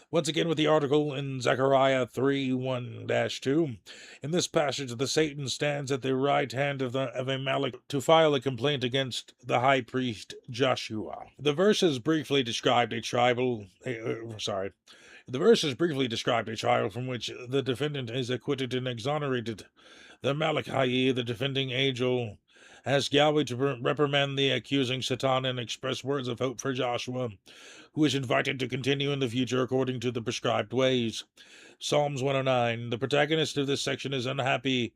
once again with the article in Zechariah 3:1-2. In this passage, the Satan stands at the right hand of a malach to file a complaint against the high priest Joshua. The verses briefly described a The verses briefly described a trial from which the defendant is acquitted and exonerated. The Malach, i.e., the defending angel, asked Yahweh to reprimand the accusing Satan and express words of hope for Joshua, who is invited to continue in the future according to the prescribed ways. Psalms 109. The protagonist of this section is an unhappy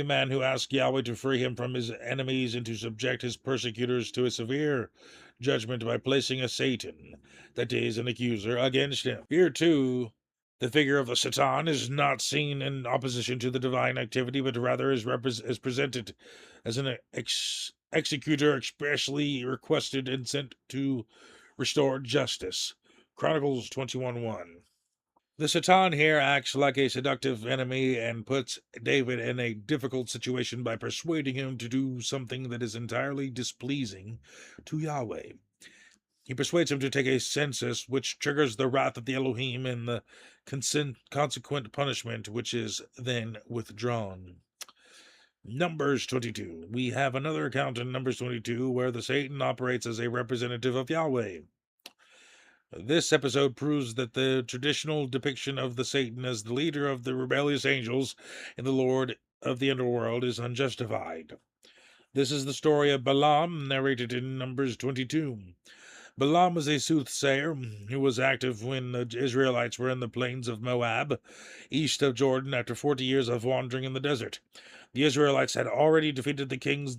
man who asks Yahweh to free him from his enemies and to subject his persecutors to a severe judgment by placing a Satan, that is, an accuser, against him. Here, too, the figure of the Satan is not seen in opposition to the divine activity, but rather is presented as an executor expressly requested and sent to restore justice. Chronicles 21:1. The Satan here acts like a seductive enemy and puts David in a difficult situation by persuading him to do something that is entirely displeasing to Yahweh. He persuades him to take a census, which triggers the wrath of the Elohim and the consequent punishment, which is then withdrawn. Numbers 22. We have another account in Numbers 22 where the Satan operates as a representative of Yahweh. This episode proves that the traditional depiction of the Satan as the leader of the rebellious angels and the Lord of the underworld is unjustified. This is the story of Balaam, narrated in Numbers 22. Balaam was a soothsayer who was active when the Israelites were in the plains of Moab, east of Jordan, after 40 years of wandering in the desert. The Israelites had already defeated the kings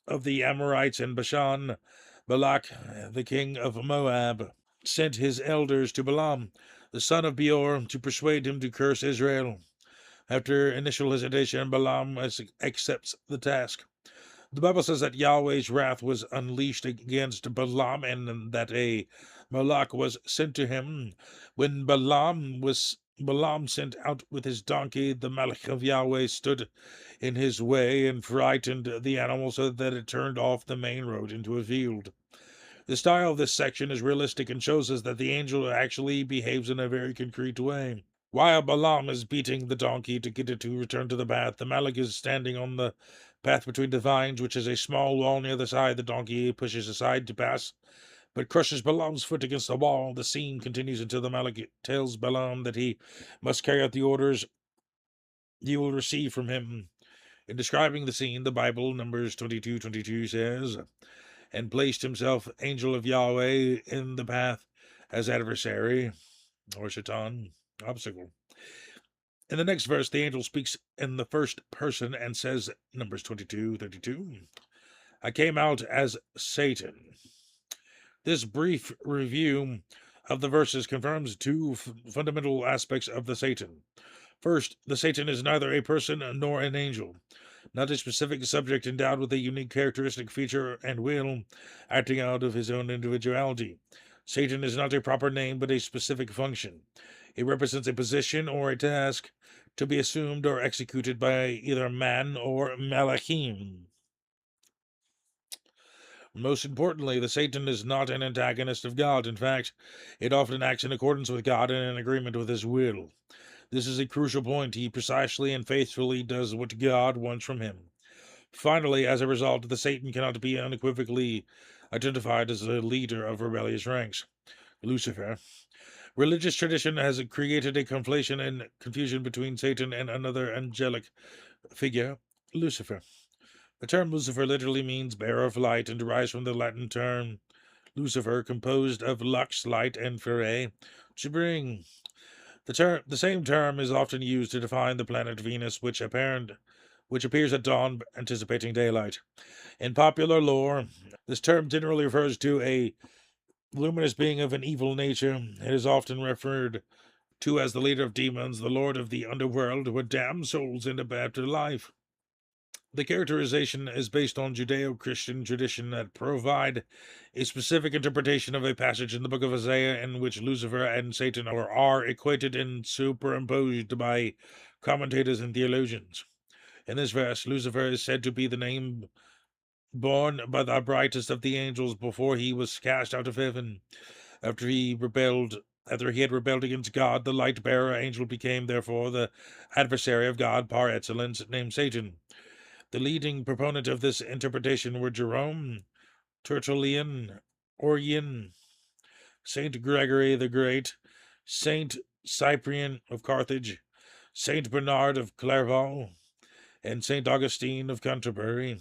of the Amorites in Bashan. Balak, the king of Moab, sent his elders to Balaam, the son of Beor, to persuade him to curse Israel. After initial hesitation, Balaam accepts the task. The Bible says that Yahweh's wrath was unleashed against Balaam and that a Malach was sent to him. When Balaam sent out with his donkey, the Malach of Yahweh stood in his way and frightened the animal so that it turned off the main road into a field. The style of this section is realistic and shows us that the angel actually behaves in a very concrete way. While Balaam is beating the donkey to get it to return to the path, the Malach is standing on the path between the vines, which is a small wall near the side. The donkey pushes aside to pass, but crushes Balaam's foot against the wall. The scene continues until the Malach tells Balaam that he must carry out the orders he will receive from him. In describing the scene, the Bible, Numbers 22:22, says, and placed himself, angel of Yahweh, in the path as adversary, or Shaitan, obstacle. In the next verse, the angel speaks in the first person and says, Numbers 22:32, I came out as Satan. This brief review of the verses confirms two fundamental aspects of the Satan. First, the Satan is neither a person nor an angel, not a specific subject endowed with a unique characteristic, feature, and will, acting out of his own individuality. Satan is not a proper name, but a specific function. It represents a position or a task to be assumed or executed by either man or malachim. Most importantly, the Satan is not an antagonist of God. In fact, it often acts in accordance with God and in agreement with his will. This is a crucial point. He precisely and faithfully does what God wants from him. Finally, as a result, the Satan cannot be unequivocally identified as the leader of rebellious ranks, Lucifer. Religious tradition has created a conflation and confusion between Satan and another angelic figure, Lucifer. The term Lucifer literally means bearer of light and derives from the Latin term Lucifer, composed of lux, light, and fere, to bring. The same term is often used to define the planet Venus, which appears at dawn, anticipating daylight. In popular lore, this term generally refers to a luminous being of an evil nature. It is often referred to as the leader of demons, the lord of the underworld, who damn souls into afterlife. The characterization is based on Judeo-Christian tradition that provide a specific interpretation of a passage in the book of Isaiah in which Lucifer and Satan are equated and superimposed by commentators and theologians. In this verse, Lucifer is said to be the name born by the brightest of the angels before he was cast out of heaven. After he had rebelled against God, the light-bearer angel became, therefore, the adversary of God par excellence, named Satan. The leading proponent of this interpretation were Jerome, Tertullian, Origen, Saint Gregory the Great, Saint Cyprian of Carthage, Saint Bernard of Clairvaux, and Saint Augustine of Canterbury.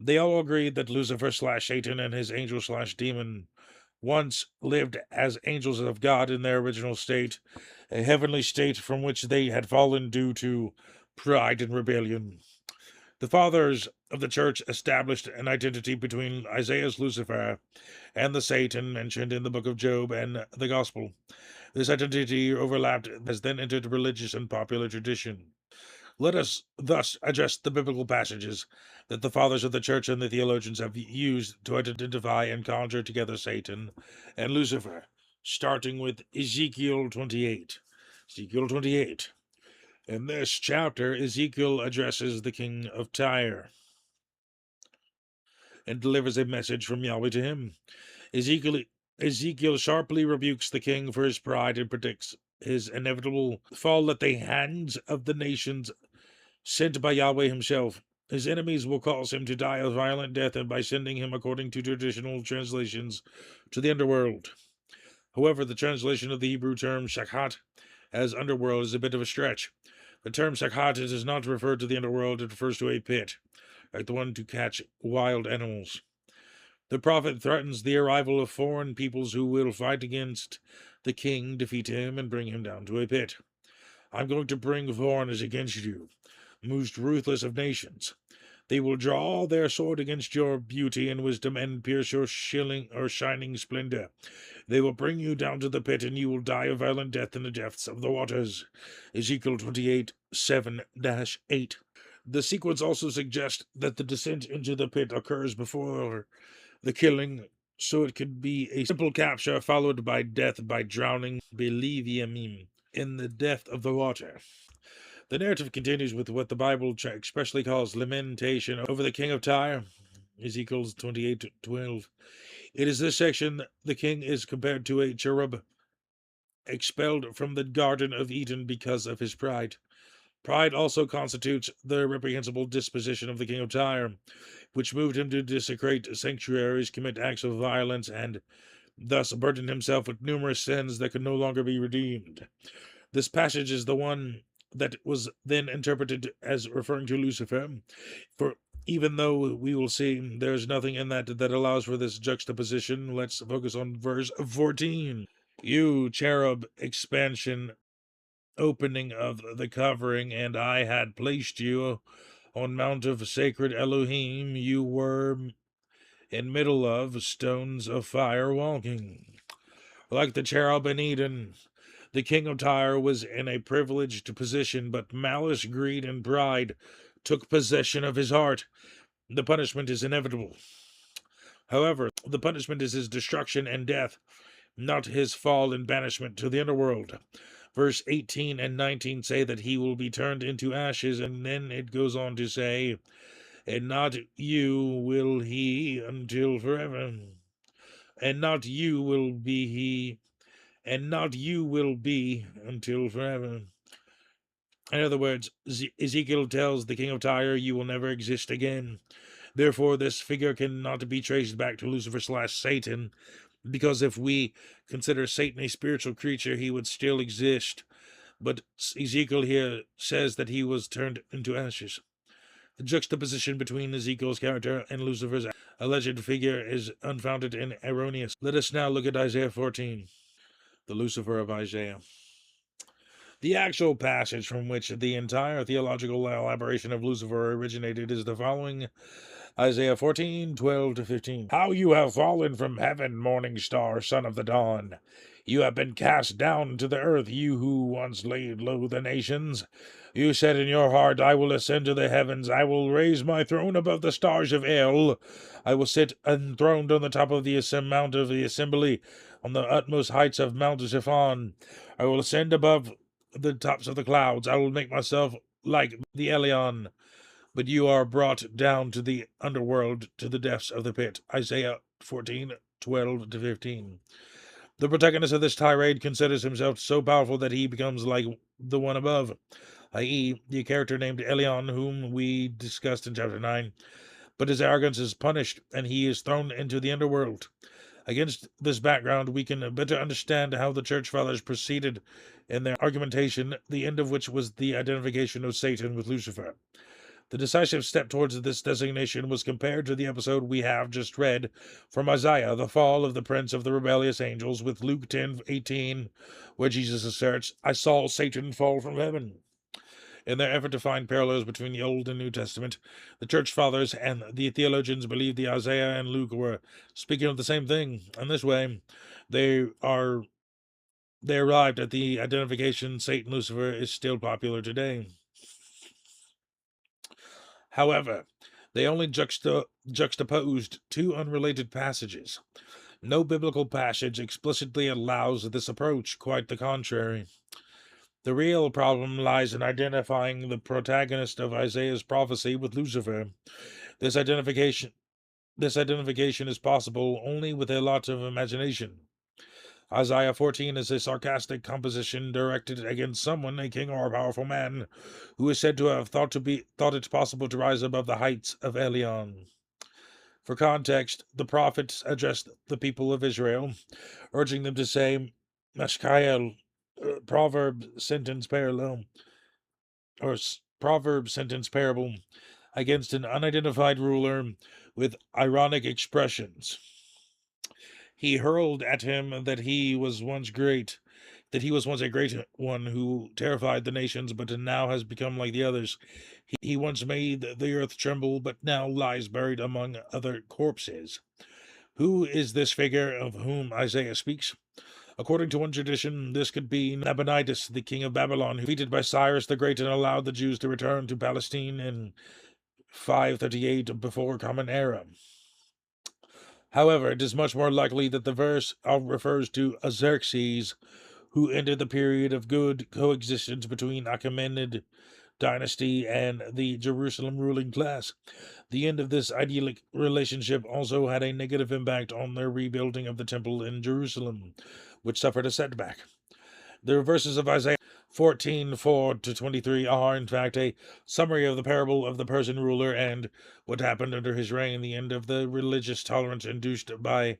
They all agreed that Lucifer / Satan and his angel / demon once lived as angels of God in their original state, a heavenly state from which they had fallen due to pride and rebellion. The fathers of the church established an identity between Isaiah's Lucifer and the Satan mentioned in the book of Job and the Gospel. This identity overlapped has then entered religious and popular tradition. Let us thus address the biblical passages that the fathers of the church and the theologians have used to identify and conjure together Satan and Lucifer, starting with Ezekiel 28. Ezekiel 28. In this chapter, Ezekiel addresses the king of Tyre and delivers a message from Yahweh to him. Ezekiel sharply rebukes the king for his pride and predicts his inevitable fall at the hands of the nations sent by Yahweh himself. His enemies will cause him to die a violent death and by sending him, according to traditional translations, to the underworld. However, the translation of the Hebrew term shakhat as underworld is a bit of a stretch. The term shakhat does not refer to the underworld, it refers to a pit, like the one to catch wild animals. The prophet threatens the arrival of foreign peoples who will fight against the king, defeat him, and bring him down to a pit. I'm going to bring foreigners against you, most ruthless of nations. They will draw their sword against your beauty and wisdom and pierce your shining splendor. They will bring you down to the pit, and you will die a violent death in the depths of the waters. Ezekiel 28, 7-8. The sequence also suggests that the descent into the pit occurs before the killing, so it could be a simple capture followed by death by drowning, believing in the depth of the water. The narrative continues with what the Bible expressly calls lamentation over the king of Tyre, Ezekiel 28:12. It is this section the king is compared to a cherub expelled from the Garden of Eden because of his pride. Pride also constitutes the reprehensible disposition of the king of Tyre, which moved him to desecrate sanctuaries, commit acts of violence, and thus burden himself with numerous sins that could no longer be redeemed. This passage is the one that was then interpreted as referring to Lucifer, for even though we will see there's nothing in that allows for this juxtaposition, let's focus on verse 14. You cherub expansion, opening of the covering, and I had placed you on mount of sacred Elohim, you were in middle of stones of fire walking. Like the cherub in Eden, the king of Tyre was in a privileged position, but malice, greed, and pride took possession of his heart. The punishment is inevitable. However, the punishment is his destruction and death, not his fall and banishment to the underworld. Verse 18 and 19 say that he will be turned into ashes, and then it goes on to say, and not you will he until forever. And not you will be he, and not you will be until forever. In other words, Ezekiel tells the king of Tyre, you will never exist again. Therefore, this figure cannot be traced back to Lucifer / Satan, because if we consider Satan a spiritual creature, he would still exist. But Ezekiel here says that he was turned into ashes. The juxtaposition between Ezekiel's character and Lucifer's alleged figure is unfounded and erroneous. Let us now look at Isaiah 14, the Lucifer of Isaiah. The actual passage from which the entire theological elaboration of Lucifer originated is the following: Isaiah 14:12-15. How you have fallen from heaven, morning star, son of the dawn! You have been cast down to the earth, you who once laid low the nations. You said in your heart, I will ascend to the heavens, I will raise my throne above the stars of El. I will sit enthroned on the top of the mount of the assembly, on the utmost heights of Mount Zephon. I will ascend above the tops of the clouds. I will make myself like the Elion. But you are brought down to the underworld, to the depths of the pit. Isaiah 14:12-15. The protagonist of this tirade considers himself so powerful that he becomes like the one above, i.e., the character named Elion, whom we discussed in chapter 9. But his arrogance is punished, and he is thrown into the underworld. Against this background, we can better understand how the Church Fathers proceeded in their argumentation, the end of which was the identification of Satan with Lucifer. The decisive step towards this designation was compared to the episode we have just read from Isaiah, the fall of the prince of the rebellious angels, with Luke 10:18, where Jesus asserts, "I saw Satan fall from heaven." In their effort to find parallels between the Old and New Testament, the Church Fathers and the theologians believed the Isaiah and Luke were speaking of the same thing. In this way, they arrived at the identification Satan Lucifer is still popular today. However, they only juxtaposed two unrelated passages. No biblical passage explicitly allows this approach, quite the contrary. The real problem lies in identifying the protagonist of Isaiah's prophecy with Lucifer. This identification is possible only with a lot of imagination. Isaiah 14 is a sarcastic composition directed against someone, a king or a powerful man, who is said to have thought it possible to rise above the heights of Elion. For context, the prophets addressed the people of Israel, urging them to say, Mashkael, proverb sentence parable, against an unidentified ruler with ironic expressions. He hurled at him that he was once a great one who terrified the nations, but now has become like the others. He once made the earth tremble, but now lies buried among other corpses. Who is this figure of whom Isaiah speaks? According to one tradition, this could be Nabonidus, the king of Babylon, who defeated by Cyrus the Great and allowed the Jews to return to Palestine in 538 before Common Era. However, it is much more likely that the verse refers to Xerxes, who ended the period of good coexistence between Achaemenid dynasty and the Jerusalem ruling class. The end of this idyllic relationship also had a negative impact on their rebuilding of the temple in Jerusalem, which suffered a setback. The verses of Isaiah 14:4-23 are, in fact, a summary of the parable of the Persian ruler and what happened under his reign, the end of the religious tolerance introduced by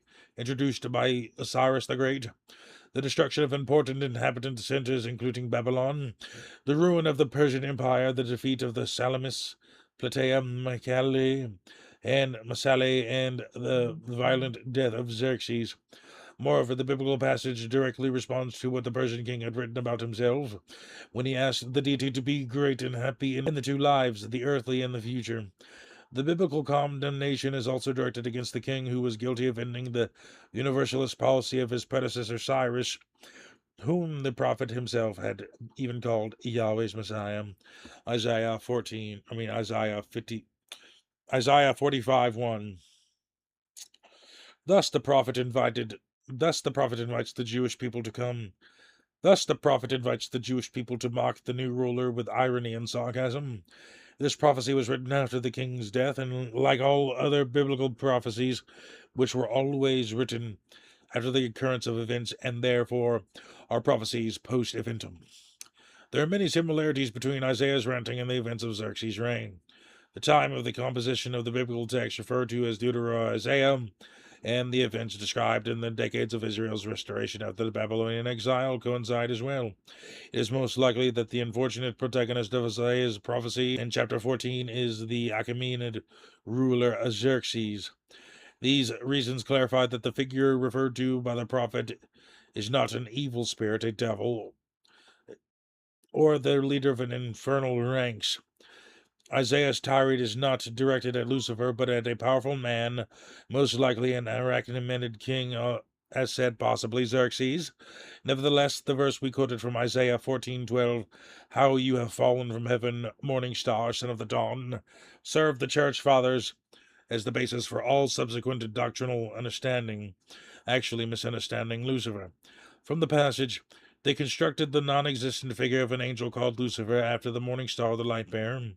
Cyrus the Great, the destruction of important inhabitant centers, including Babylon, the ruin of the Persian Empire, the defeat of the Salamists, Plataea, Masale, and the violent death of Xerxes. Moreover, the biblical passage directly responds to what the Persian king had written about himself when he asked the deity to be great and happy in the two lives, the earthly and the future. The biblical condemnation is also directed against the king who was guilty of ending the universalist policy of his predecessor Cyrus, whom the prophet himself had even called Yahweh's Messiah. Isaiah 45:1. Thus the prophet invites the Jewish people to come. Thus the prophet invites the Jewish people to mock the new ruler with irony and sarcasm. This prophecy was written after the king's death, and like all other biblical prophecies, which were always written after the occurrence of events, and therefore are prophecies post eventum. There are many similarities between Isaiah's ranting and the events of Xerxes' reign. The time of the composition of the biblical text referred to as Deutero-Isaiah, and the events described in the decades of Israel's restoration after the Babylonian exile coincide as well. It is most likely that the unfortunate protagonist of Isaiah's prophecy in chapter 14 is the Achaemenid ruler Xerxes. These reasons clarify that the figure referred to by the prophet is not an evil spirit, a devil, or the leader of an infernal ranks. Isaiah's tirade is not directed at Lucifer, but at a powerful man, most likely an Achaemenid king, as said, possibly Xerxes. Nevertheless, the verse we quoted from Isaiah 14:12, "How you have fallen from heaven, morning star, son of the dawn," served the church fathers as the basis for all subsequent doctrinal understanding, actually misunderstanding Lucifer. From the passage, they constructed the non-existent figure of an angel called Lucifer after the morning star, the light bearer.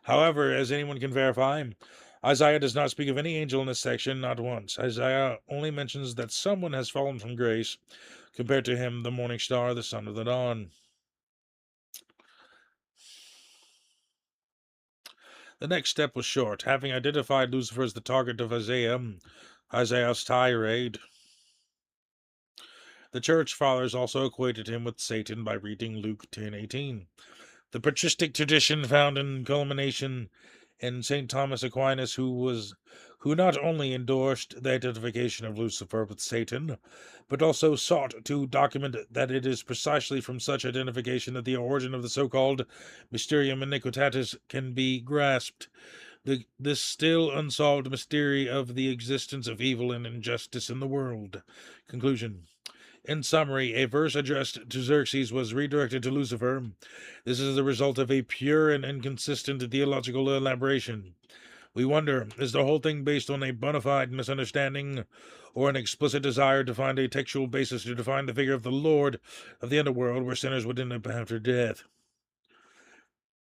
However, as anyone can verify, Isaiah does not speak of any angel in this section, not once. Isaiah only mentions that someone has fallen from grace, compared to him, the morning star, the son of the dawn. The next step was short. Having identified Lucifer as the target of Isaiah's tirade, The Church Fathers also equated him with Satan by reading Luke 10:18. The patristic tradition found in culmination in St. Thomas Aquinas, who not only endorsed the identification of Lucifer with Satan, but also sought to document that it is precisely from such identification that the origin of the so-called Mysterium Iniquitatis can be grasped. This still unsolved mystery of the existence of evil and injustice in the world. Conclusion. In summary, a verse addressed to Xerxes was redirected to Lucifer. This is the result of a pure and inconsistent theological elaboration. We wonder, is the whole thing based on a bona fide misunderstanding or an explicit desire to find a textual basis to define the figure of the Lord of the underworld where sinners would end up after death?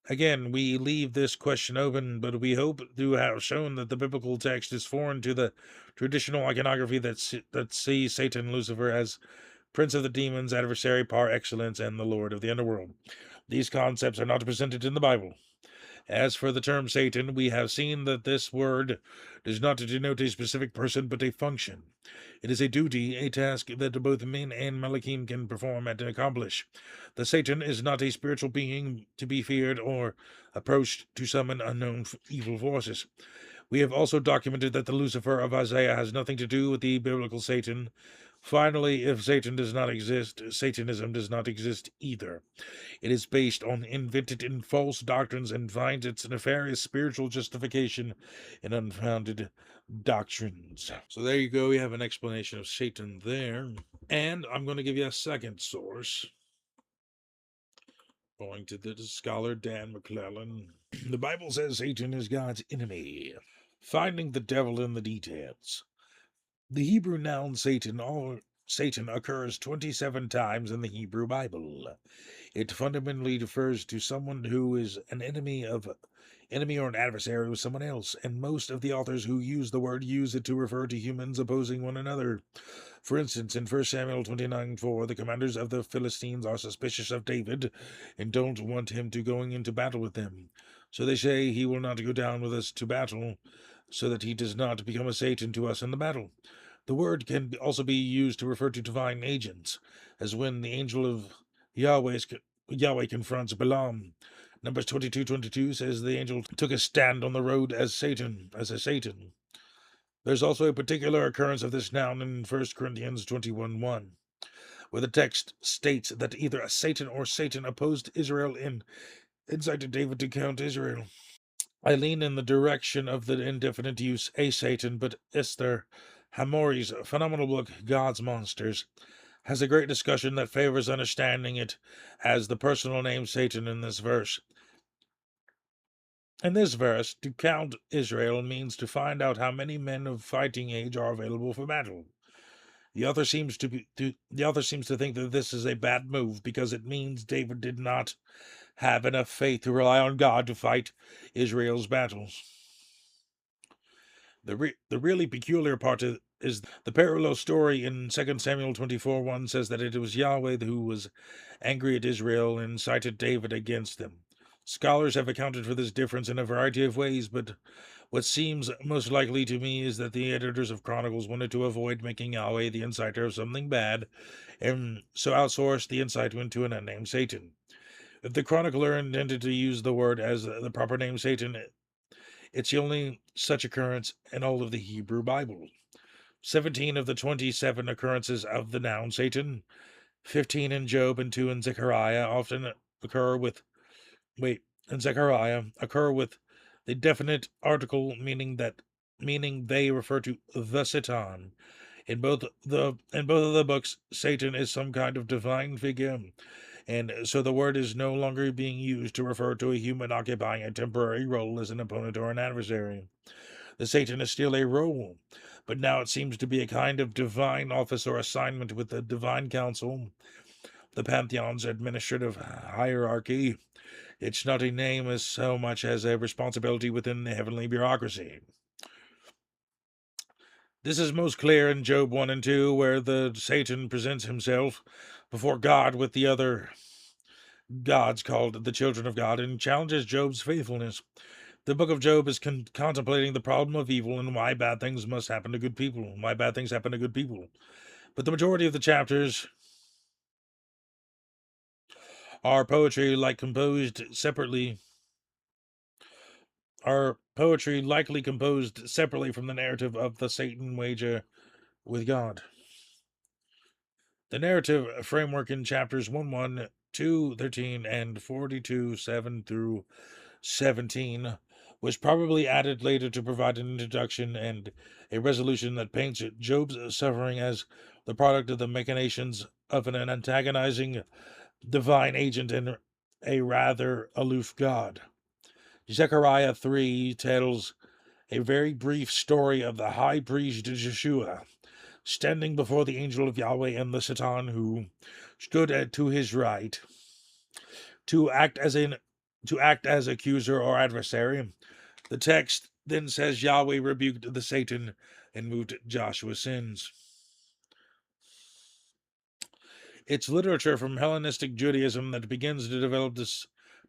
Again, we leave this question open, but we hope to have shown that the biblical text is foreign to the traditional iconography that sees Satan, Lucifer, as Prince of the Demons, Adversary par excellence, and the Lord of the Underworld. These concepts are not presented in the Bible. As for the term Satan, we have seen that this word does not denote a specific person, but a function. It is a duty, a task that both men and Malachim can perform and accomplish. The Satan is not a spiritual being to be feared or approached to summon unknown evil forces. We have also documented that the Lucifer of Isaiah has nothing to do with the biblical Satan. Finally, if Satan does not exist, Satanism does not exist either. It is based on invented and false doctrines and finds its nefarious spiritual justification in unfounded doctrines. So there you go. You have an explanation of Satan there. And I'm going to give you a second source. Going to the scholar Dan McClellan. The Bible says Satan is God's enemy. Finding the devil in the details. The Hebrew noun Satan occurs 27 times in the Hebrew Bible. It fundamentally refers to someone who is an enemy or an adversary of someone else, and most of the authors who use the word use it to refer to humans opposing one another. For instance, in 1 Samuel 29:4, the commanders of the Philistines are suspicious of David and don't want him to going into battle with them. So they say, he will not go down with us to battle, so that he does not become a Satan to us in the battle. The word can also be used to refer to divine agents, as when the angel of Yahweh confronts Balaam. Numbers 22:22 says the angel took a stand on the road as a Satan. There's also a particular occurrence of this noun in 1 Corinthians 21:1, where the text states that either Satan or Satan opposed Israel and incited David to count Israel. I lean in the direction of the indefinite use a Satan, but Esther Hamori's phenomenal book, God's Monsters, has a great discussion that favors understanding it as the personal name Satan in this verse. In this verse, to count Israel means to find out how many men of fighting age are available for battle. The author seems to think that this is a bad move because it means David did not have enough faith to rely on God to fight Israel's battles. The really peculiar part is the parallel story in 2 Samuel 24:1 says that it was Yahweh who was angry at Israel and incited David against them. Scholars have accounted for this difference in a variety of ways, but what seems most likely to me is that the editors of Chronicles wanted to avoid making Yahweh the inciter of something bad, and so outsourced the incitement to an unnamed Satan. If the chronicler intended to use the word as the proper name Satan, it's the only such occurrence in all of the Hebrew Bible. 17 of the 27 occurrences of the noun Satan, 15 in Job and 2 in Zechariah, occur with the definite article meaning they refer to the Satan. In both of the books, Satan is some kind of divine figure, and so the word is no longer being used to refer to a human occupying a temporary role as an opponent or an adversary. The Satan is still a role, but now it seems to be a kind of divine office or assignment with the divine council, the pantheon's administrative hierarchy. It's not a name as so much as a responsibility within the heavenly bureaucracy. This is most clear in Job 1 and 2, where the Satan presents himself before God with the other gods called the children of God and challenges Job's faithfulness. The book of Job is contemplating the problem of evil and why bad things happen to good people. But the majority of the chapters Our poetry, like composed separately, our poetry likely composed separately from the narrative of the Satan wager with God. The narrative framework in chapters 1, 2, 13, and 42, 7 through 17 was probably added later to provide an introduction and a resolution that paints Job's suffering as the product of the machinations of an antagonizing divine agent and a rather aloof God. Zechariah 3 tells a very brief story of the high priest Joshua standing before the angel of Yahweh and the Satan who stood to his right to act as accuser or adversary. The text then says Yahweh rebuked the Satan and moved Joshua's sins. It's literature from Hellenistic Judaism that begins to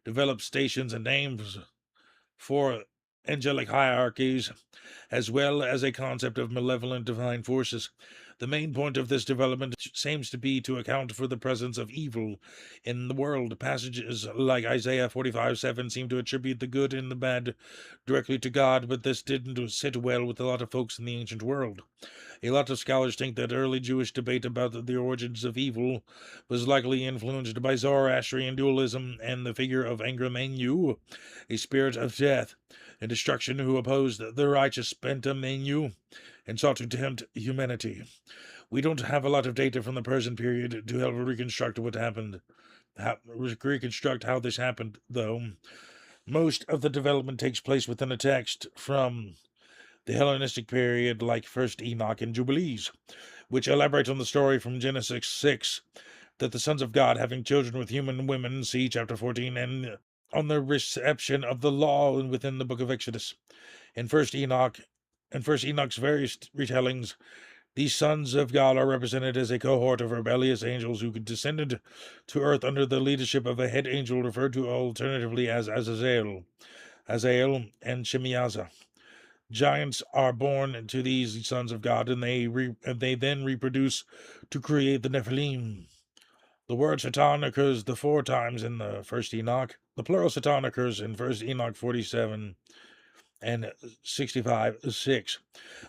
develop stations and names for angelic hierarchies, as well as a concept of malevolent divine forces. The main point of this development seems to be to account for the presence of evil in the world. Passages like Isaiah 45:7 seem to attribute the good and the bad directly to God, but this didn't sit well with a lot of folks in the ancient world. A lot of scholars think that early Jewish debate about the origins of evil was likely influenced by Zoroastrian dualism and the figure of Angra Mainyu, a spirit of death and destruction who opposed the righteous Penta Mainyu and sought to tempt humanity. We don't have a lot of data from the Persian period to help reconstruct what happened. Reconstruct how this happened, though. Most of the development takes place within a text from the Hellenistic period, like First Enoch and Jubilees, which elaborate on the story from Genesis 6 that the sons of God having children with human women, see chapter 14, and on the reception of the law within the book of Exodus. In First Enoch's various retellings, these sons of God are represented as a cohort of rebellious angels who descended to earth under the leadership of a head angel referred to alternatively as Azazel, and Shemiyaza. Giants are born to these sons of God, and they then reproduce to create the Nephilim. The word Satan occurs the 4 times in the First Enoch. The plural Satan occurs in First Enoch 47 and 65:6,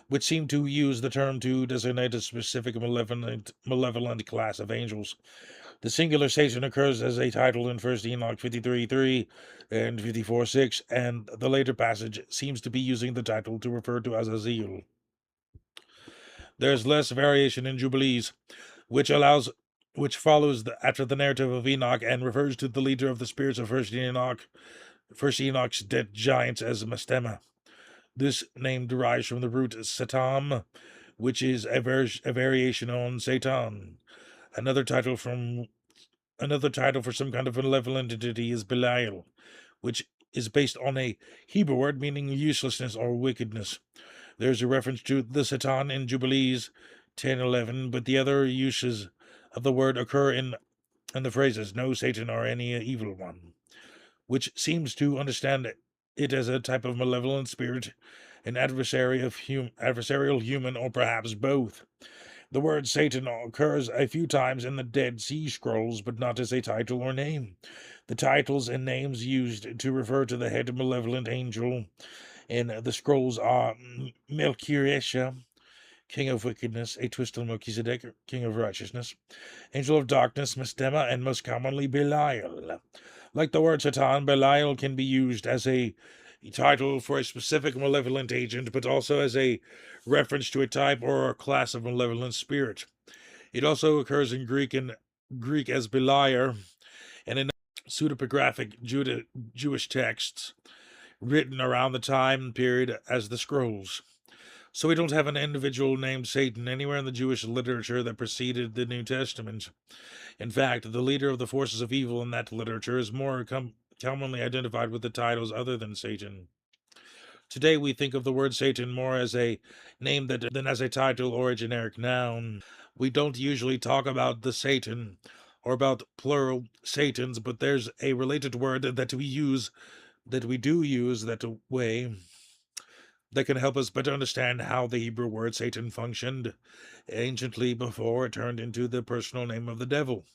which seem to use the term to designate a specific malevolent class of angels. The singular Satan occurs as a title in First Enoch 53:3 and 54:6, and the later passage seems to be using the title to refer to Azazel. There's less variation in Jubilees, which follows after the narrative of Enoch and refers to the leader of the spirits of First Enoch's dead giants as Mastema. This name derives from the root Satam, which is a variation on Satan. Another title for some kind of malevolent entity is Belial, which is based on a Hebrew word meaning uselessness or wickedness. There's a reference to the Satan in Jubilees 10:11, but the other uses of the word occur in the phrases "no Satan or any evil one," which seems to understand it as a type of malevolent spirit, an adversarial human, or perhaps both. The word Satan occurs a few times in the Dead Sea Scrolls, but not as a title or name. The titles and names used to refer to the head malevolent angel in the scrolls are Melchiresha, king of wickedness, a twist on Melchizedek, king of righteousness, angel of darkness, Mastema, and most commonly Belial. Like the word Satan, Belial can be used as a title for a specific malevolent agent, but also as a reference to a type or a class of malevolent spirit. It also occurs in Greek as Beliar, and in pseudepigraphic Jewish texts written around the time period as the scrolls. So we don't have an individual named Satan anywhere in the Jewish literature that preceded the New Testament. In fact, the leader of the forces of evil in that literature is more commonly identified with the titles other than Satan. Today we think of the word Satan more as a name than as a title or a generic noun. We don't usually talk about the Satan or about plural Satans, but there's a related word that we do use that way. that can help us better understand how the Hebrew word Satan functioned anciently before it turned into the personal name of the devil.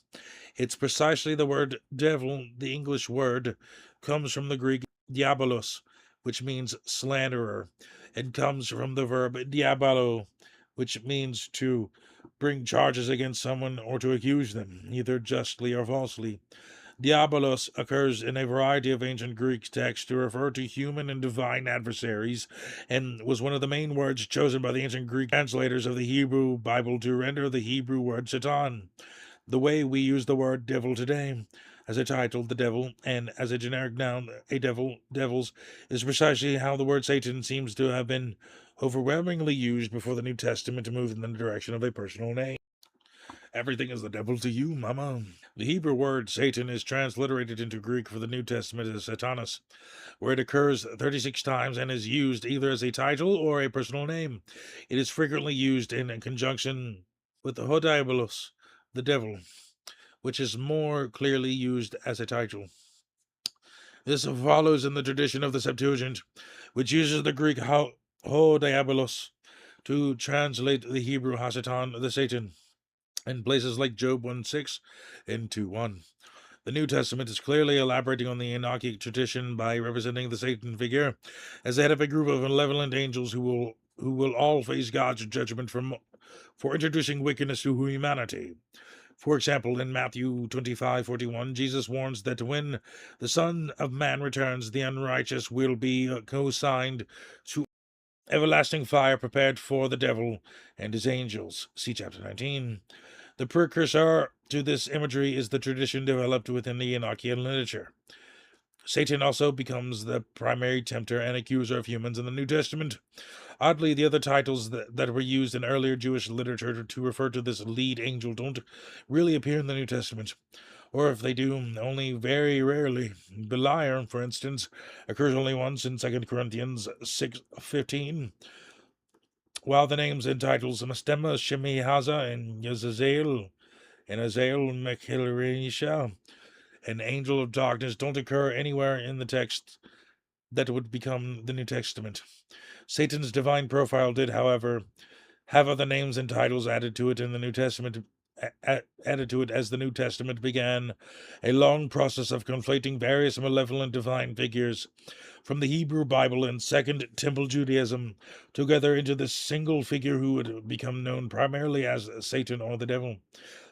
It's precisely the word devil, the English word, comes from the Greek diabolos, which means slanderer, and comes from the verb diabolo, which means to bring charges against someone or to accuse them, either justly or falsely. Diabolos occurs in a variety of ancient Greek texts to refer to human and divine adversaries, and was one of the main words chosen by the ancient Greek translators of the Hebrew Bible to render the Hebrew word Satan. The way we use the word devil today, as a title, the devil, and as a generic noun, a devil, devils, is precisely how the word Satan seems to have been overwhelmingly used before the New Testament moved in the direction of a personal name. Everything is the devil to you, mama. The Hebrew word Satan is transliterated into Greek for the New Testament as Satanas, where it occurs 36 times and is used either as a title or a personal name. It is frequently used in conjunction with the Hodiabolos, the devil, which is more clearly used as a title. This follows in the tradition of the Septuagint, which uses the Greek Hodiabolos to translate the Hebrew Hasatan, the Satan, in places like Job 1:6 and 2:1. The New Testament is clearly elaborating on the Enochic tradition by representing the Satan figure as the head of a group of malevolent angels who will all face God's judgment for introducing wickedness to humanity. For example, in Matthew 25:41, Jesus warns that when the Son of Man returns, the unrighteous will be consigned to everlasting fire prepared for the devil and his angels. See chapter 19. The precursor to this imagery is the tradition developed within the Enochian literature. Satan also becomes the primary tempter and accuser of humans in the New Testament. Oddly, the other titles that were used in earlier Jewish literature to refer to this lead angel don't really appear in the New Testament, or if they do, only very rarely. Beliar, for instance, occurs only once in 2 Corinthians 6:15, while the names and titles Mastema, Shemihaza, and Yazazel, and Azael, Mechilisha, an angel of darkness, don't occur anywhere in the text that would become the New Testament. Satan's divine profile did, however, have other names and titles added to it in the New Testament, added to it as the New Testament began a long process of conflating various malevolent divine figures from the Hebrew Bible and Second Temple Judaism together into this single figure who would become known primarily as Satan or the devil.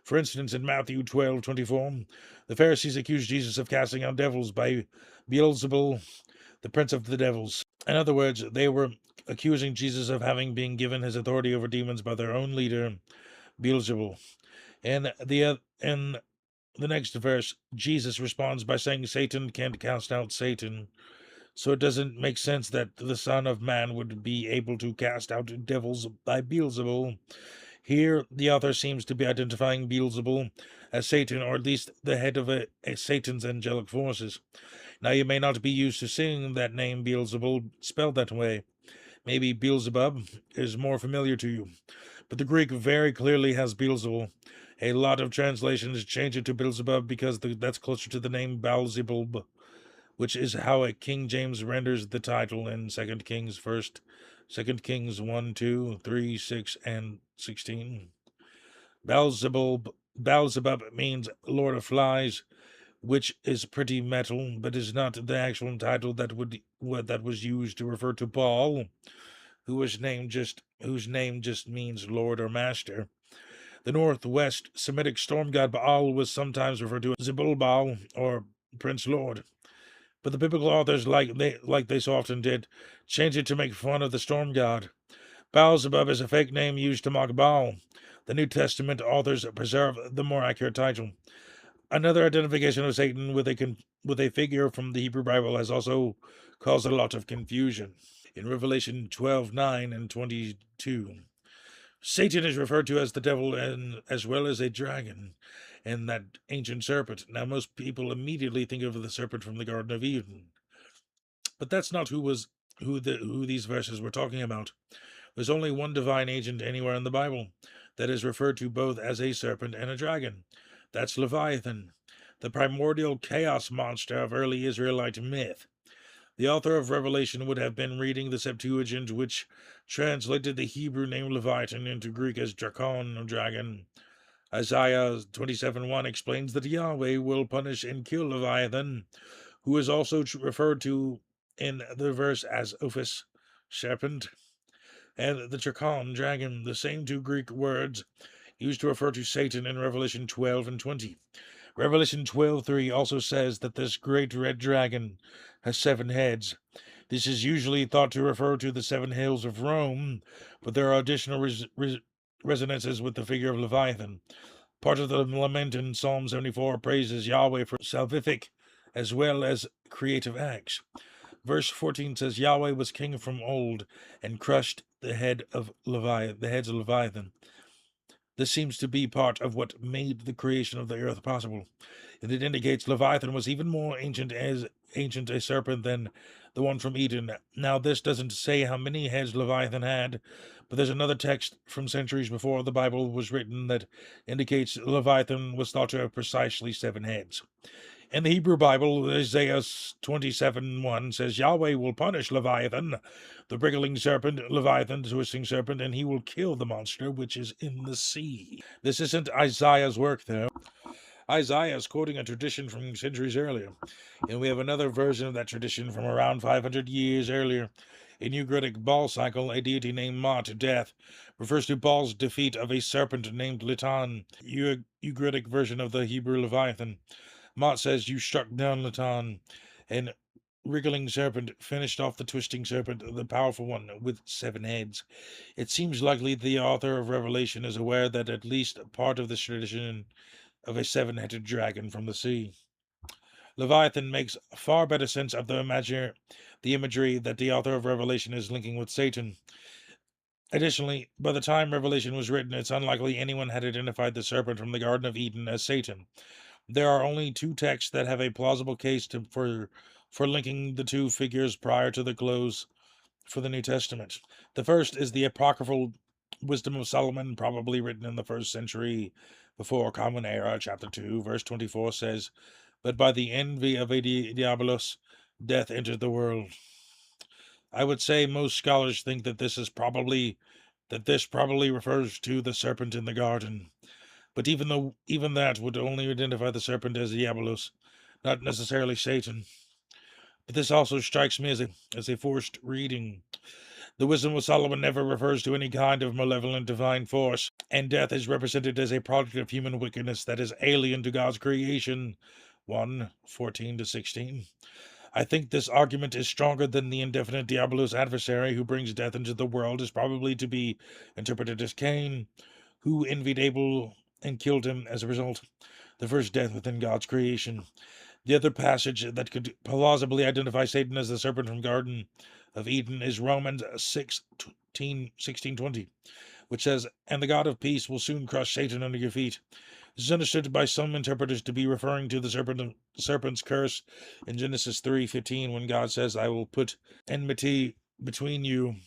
For instance, in Matthew 12:24, the Pharisees accused Jesus of casting out devils by Beelzebul, the prince of the devils. In other words, they were accusing Jesus of having been given his authority over demons by their own leader, Beelzebul. In the next verse, Jesus responds by saying Satan can't cast out Satan. So it doesn't make sense that the Son of Man would be able to cast out devils by Beelzebul. Here, the author seems to be identifying Beelzebul as Satan, or at least the head of Satan's angelic forces. Now, you may not be used to seeing that name Beelzebul spelled that way. Maybe Beelzebub is more familiar to you. But the Greek very clearly has Beelzebul. A lot of translations change it to Beelzebub because that's closer to the name Baalzebub, which is how King James renders the title in 2 Kings 1, 2, 3, 6, and 16. Beelzebub means Lord of Flies, which is pretty metal, but is not the actual title that was used to refer to Baal, whose name just means Lord or Master. The Northwest Semitic storm god Baal was sometimes referred to as Zebul or Prince Lord. But the biblical authors, like they so often did, changed it to make fun of the storm god. Baalzebub is a fake name used to mock Baal. The New Testament authors preserve the more accurate title. Another identification of Satan with a figure from the Hebrew Bible has also caused a lot of confusion. In Revelation 12:9 and 22, Satan is referred to as the devil and as well as a dragon and that ancient serpent. Now, most people immediately think of the serpent from the Garden of Eden, but that's not who these verses were talking about. There's only one divine agent anywhere in the Bible that is referred to both as a serpent and a dragon. That's Leviathan, the primordial chaos monster of early Israelite myth. The author of Revelation would have been reading the Septuagint, which translated the Hebrew name Leviathan into Greek as Drakon, or dragon. Isaiah 27:1 explains that Yahweh will punish and kill Leviathan, who is also referred to in the verse as Ophis, serpent, and the Drakon, dragon, the same two Greek words used to refer to Satan in Revelation 12 and 20. Revelation 12:3 also says that this great red dragon has 7 heads. This is usually thought to refer to the 7 hills of Rome, but there are additional resonances with the figure of Leviathan. Part of the lament in Psalm 74 praises Yahweh for salvific as well as creative acts. Verse 14 says Yahweh was king from old and crushed the heads of Leviathan. This seems to be part of what made the creation of the earth possible. And it indicates Leviathan was even more ancient a serpent than the one from Eden. Now, this doesn't say how many heads Leviathan had, but there's another text from centuries before the Bible was written that indicates Leviathan was thought to have precisely 7 heads. In the Hebrew Bible, Isaiah 27:1 says, Yahweh will punish Leviathan, the wriggling serpent, Leviathan, the twisting serpent, and he will kill the monster which is in the sea. This isn't Isaiah's work, though. Isaiah is quoting a tradition from centuries earlier, and we have another version of that tradition from around 500 years earlier. In Ugaritic Baal cycle, a deity named Mot, death, refers to Baal's defeat of a serpent named Latan, Ugaritic version of the Hebrew Leviathan. Mott says, you struck down Latan, and wriggling serpent finished off the twisting serpent, the powerful one with 7 heads. It seems likely the author of Revelation is aware that at least part of this tradition of a 7-headed dragon from the sea. Leviathan makes far better sense of the imagery that the author of Revelation is linking with Satan. Additionally, by the time Revelation was written, it's unlikely anyone had identified the serpent from the Garden of Eden as Satan. There are only 2 texts that have a plausible case for linking the 2 figures prior to the close for the New Testament. The first is the apocryphal Wisdom of Solomon, probably written in the 1st century before Common Era. Chapter 2, verse 24 says, but by the envy of a diabolos, death entered the world. I would say most scholars think that this probably refers to the serpent in the garden. But even that would only identify the serpent as Diabolos, not necessarily Satan. But this also strikes me as a forced reading. The Wisdom of Solomon never refers to any kind of malevolent divine force, and death is represented as a product of human wickedness that is alien to God's creation. 1:14-16. I think this argument is stronger than the indefinite Diabolos adversary who brings death into the world is probably to be interpreted as Cain, who envied Abel and killed him as a result. The first death within God's creation. The other passage that could plausibly identify Satan as the serpent from Garden of Eden is Romans 16:20, which says, and the God of peace will soon crush Satan under your feet. This is understood by some interpreters to be referring to the serpent's curse in Genesis 3:15, when God says, I will put enmity between you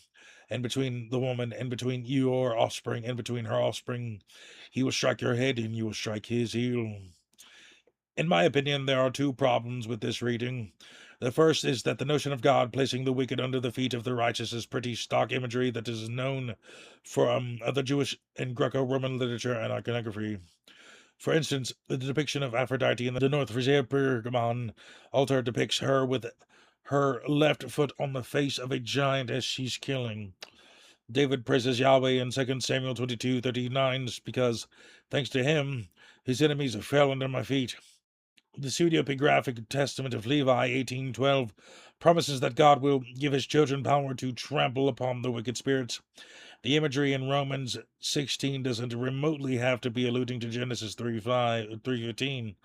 and between the woman, and between your offspring, and between her offspring. He will strike your head, and you will strike his heel. In my opinion, there are 2 problems with this reading. The first is that the notion of God placing the wicked under the feet of the righteous is pretty stock imagery that is known from other Jewish and Greco-Roman literature and iconography. For instance, the depiction of Aphrodite in the North Frisian Pergamon altar depicts her with her left foot on the face of a giant as she's killing. David praises Yahweh in 2 Samuel 22:39 because, thanks to him, his enemies fell under my feet. The pseudepigraphic Testament of Levi 18:12 promises that God will give his children power to trample upon the wicked spirits. The imagery in Romans 16 doesn't remotely have to be alluding to Genesis 3:15.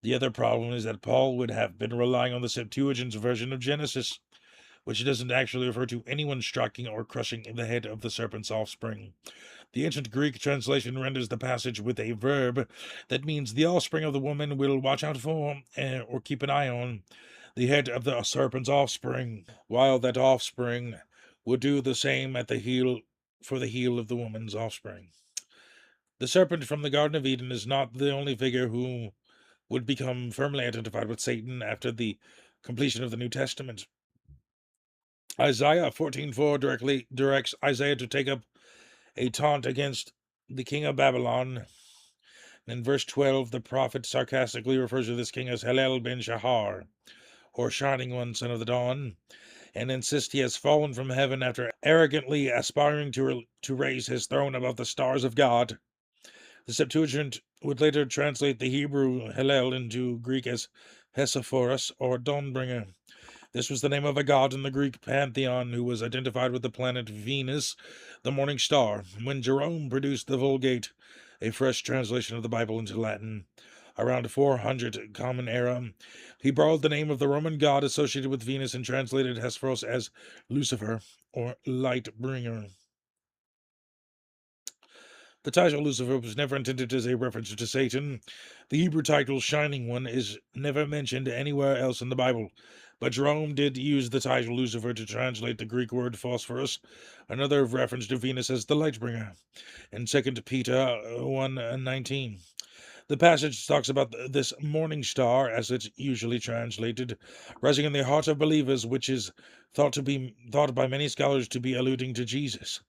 The other problem is that Paul would have been relying on the Septuagint's version of Genesis, which doesn't actually refer to anyone striking or crushing the head of the serpent's offspring. The ancient Greek translation renders the passage with a verb that means the offspring of the woman will watch out for, or keep an eye on, the head of the serpent's offspring, while that offspring would do the same at the heel for the heel of the woman's offspring. The serpent from the Garden of Eden is not the only figure who would become firmly identified with Satan after the completion of the New Testament. Isaiah 14:4 directly directs Isaiah to take up a taunt against the king of Babylon. In verse 12, the prophet sarcastically refers to this king as Halel ben Shahar, or Shining One, son of the dawn, and insists he has fallen from heaven after arrogantly aspiring to raise his throne above the stars of God. The Septuagint would later translate the Hebrew Hallel into Greek as Hesephoros, or Dawnbringer. This was the name of a god in the Greek pantheon who was identified with the planet Venus, the morning star. When Jerome produced the Vulgate, a fresh translation of the Bible into Latin, around 400 Common Era, he borrowed the name of the Roman god associated with Venus and translated Hesperos as Lucifer, or light bringer. The title Lucifer was never intended as a reference to Satan. The Hebrew title Shining One is never mentioned anywhere else in the Bible, but Jerome did use the title Lucifer to translate the Greek word phosphorus, another reference to Venus as the light bringer, in 2 Peter 1:19. The passage talks about this morning star, as it's usually translated, rising in the heart of believers, which is thought by many scholars to be alluding to Jesus.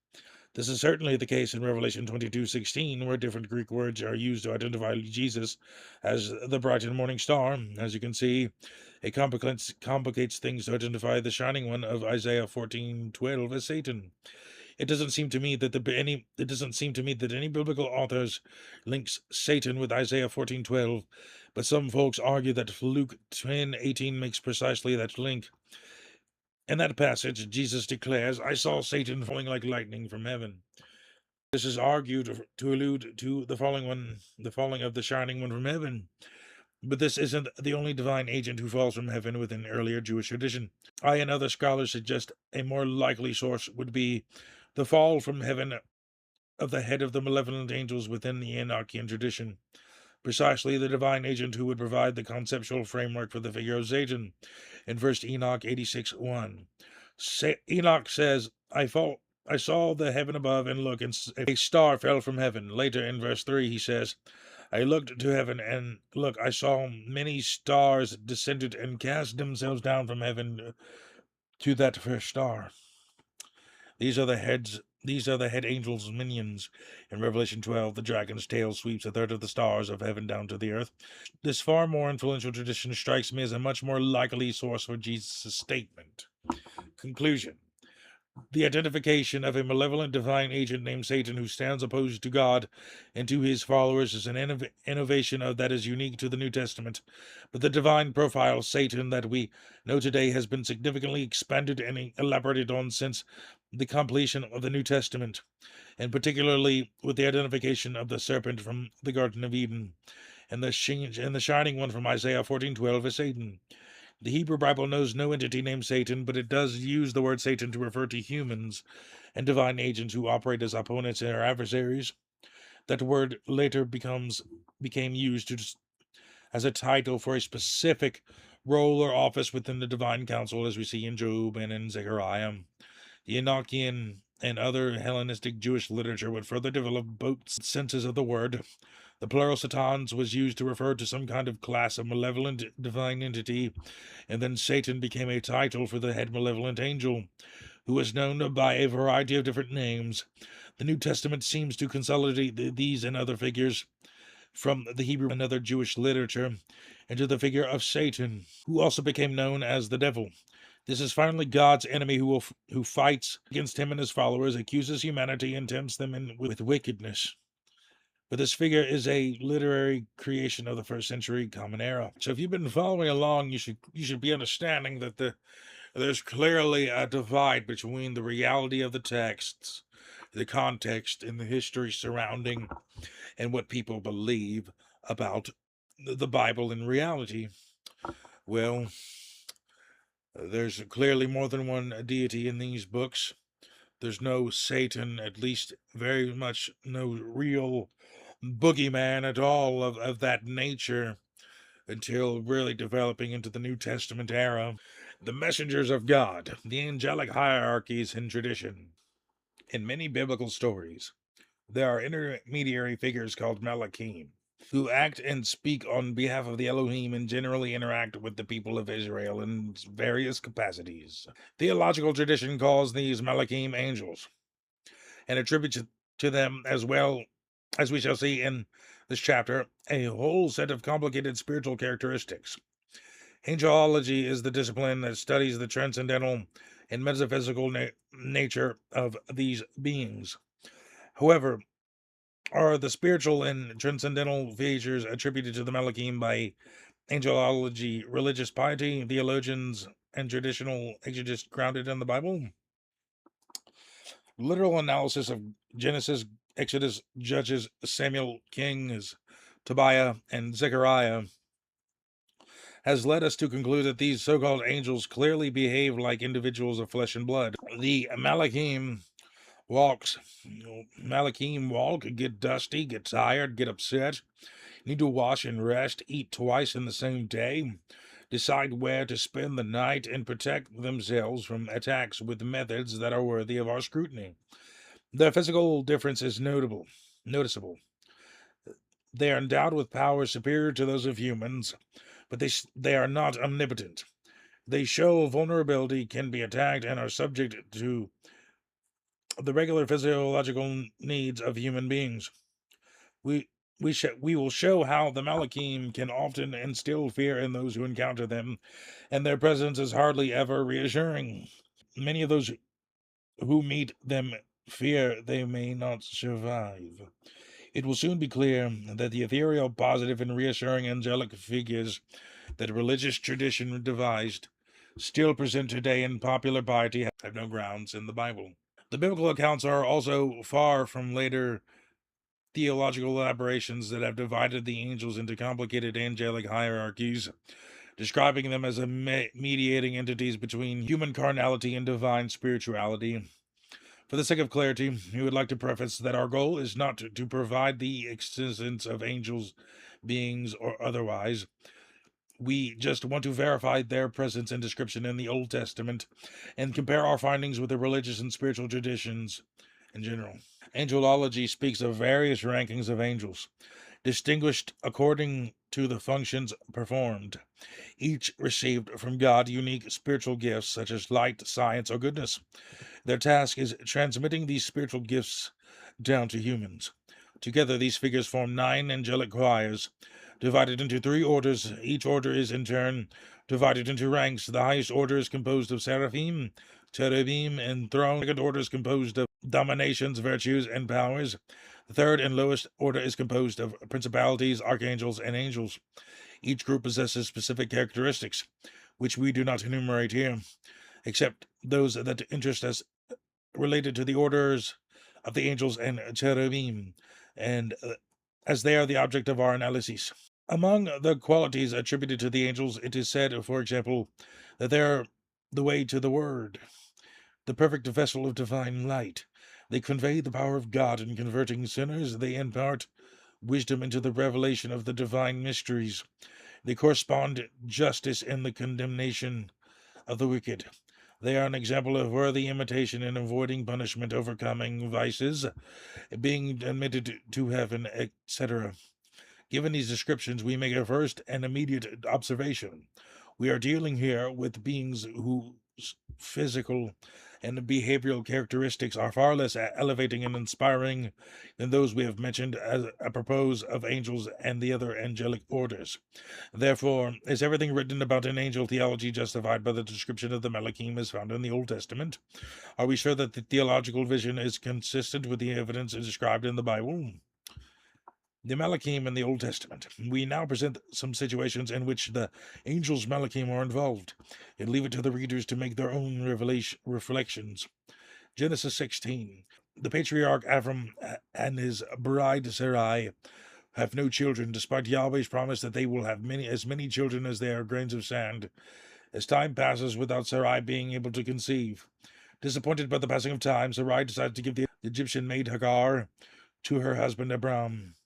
This is certainly the case in Revelation 22:16, where different Greek words are used to identify Jesus as the bright and morning star. As you can see, it complicates things to identify the shining one of Isaiah 14:12 as Satan. It doesn't seem to me that any biblical authors links Satan with Isaiah 14:12, but some folks argue that Luke 10:18 makes precisely that link. In that passage, Jesus declares, I saw Satan falling like lightning from heaven. This is argued to allude to the falling of the shining one from heaven. But this isn't the only divine agent who falls from heaven within earlier Jewish tradition. I and other scholars suggest a more likely source would be the fall from heaven of the head of the malevolent angels within the Enochian tradition. Precisely the divine agent who would provide the conceptual framework for the figure of Satan. In 1 Enoch 86:1, Enoch says, I saw the heaven above, and look, and a star fell from heaven. Later in verse 3, he says, I looked to heaven, and look, I saw many stars descended and cast themselves down from heaven to that first star. These are the head angels' minions. In Revelation 12, the dragon's tail sweeps a third of the stars of heaven down to the earth. This far more influential tradition strikes me as a much more likely source for Jesus' statement. Conclusion. The identification of a malevolent divine agent named Satan who stands opposed to God and to his followers is an innovation that is unique to the New Testament. But the divine profile Satan that we know today has been significantly expanded and elaborated on since the completion of the New Testament, and particularly with the identification of the serpent from the Garden of Eden and the shining one from Isaiah 14:12 as Satan. The Hebrew Bible knows no entity named Satan, but it does use the word Satan to refer to humans and divine agents who operate as opponents and adversaries. That word later became used as a title for a specific role or office within the divine council, as we see in Job and in Zechariah. The Enochian and other Hellenistic Jewish literature would further develop both senses of the word. The plural satans was used to refer to some kind of class of malevolent divine entity, and then Satan became a title for the head malevolent angel, who was known by a variety of different names. The New Testament seems to consolidate these and other figures from the Hebrew and other Jewish literature into the figure of Satan, who also became known as the devil. This is finally God's enemy who fights against him and his followers, accuses humanity, and tempts them with wickedness. But this figure is a literary creation of the first century Common Era. So if you've been following along, you should be understanding that there's clearly a divide between the reality of the texts, the context, and the history surrounding, and what people believe about the Bible in reality. Well, there's clearly more than one deity in these books. There's no Satan, at least very much no real boogeyman at all of that nature until really developing into the New Testament era. The messengers of God, the angelic hierarchies in tradition. In many biblical stories, there are intermediary figures called Malachim. who act and speak on behalf of the Elohim and generally interact with the people of Israel in various capacities. Theological tradition calls these Malachim angels and attributes to them, as well as we shall see in this chapter, a whole set of complicated spiritual characteristics. Angelology is the discipline that studies the transcendental and metaphysical nature of these beings. However, are the spiritual and transcendental features attributed to the Malachim by angelology, religious piety, theologians, and traditional exegesis grounded in the Bible? Literal analysis of Genesis, Exodus, Judges, Samuel, Kings, Tobiah, and Zechariah has led us to conclude that these so-called angels clearly behave like individuals of flesh and blood. The Malachim walk, get dusty, get tired, get upset, need to wash and rest, eat twice in the same day, decide where to spend the night, and protect themselves from attacks with methods that are worthy of our scrutiny. Their physical difference is noticeable. They are endowed with powers superior to those of humans, but they are not omnipotent. They show vulnerability, can be attacked, and are subject to the regular physiological needs of human beings. We will show how the Malachim can often instill fear in those who encounter them, and their presence is hardly ever reassuring. Many of those who meet them fear they may not survive. It will soon be clear that the ethereal, positive, and reassuring angelic figures that religious tradition devised still present today in popular piety have no grounds in the Bible. The biblical accounts are also far from later theological elaborations that have divided the angels into complicated angelic hierarchies, describing them as mediating entities between human carnality and divine spirituality. For the sake of clarity, we would like to preface that our goal is not to provide the existence of angels, beings, or otherwise. We just want to verify their presence and description in the Old Testament and compare our findings with the religious and spiritual traditions in general. Angelology speaks of various rankings of angels, distinguished according to the functions performed. Each received from God unique spiritual gifts such as light, science, or goodness. Their task is transmitting these spiritual gifts down to humans. Together, these figures form 9 angelic choirs, divided into 3 orders. Each order is, in turn, divided into ranks. The highest order is composed of seraphim, cherubim, and thrones. The second order is composed of dominations, virtues, and powers. The third and lowest order is composed of principalities, archangels, and angels. Each group possesses specific characteristics, which we do not enumerate here, except those that interest us related to the orders of the angels and cherubim, and as they are the object of our analyses. Among the qualities attributed to the angels, it is said, for example, that they are the way to the Word, the perfect vessel of divine light. They convey the power of God in converting sinners. They impart wisdom into the revelation of the divine mysteries. They correspond justice in the condemnation of the wicked. They are an example of worthy imitation in avoiding punishment, overcoming vices, being admitted to heaven, etc. Given these descriptions, we make a first and immediate observation. We are dealing here with beings whose physical and behavioral characteristics are far less elevating and inspiring than those we have mentioned as apropos of angels and the other angelic orders. Therefore, is everything written about an angel theology justified by the description of the Malachim as found in the Old Testament? Are we sure that the theological vision is consistent with the evidence described in the Bible? The Malachim in the Old Testament. We now present some situations in which the angels Malachim are involved, and leave it to the readers to make their own reflections. Genesis 16. The patriarch Avram and his bride Sarai have no children, despite Yahweh's promise that they will have as many children as there are grains of sand. As time passes without Sarai being able to conceive, disappointed by the passing of time, Sarai decides to give the Egyptian maid Hagar to her husband Abram.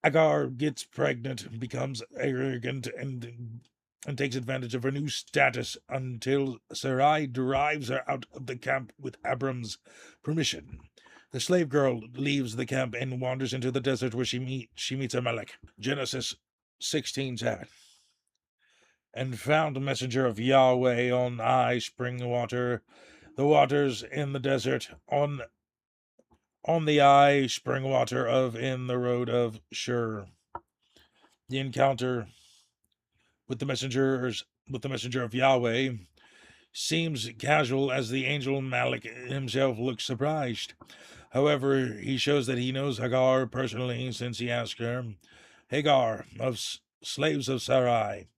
Hagar gets pregnant, becomes arrogant, and takes advantage of her new status until Sarai drives her out of the camp with Abram's permission. The slave girl leaves the camp and wanders into the desert where she meets Amalek. Genesis 16:7. And found a messenger of Yahweh on high spring water, the waters in the desert, on the eye spring water of in the road of Shur. The encounter with the messenger of Yahweh seems casual as the angel Malik himself looks surprised. However, he shows that he knows Hagar personally, since he asks her, Hagar, of slaves of Sarai,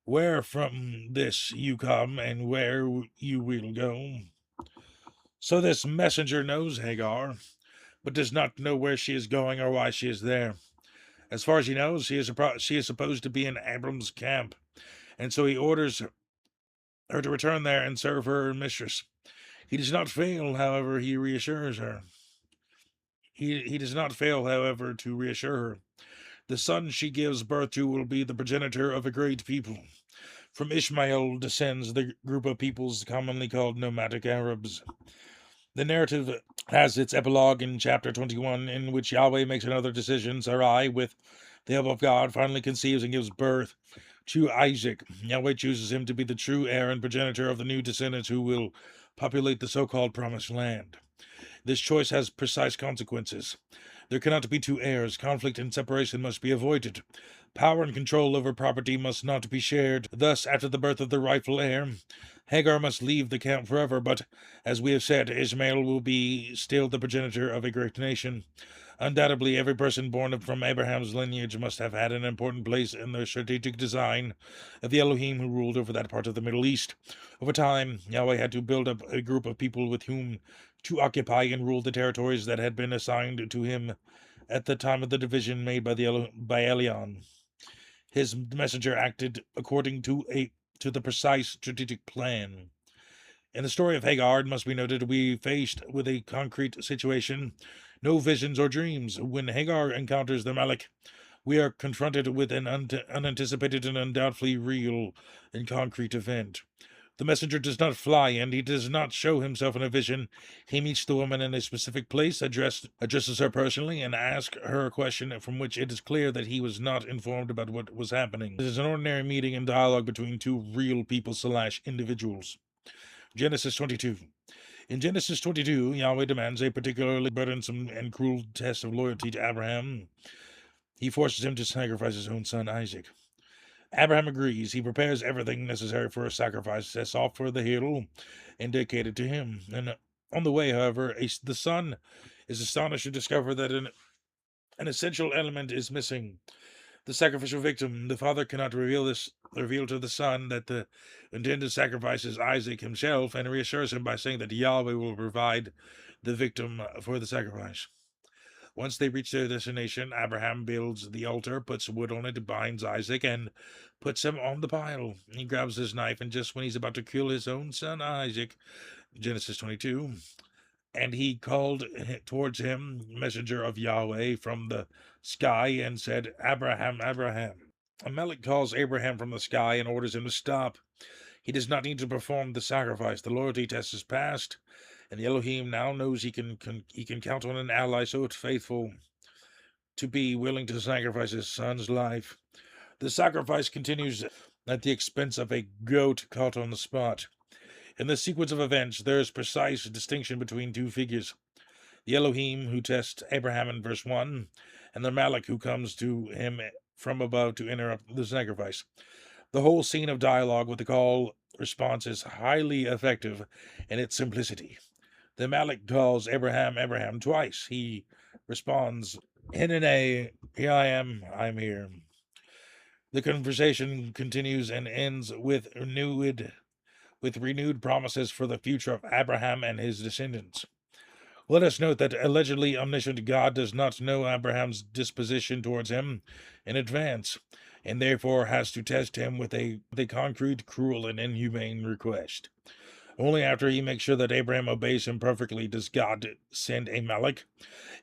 where from this you come and where you will go. So this messenger knows Hagar, but does not know where she is going or why she is there. As far as he knows, she is supposed to be in Abram's camp, and so he orders her to return there and serve her mistress. He does not fail, however, he reassures her. He does not fail, however, to reassure her. The son she gives birth to will be the progenitor of a great people. From Ishmael descends the group of peoples commonly called nomadic Arabs. The narrative has its epilogue in chapter 21, in which Yahweh makes another decision. Sarai, with the help of God, finally conceives and gives birth to Isaac. Yahweh chooses him to be the true heir and progenitor of the new descendants who will populate the so-called Promised Land. This choice has precise consequences. There cannot be two heirs. Conflict and separation must be avoided. Power and control over property must not be shared. Thus, after the birth of the rightful heir, Hagar must leave the camp forever, but, as we have said, Ishmael will be still the progenitor of a great nation. Undoubtedly, every person born from Abraham's lineage must have had an important place in the strategic design of the Elohim who ruled over that part of the Middle East. Over time, Yahweh had to build up a group of people with whom to occupy and rule the territories that had been assigned to him at the time of the division made by Elion. His messenger acted according to the precise strategic plan. In the story of Hagar, it must be noted, we faced with a concrete situation, no visions or dreams. When Hagar encounters the Malak, we are confronted with an unanticipated and undoubtedly real and concrete event. The messenger does not fly, and he does not show himself in a vision. He meets the woman in a specific place, addresses her personally, and asks her a question from which it is clear that he was not informed about what was happening. It is an ordinary meeting and dialogue between two real people/individuals. Genesis 22. In Genesis 22, Yahweh demands a particularly burdensome and cruel test of loyalty to Abraham. He forces him to sacrifice his own son Isaac. Abraham agrees. He prepares everything necessary for a sacrifice, sets off for the hill indicated to him. And on the way, however, the son is astonished to discover that an essential element is missing. The sacrificial victim. The father cannot reveal to the son that the intended sacrifice is Isaac himself, and reassures him by saying that Yahweh will provide the victim for the sacrifice. Once they reach their destination, Abraham builds the altar, puts wood on it, binds Isaac, and puts him on the pile. He grabs his knife, and just when he's about to kill his own son Isaac, Genesis 22, and he called towards him, messenger of Yahweh, from the sky, and said, Abraham, Abraham. Amalek calls Abraham from the sky and orders him to stop. He does not need to perform the sacrifice. The loyalty test is passed, and the Elohim now knows he can count on an ally so faithful to be willing to sacrifice his son's life. The sacrifice continues at the expense of a goat caught on the spot. In the sequence of events, there is precise distinction between two figures. The Elohim who tests Abraham in verse 1, and the Malak who comes to him from above to interrupt the sacrifice. The whole scene of dialogue with the call response is highly effective in its simplicity. The Malak calls Abraham, Abraham twice. He responds, Hinene, here I am, I'm here. The conversation continues and ends with renewed promises for the future of Abraham and his descendants. Let us note that allegedly omniscient God does not know Abraham's disposition towards him in advance, and therefore has to test him with a concrete, cruel, and inhumane request. Only after he makes sure that Abraham obeys him perfectly does God send a Malach,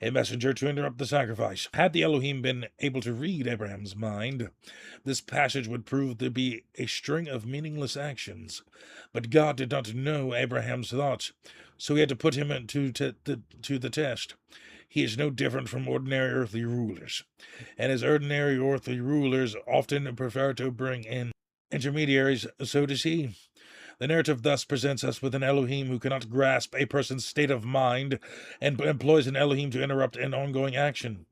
a messenger, to interrupt the sacrifice. Had the Elohim been able to read Abraham's mind, this passage would prove to be a string of meaningless actions. But God did not know Abraham's thoughts, so he had to put him to the test. He is no different from ordinary earthly rulers, and as ordinary earthly rulers often prefer to bring in intermediaries, so does he. The narrative thus presents us with an Elohim who cannot grasp a person's state of mind and employs an Elohim to interrupt an ongoing action.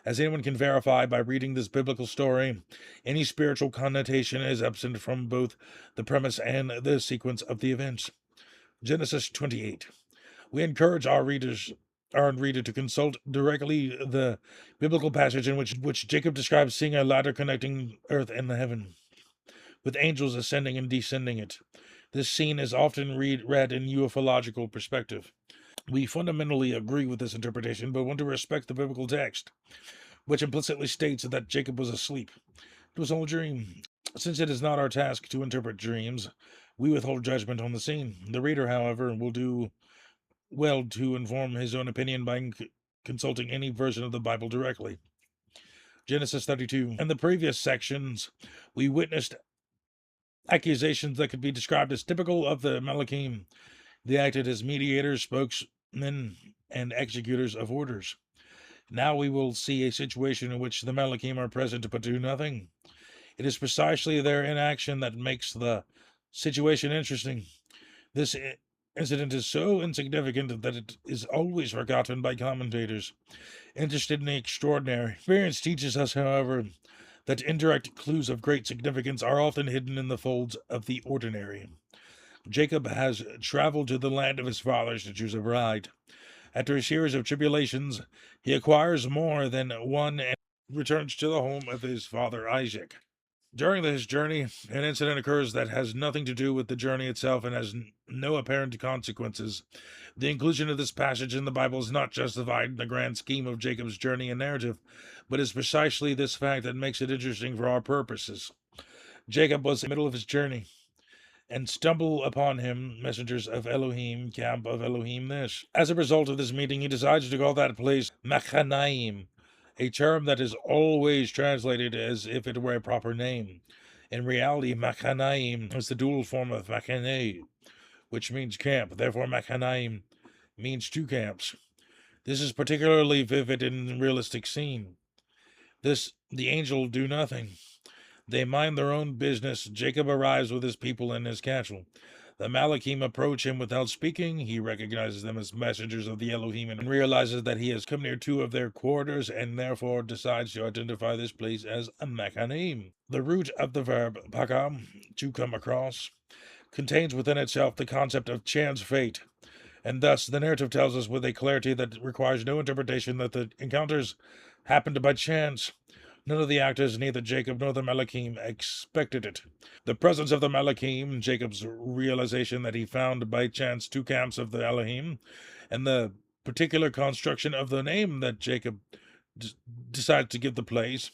As anyone can verify by reading this biblical story, any spiritual connotation is absent from both the premise and the sequence of the events. Genesis 28. We encourage our reader to consult directly the biblical passage in which Jacob describes seeing a ladder connecting earth and heaven, with angels ascending and descending it. This scene is often read in ufological perspective. We fundamentally agree with this interpretation, but want to respect the biblical text, which implicitly states that Jacob was asleep. It was all a dream. Since it is not our task to interpret dreams, we withhold judgment on the scene. The reader, however, will do well to inform his own opinion by consulting any version of the Bible directly. Genesis 32. In the previous sections, we witnessed accusations that could be described as typical of the Malachim. They acted as mediators, spokesmen, and executors of orders. Now we will see a situation in which the Malachim are present but do nothing. It is precisely their inaction that makes the situation interesting. This incident is so insignificant that it is always forgotten by commentators interested in the extraordinary. Experience teaches us, however, that indirect clues of great significance are often hidden in the folds of the ordinary. Jacob has traveled to the land of his fathers to choose a bride. After a series of tribulations, he acquires more than one and returns to the home of his father Isaac. During his journey, an incident occurs that has nothing to do with the journey itself and has no apparent consequences. The inclusion of this passage in the Bible is not justified in the grand scheme of Jacob's journey and narrative, but is precisely this fact that makes it interesting for our purposes. Jacob was in the middle of his journey, and stumble upon him messengers of Elohim, camp of Elohim this. As a result of this meeting, he decides to call that place Machanaim, a term that is always translated as if it were a proper name. In reality, Machanaim is the dual form of Machane, which means camp. Therefore, Machanaim means two camps. This is particularly vivid in realistic scene. The angel do nothing. They mind their own business. Jacob arrives with his people and his cattle. The Malachim approach him without speaking. He recognizes them as messengers of the Elohim and realizes that he has come near two of their quarters and therefore decides to identify this place as a Machanaim. The root of the verb paka, to come across, contains within itself the concept of chance fate, and thus the narrative tells us with a clarity that requires no interpretation that the encounters happened by chance. None of the actors, neither Jacob nor the Malachim, expected it. The presence of the Malachim, Jacob's realization that he found by chance two camps of the Elohim, and the particular construction of the name that Jacob decided to give the place,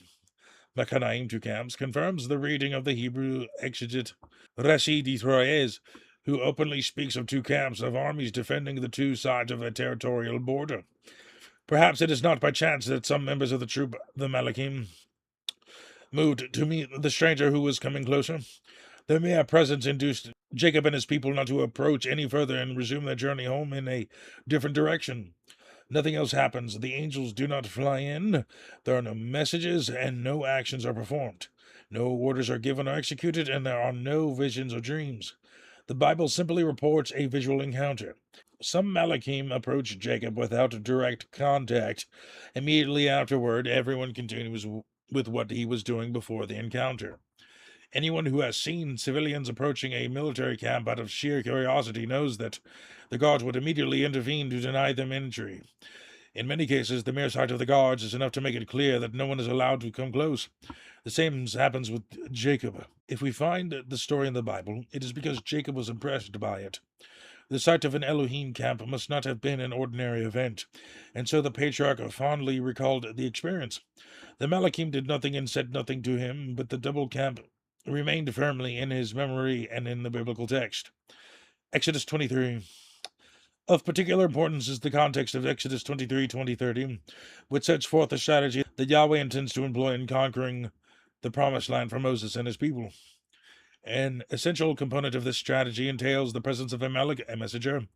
Machanaim, two camps, confirms the reading of the Hebrew exegete Rashi Troyes, who openly speaks of two camps of armies defending the two sides of a territorial border. Perhaps it is not by chance that some members of the troop, the Malachim, moved to meet the stranger who was coming closer. Their mere presence induced Jacob and his people not to approach any further and resume their journey home in a different direction. Nothing else happens. The angels do not fly in. There are no messages and no actions are performed. No orders are given or executed, and there are no visions or dreams. The Bible simply reports a visual encounter. Some Malachim approach Jacob without direct contact. Immediately afterward, everyone continues with what he was doing before the encounter. Anyone who has seen civilians approaching a military camp out of sheer curiosity knows that the guards would immediately intervene to deny them entry. In many cases, the mere sight of the guards is enough to make it clear that no one is allowed to come close. The same happens with Jacob. If we find the story in the Bible, it is because Jacob was impressed by it. The sight of an Elohim camp must not have been an ordinary event, and so the patriarch fondly recalled the experience. The Malachim did nothing and said nothing to him, but the double camp remained firmly in his memory and in the biblical text. Exodus 23. Of particular importance is the context of Exodus 23:20-30, which sets forth a strategy that Yahweh intends to employ in conquering the promised land for Moses and his people. An essential component of this strategy entails the presence of a messenger,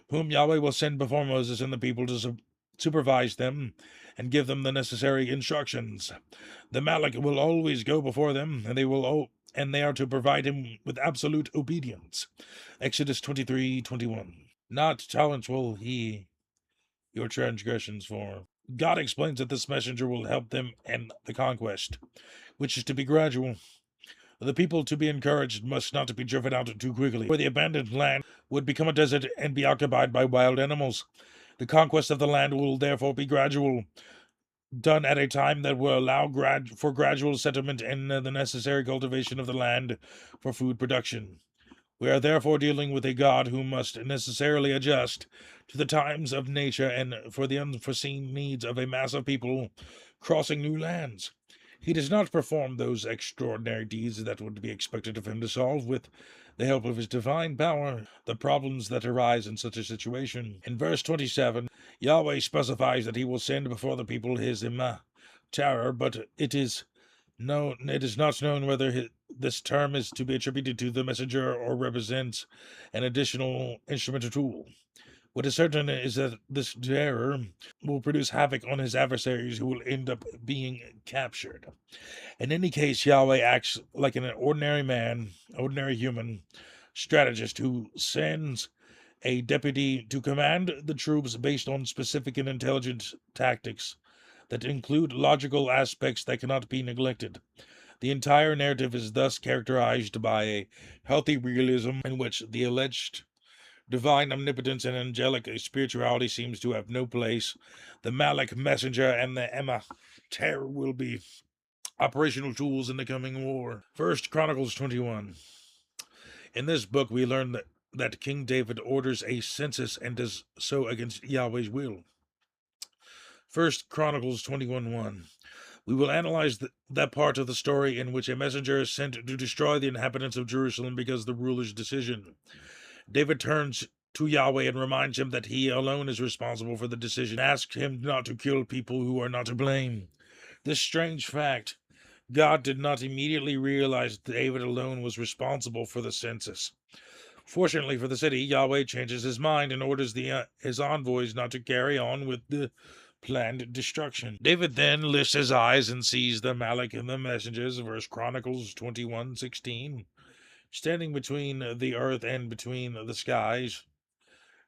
whom Yahweh will send before Moses and the people to supervise them and give them the necessary instructions. The Malak will always go before them, and they are to provide him with absolute obedience. Exodus 23:21. Not challenge will he your transgressions for. God explains that this messenger will help them in the conquest, which is to be gradual. The people to be encouraged must not be driven out too quickly, for the abandoned land would become a desert and be occupied by wild animals. The conquest of the land will therefore be gradual, done at a time that will allow for gradual settlement and the necessary cultivation of the land for food production. We are therefore dealing with a God who must necessarily adjust to the times of nature and for the unforeseen needs of a mass of people crossing new lands. He does not perform those extraordinary deeds that would be expected of him to solve, with the help of his divine power, the problems that arise in such a situation. In verse 27, Yahweh specifies that he will send before the people his terror, but it is not known whether this term is to be attributed to the messenger or represents an additional instrument or tool. What is certain is that this terror will produce havoc on his adversaries, who will end up being captured. In any case, Yahweh acts like an ordinary human strategist who sends a deputy to command the troops based on specific and intelligent tactics that include logical aspects that cannot be neglected. The entire narrative is thus characterized by a healthy realism in which the alleged divine omnipotence and angelic spirituality seems to have no place. The Malak messenger and the Emma terror will be operational tools in the coming war. 1 Chronicles 21. In this book, we learn that King David orders a census and does so against Yahweh's will. 1 Chronicles 21:1. We will analyze that part of the story in which a messenger is sent to destroy the inhabitants of Jerusalem because of the ruler's decision. David turns to Yahweh and reminds him that he alone is responsible for the decision, and asks him not to kill people who are not to blame. This strange fact, God did not immediately realize that David alone was responsible for the census. Fortunately for the city, Yahweh changes his mind and orders his envoys not to carry on with the planned destruction. David then lifts his eyes and sees the Malak and the messengers, 1 Chronicles 21:16, standing between the earth and between the skies.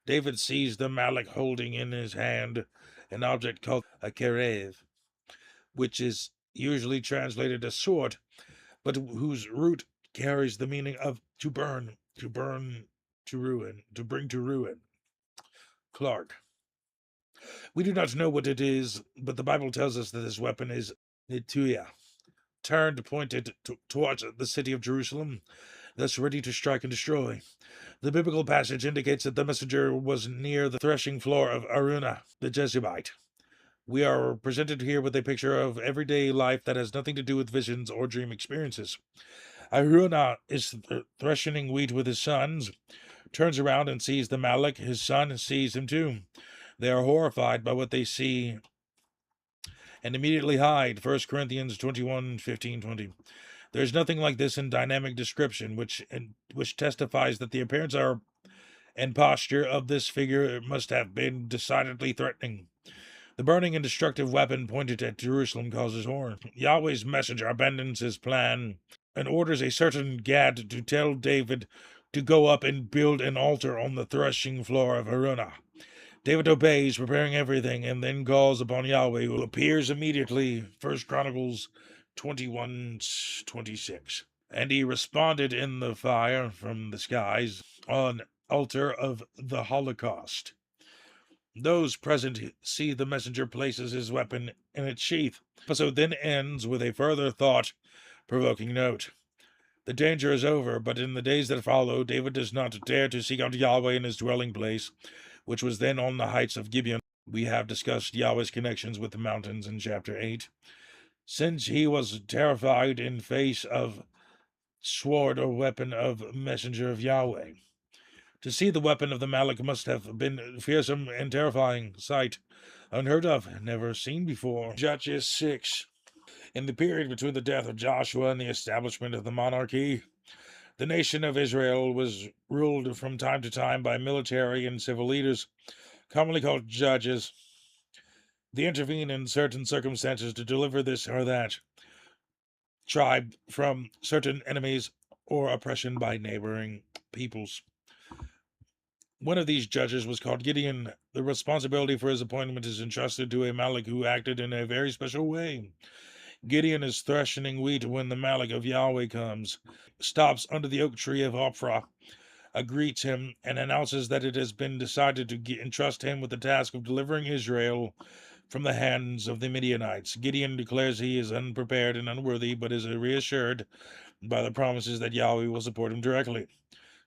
David sees the Malak holding in his hand an object called a kerev, which is usually translated as sword, but whose root carries the meaning of to burn, to ruin, to bring to ruin. Clark. We do not know what it is, but the Bible tells us that this weapon is Nituya, pointed towards the city of Jerusalem, thus ready to strike and destroy. The biblical passage indicates that the messenger was near the threshing floor of Araunah, the Jezebite. We are presented here with a picture of everyday life that has nothing to do with visions or dream experiences. Araunah is threshing wheat with his sons, turns around and sees the Malak. His son sees him too. They are horrified by what they see and immediately hide. 1 Corinthians 21:15-20. There is nothing like this in dynamic description, which testifies that the appearance and posture of this figure must have been decidedly threatening. The burning and destructive weapon pointed at Jerusalem causes horror. Yahweh's messenger abandons his plan and orders a certain Gad to tell David to go up and build an altar on the threshing floor of Araunah. David obeys, preparing everything, and then calls upon Yahweh, who appears immediately. 1 Chronicles 21:26. And he responded in the fire from the skies on altar of the Holocaust. Those present see the messenger places his weapon in its sheath. The episode then ends with a further thought-provoking note. The danger is over, but in the days that follow, David does not dare to seek out Yahweh in his dwelling place, which was then on the heights of Gibeon. We have discussed Yahweh's connections with the mountains in chapter 8. Since he was terrified in face of sword or weapon of messenger of Yahweh. To see the weapon of the Malak must have been a fearsome and terrifying sight, unheard of, never seen before. Judges 6. In the period between the death of Joshua and the establishment of the monarchy, the nation of Israel was ruled from time to time by military and civil leaders, commonly called judges. They intervene in certain circumstances to deliver this or that tribe from certain enemies or oppression by neighboring peoples. One of these judges was called Gideon. The responsibility for his appointment is entrusted to a Malak who acted in a very special way. Gideon is threshing wheat when the Malak of Yahweh comes, stops under the oak tree of Ophrah, greets him, and announces that it has been decided to entrust him with the task of delivering Israel from the hands of the Midianites. Gideon declares he is unprepared and unworthy, but is reassured by the promises that Yahweh will support him directly.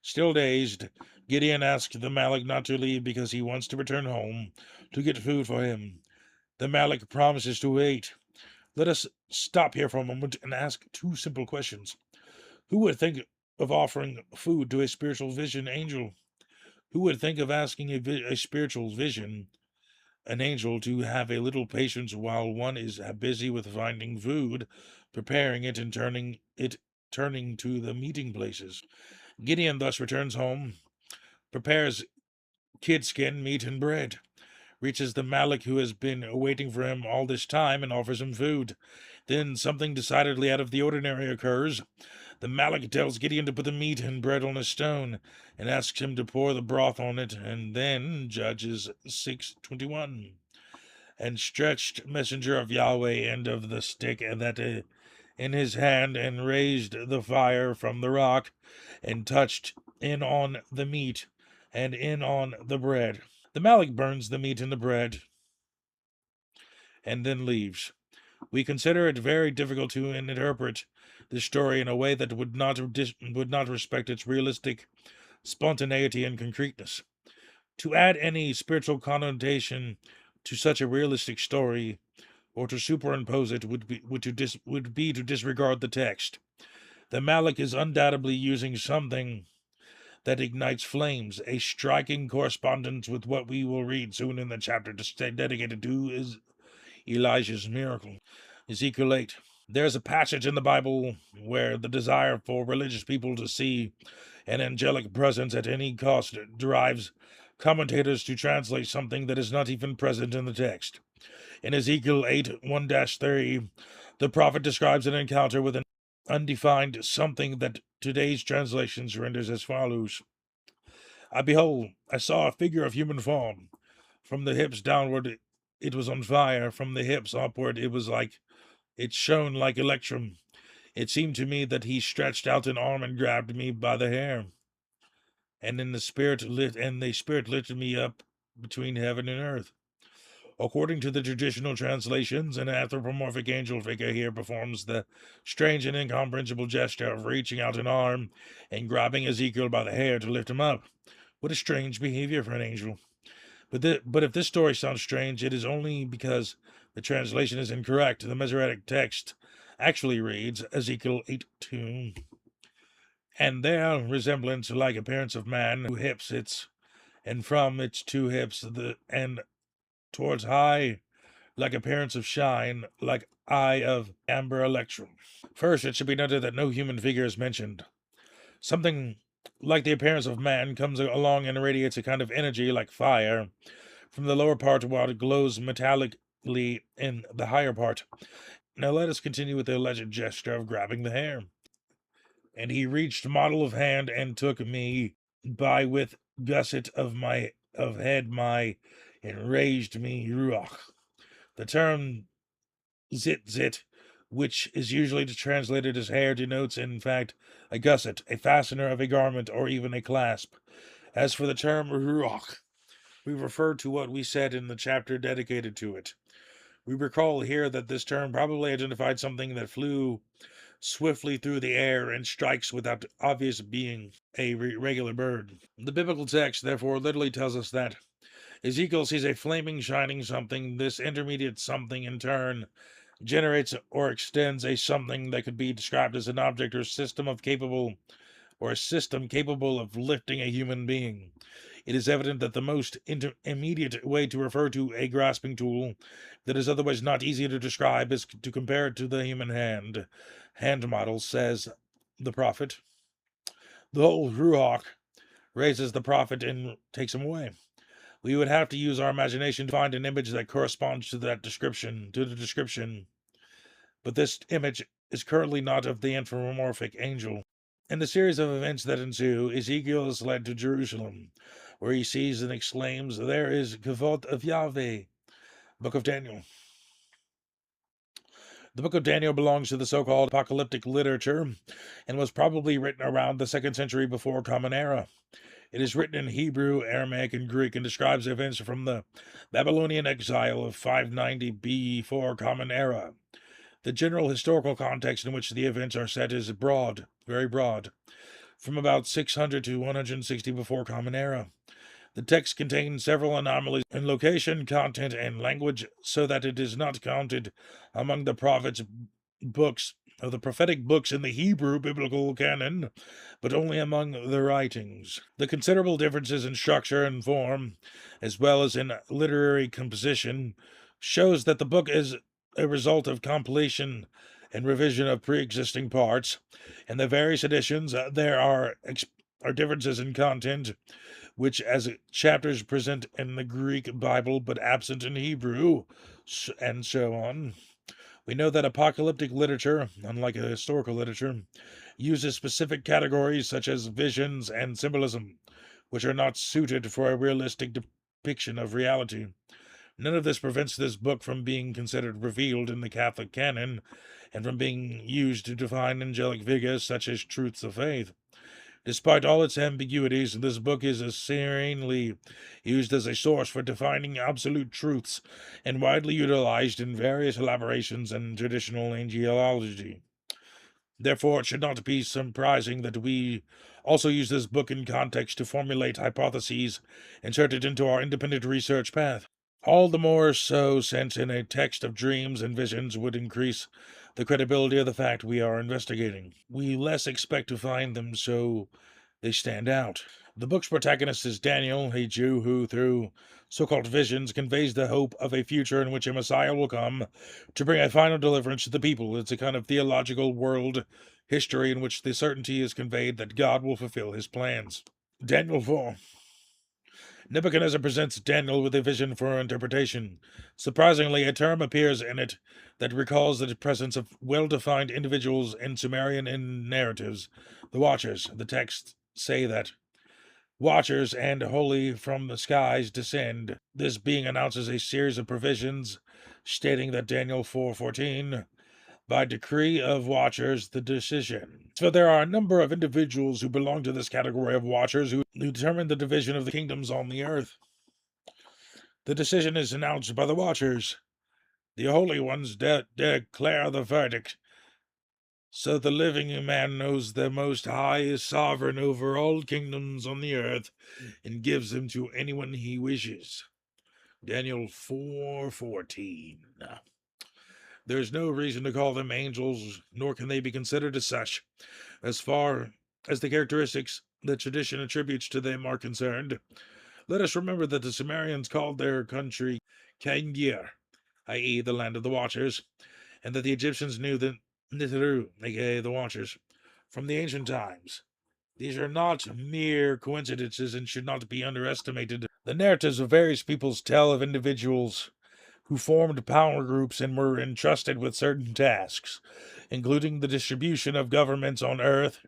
Still dazed, Gideon asks the Malak not to leave because he wants to return home to get food for him. The Malak promises to wait. Let us stop here for a moment and ask two simple questions. Who would think of offering food to a spiritual vision angel? Who would think of asking a spiritual vision, an angel, to have a little patience while one is busy with finding food, preparing it, and turning to the meeting places? Gideon thus returns home, prepares kid skin, meat, and bread, reaches the Malak who has been waiting for him all this time and offers him food. Then something decidedly out of the ordinary occurs. The Malak tells Gideon to put the meat and bread on a stone and asks him to pour the broth on it, and then Judges 6:21. And stretched messenger of Yahweh end of the stick that in his hand, and raised the fire from the rock, and touched in on the meat and in on the bread. The Malak burns the meat and the bread and then leaves. We consider it very difficult to interpret the story in a way that would not respect its realistic spontaneity and concreteness. To add any spiritual connotation to such a realistic story, or to superimpose it, would be to disregard the text. The Malak is undoubtedly using something that ignites flames, a striking correspondence with what we will read soon in the chapter dedicated to Elijah's miracle. Ezekiel 8. There's a passage in the Bible where the desire for religious people to see an angelic presence at any cost drives commentators to translate something that is not even present in the text. In Ezekiel 8, 1-3, the prophet describes an encounter with an undefined something that today's translations renders as follows. Behold, I saw a figure of human form. From the hips downward, it was on fire. From the hips upward, it shone like electrum. It seemed to me that he stretched out an arm and grabbed me by the hair. And the Spirit lifted me up between heaven and earth. According to the traditional translations, an anthropomorphic angel figure here performs the strange and incomprehensible gesture of reaching out an arm and grabbing Ezekiel by the hair to lift him up. What a strange behavior for an angel. But if this story sounds strange, it is only because the translation is incorrect. The Masoretic text actually reads Ezekiel 8:2. And their resemblance like appearance of man, who hips its, and from its two hips, and towards high, like appearance of shine, like eye of amber electrum. First, it should be noted that no human figure is mentioned. Something like the appearance of man comes along and radiates a kind of energy like fire from the lower part while it glows metallically in the higher part. Now let us continue with the alleged gesture of grabbing the hair. And he reached model of hand and took me by with gusset of head and raised me ruach. The term zit, which is usually translated as hair, denotes in fact a gusset, a fastener of a garment, or even a clasp. As for the term ruach, we refer to what we said in the chapter dedicated to it. We recall here that this term probably identified something that flew swiftly through the air and strikes without obvious being a regular bird. The biblical text, therefore, literally tells us that Ezekiel sees a flaming, shining something. This intermediate something, in turn, generates or extends a something that could be described as an object or system of capable or a system capable of lifting a human being. It is evident that the most immediate way to refer to a grasping tool that is otherwise not easy to describe is to compare it to the human hand. Hand model, says the prophet. The whole Ruach raises the prophet and takes him away. We would have to use our imagination to find an image that corresponds to the description. But this image is currently not of the anthropomorphic angel. In the series of events that ensue, Ezekiel is led to Jerusalem, where he sees and exclaims, "There is Kavod of Yahweh." Book of Daniel. The Book of Daniel belongs to the so-called apocalyptic literature and was probably written around the 2nd century before Common Era. It is written in Hebrew, Aramaic, and Greek and describes events from the Babylonian exile of 590 before Common Era. The general historical context in which the events are set is broad, very broad, from about 600 to 160 before Common Era. The text contains several anomalies in location, content, and language, so that it is not counted among the prophet's books of the prophetic books in the Hebrew biblical canon, but only among the writings. The considerable differences in structure and form, as well as in literary composition, shows that the book is a result of compilation and revision of pre-existing parts. In the various editions, there are differences in content, which as chapters present in the Greek Bible but absent in Hebrew, and so on. We know that apocalyptic literature, unlike a historical literature, uses specific categories such as visions and symbolism, which are not suited for a realistic depiction of reality. None of this prevents this book from being considered revealed in the Catholic canon and from being used to define angelic figures such as truths of faith. Despite all its ambiguities, this book is serenely used as a source for defining absolute truths and widely utilized in various elaborations in traditional angelology. Therefore, it should not be surprising that we also use this book in context to formulate hypotheses inserted into our independent research path. All the more so since in a text of dreams and visions would increase the credibility of the fact we are investigating. We less expect to find them, so they stand out. The book's protagonist is Daniel, a Jew who, through so-called visions, conveys the hope of a future in which a Messiah will come to bring a final deliverance to the people. It's a kind of theological world history in which the certainty is conveyed that God will fulfill his plans. Daniel 4. Nebuchadnezzar presents Daniel with a vision for interpretation. Surprisingly, a term appears in it that recalls the presence of well-defined individuals in Sumerian narratives, the Watchers. The texts say that Watchers and holy from the skies descend. This being announces a series of provisions stating that Daniel 4:14, by decree of Watchers, the decision. So there are a number of individuals who belong to this category of Watchers who determine the division of the kingdoms on the earth. The decision is announced by the Watchers. The holy ones declare the verdict. So the living man knows the Most High is sovereign over all kingdoms on the earth and gives them to anyone he wishes. Daniel 4:14. There is no reason to call them angels, nor can they be considered as such, as far as the characteristics that tradition attributes to them are concerned. Let us remember that the Sumerians called their country Kangir, i.e. the land of the Watchers, and that the Egyptians knew the Nithru, aka the Watchers, from the ancient times. These are not mere coincidences and should not be underestimated. The narratives of various peoples tell of individuals who formed power groups and were entrusted with certain tasks, including the distribution of governments on earth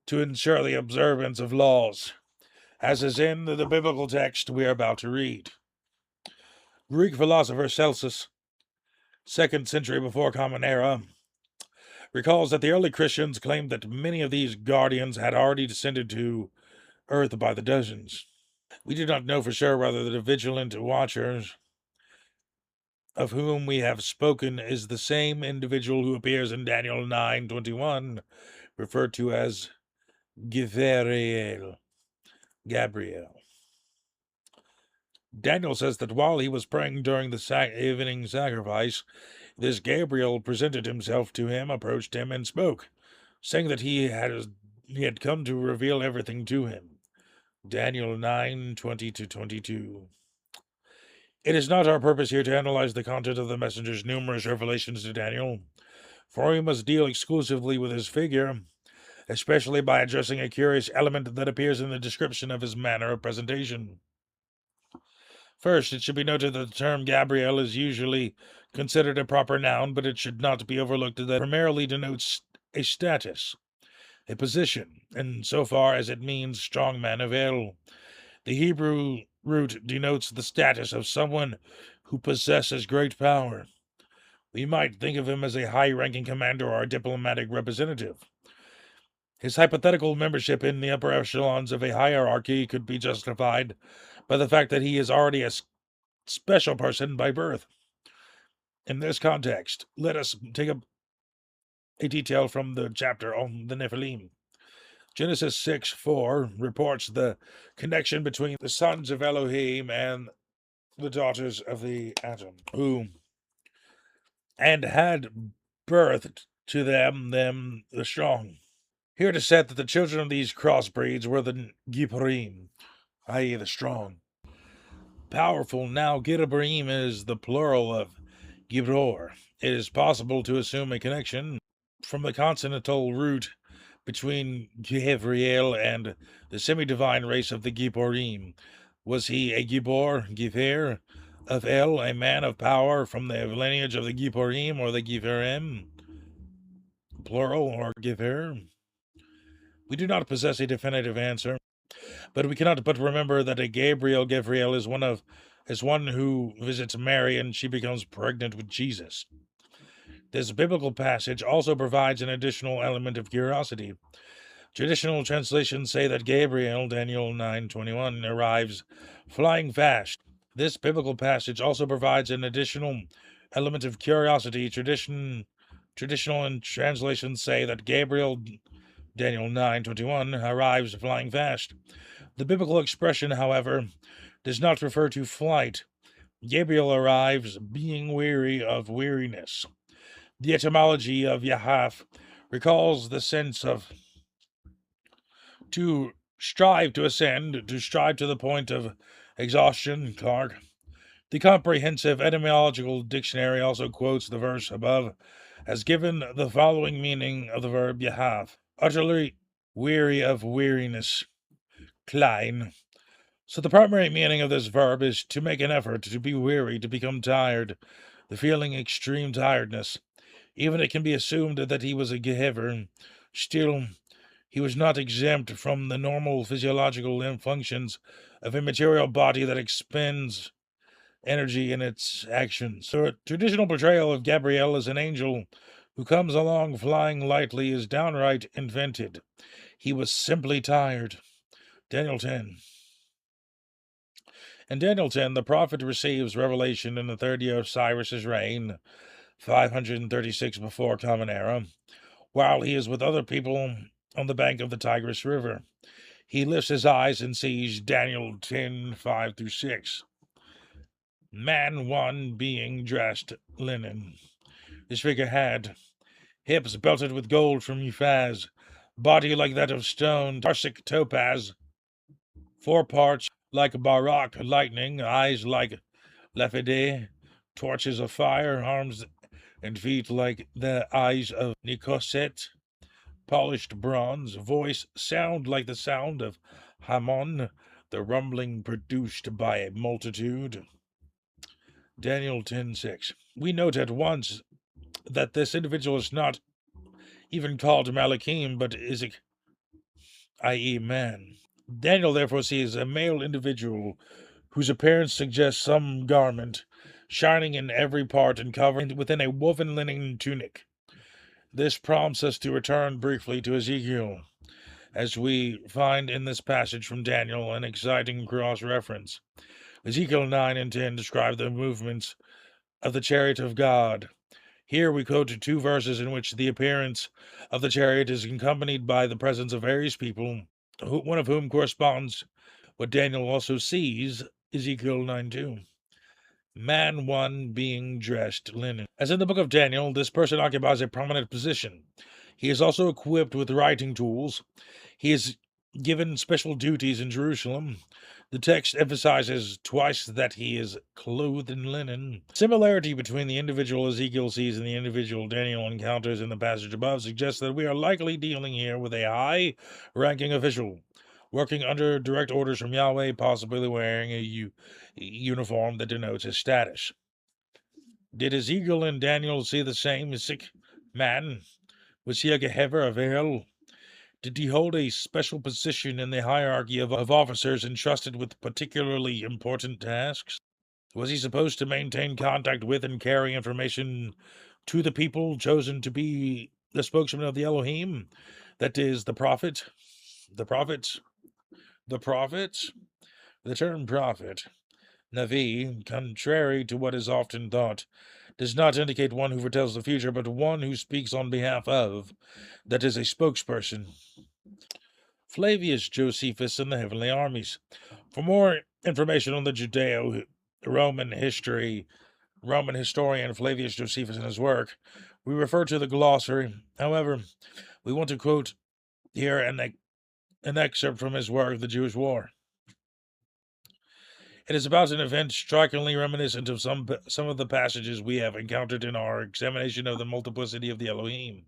to ensure the observance of laws, as is in the biblical text we are about to read. Greek philosopher Celsus, 2nd century before Common Era, recalls that the early Christians claimed that many of these guardians had already descended to earth by the dozens. We do not know for sure whether the vigilant watchers of whom we have spoken is the same individual who appears in Daniel 9:21, referred to as Gabriel. Daniel says that while he was praying during the evening sacrifice, this Gabriel presented himself to him, approached him, and spoke, saying that he he had come to reveal everything to him. Daniel 9:20-22. It is not our purpose here to analyze the content of the messenger's numerous revelations to Daniel, for we must deal exclusively with his figure, especially by addressing a curious element that appears in the description of his manner of presentation. First, it should be noted that the term Gabriel is usually considered a proper noun, but it should not be overlooked that it primarily denotes a status, a position, and so far as it means strong man of El. The Hebrew root denotes the status of someone who possesses great power. We might think of him as a high-ranking commander or a diplomatic representative. His hypothetical membership in the upper echelons of a hierarchy could be justified by the fact that he is already a special person by birth. In this context, let us take a detail from the chapter on the Nephilim. Genesis 6:4 reports the connection between the sons of Elohim and the daughters of the Atom, who and had birthed to them the strong. Here it is said that the children of these crossbreeds were the Gibrim, i.e. the strong. Powerful. Now, Gibrim is the plural of Gibror. It is possible to assume a connection from the consonantal root between Gevriel and the semi-divine race of the Giborim. Was he a Gibor, Giver, of El, a man of power from the lineage of the Giborim or the Giverim, plural, or Giver? We do not possess a definitive answer, but we cannot but remember that a Gavriel is one who visits Mary and she becomes pregnant with Jesus. This biblical passage also provides an additional element of curiosity. Traditional translations say that Gabriel, Daniel 9:21, arrives flying fast. This biblical passage also provides an additional element of curiosity. Traditional translations say that Gabriel, Daniel 9:21, arrives flying fast. The biblical expression, however, does not refer to flight. Gabriel arrives being weary of weariness. The etymology of Yahaf recalls the sense of to strive to ascend, to strive to the point of exhaustion, Clark. The comprehensive etymological dictionary also quotes the verse above as given the following meaning of the verb Yahaf: utterly weary of weariness, klein. So the primary meaning of this verb is to make an effort, to be weary, to become tired, the feeling extreme tiredness. Even it can be assumed that he was a Gehever. Still, he was not exempt from the normal physiological functions of a material body that expends energy in its actions. So a traditional portrayal of Gabriel as an angel who comes along flying lightly is downright invented. He was simply tired. Daniel 10. In Daniel 10, the prophet receives revelation in the third year of Cyrus's reign, 536 before Common Era, while he is with other people on the bank of the Tigris River. He lifts his eyes and sees Daniel 10:5-6. Man 1 being dressed linen. This figure had hips belted with gold from Uphaz, body like that of stone, tarsic topaz, foreparts like barak lightning, eyes like lephide, torches of fire, arms and feet like the eyes of Nikoset, polished bronze, voice sound like the sound of Hamon, the rumbling produced by a multitude. Daniel 10:6. We note at once that this individual is not even called Malachim, but is, i.e., man. Daniel therefore sees a male individual whose appearance suggests some garment, shining in every part and covered within a woven linen tunic. This prompts us to return briefly to Ezekiel, as we find in this passage from Daniel an exciting cross-reference. Ezekiel 9 and 10 describe the movements of the chariot of God. Here we quote two verses in which the appearance of the chariot is accompanied by the presence of various people, one of whom corresponds what Daniel also sees, Ezekiel 9:2. Man 1 being dressed linen. As in the book of Daniel, this person occupies a prominent position. He is also equipped with writing tools. He is given special duties in Jerusalem. The text emphasizes twice that he is clothed in linen. Similarity between the individual Ezekiel sees and the individual Daniel encounters in the passage above suggests that we are likely dealing here with a high-ranking official, working under direct orders from Yahweh, possibly wearing a uniform that denotes his status. Did Ezekiel and Daniel see the same sick man? Was he a Gehever of hell? Did he hold a special position in the hierarchy of officers entrusted with particularly important tasks? Was he supposed to maintain contact with and carry information to the people chosen to be the spokesman of the Elohim? That is, the prophet? The prophets? The prophets? The term prophet, Navi, contrary to what is often thought, does not indicate one who foretells the future, but one who speaks on behalf of, that is, a spokesperson. Flavius Josephus and the Heavenly Armies. For more information on the Judeo-Roman history, Roman historian Flavius Josephus and his work, we refer to the glossary. However, we want to quote here an excerpt from his work, The Jewish War. It is about an event strikingly reminiscent of some of the passages we have encountered in our examination of the multiplicity of the Elohim.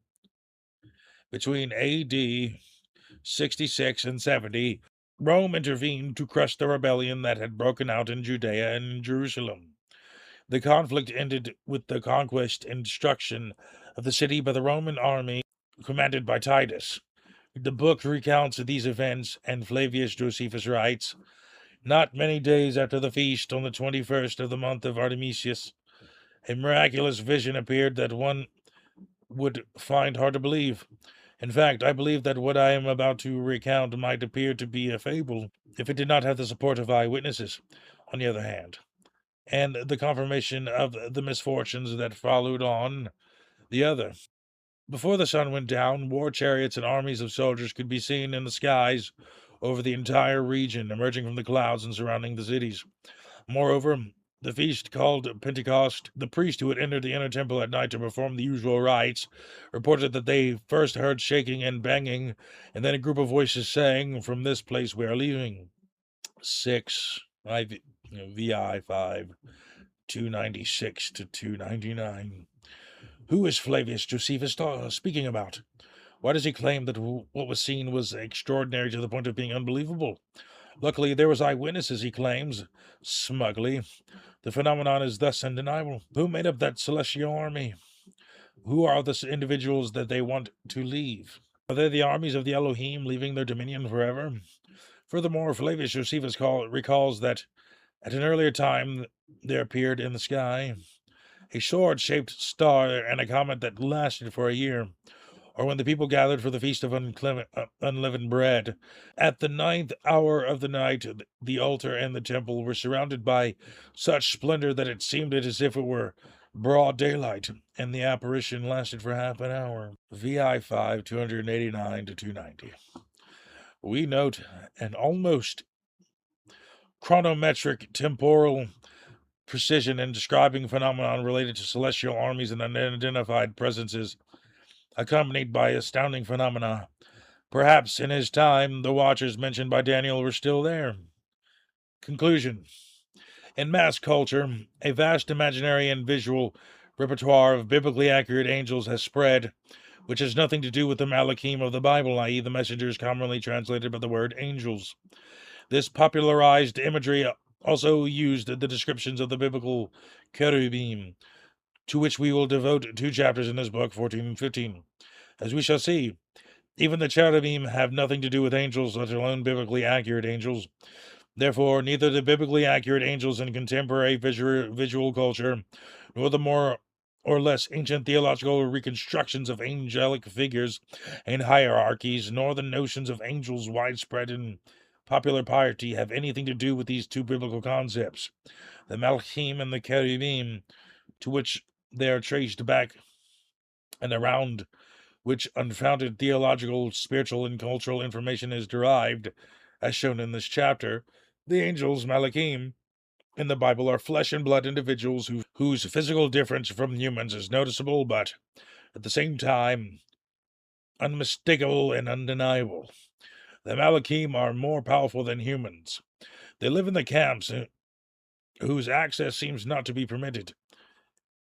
Between A.D. 66 and 70, Rome intervened to crush the rebellion that had broken out in Judea and Jerusalem. The conflict ended with the conquest and destruction of the city by the Roman army commanded by Titus. The book recounts these events, and Flavius Josephus writes, "Not many days after the feast, on the 21st of the month of Artemisius, a miraculous vision appeared that one would find hard to believe. In fact, I believe that what I am about to recount might appear to be a fable if it did not have the support of eyewitnesses, on the other hand, and the confirmation of the misfortunes that followed on the other. Before the sun went down, war chariots and armies of soldiers could be seen in the skies over the entire region, emerging from the clouds and surrounding the cities. Moreover, the feast called Pentecost, the priest who had entered the inner temple at night to perform the usual rites, reported that they first heard shaking and banging, and then a group of voices saying, 'From this place we are leaving.' 6 VI 5 296 to 299. Who is Flavius Josephus speaking about? Why does he claim that what was seen was extraordinary to the point of being unbelievable? Luckily, there was eyewitnesses, he claims, smugly. The phenomenon is thus undeniable. Who made up that celestial army? Who are the individuals that they want to leave? Are they the armies of the Elohim leaving their dominion forever? Furthermore, Flavius Josephus recalls that at an earlier time there appeared in the sky a sword-shaped star and a comet that lasted for a year, or when the people gathered for the feast of unleavened bread. At the 9th hour of the night, the altar and the temple were surrounded by such splendor that it seemed as if it were broad daylight, and the apparition lasted for half an hour. VI 5 289 to 290. We note an almost chronometric temporal precision in describing phenomenon related to celestial armies and unidentified presences, accompanied by astounding phenomena. Perhaps in his time, the watchers mentioned by Daniel were still there. Conclusion. In mass culture, a vast imaginary and visual repertoire of biblically accurate angels has spread, which has nothing to do with the Malachim of the Bible, i.e., the messengers commonly translated by the word angels. This popularized imagery also used the descriptions of the biblical cherubim, to which we will devote 2 chapters in this book, 14 and 15. As we shall see, even the cherubim have nothing to do with angels, let alone biblically accurate angels. Therefore, neither the biblically accurate angels in contemporary visual culture, nor the more or less ancient theological reconstructions of angelic figures and hierarchies, nor the notions of angels widespread in popular piety have anything to do with these two biblical concepts, the Malachim and the Cherubim, to which they are traced back and around which unfounded theological, spiritual, and cultural information is derived, as shown in this chapter. The angels, Malachim, in the Bible are flesh and blood individuals whose physical difference from humans is noticeable, but at the same time unmistakable and undeniable. The Malachim are more powerful than humans. They live in the camps whose access seems not to be permitted.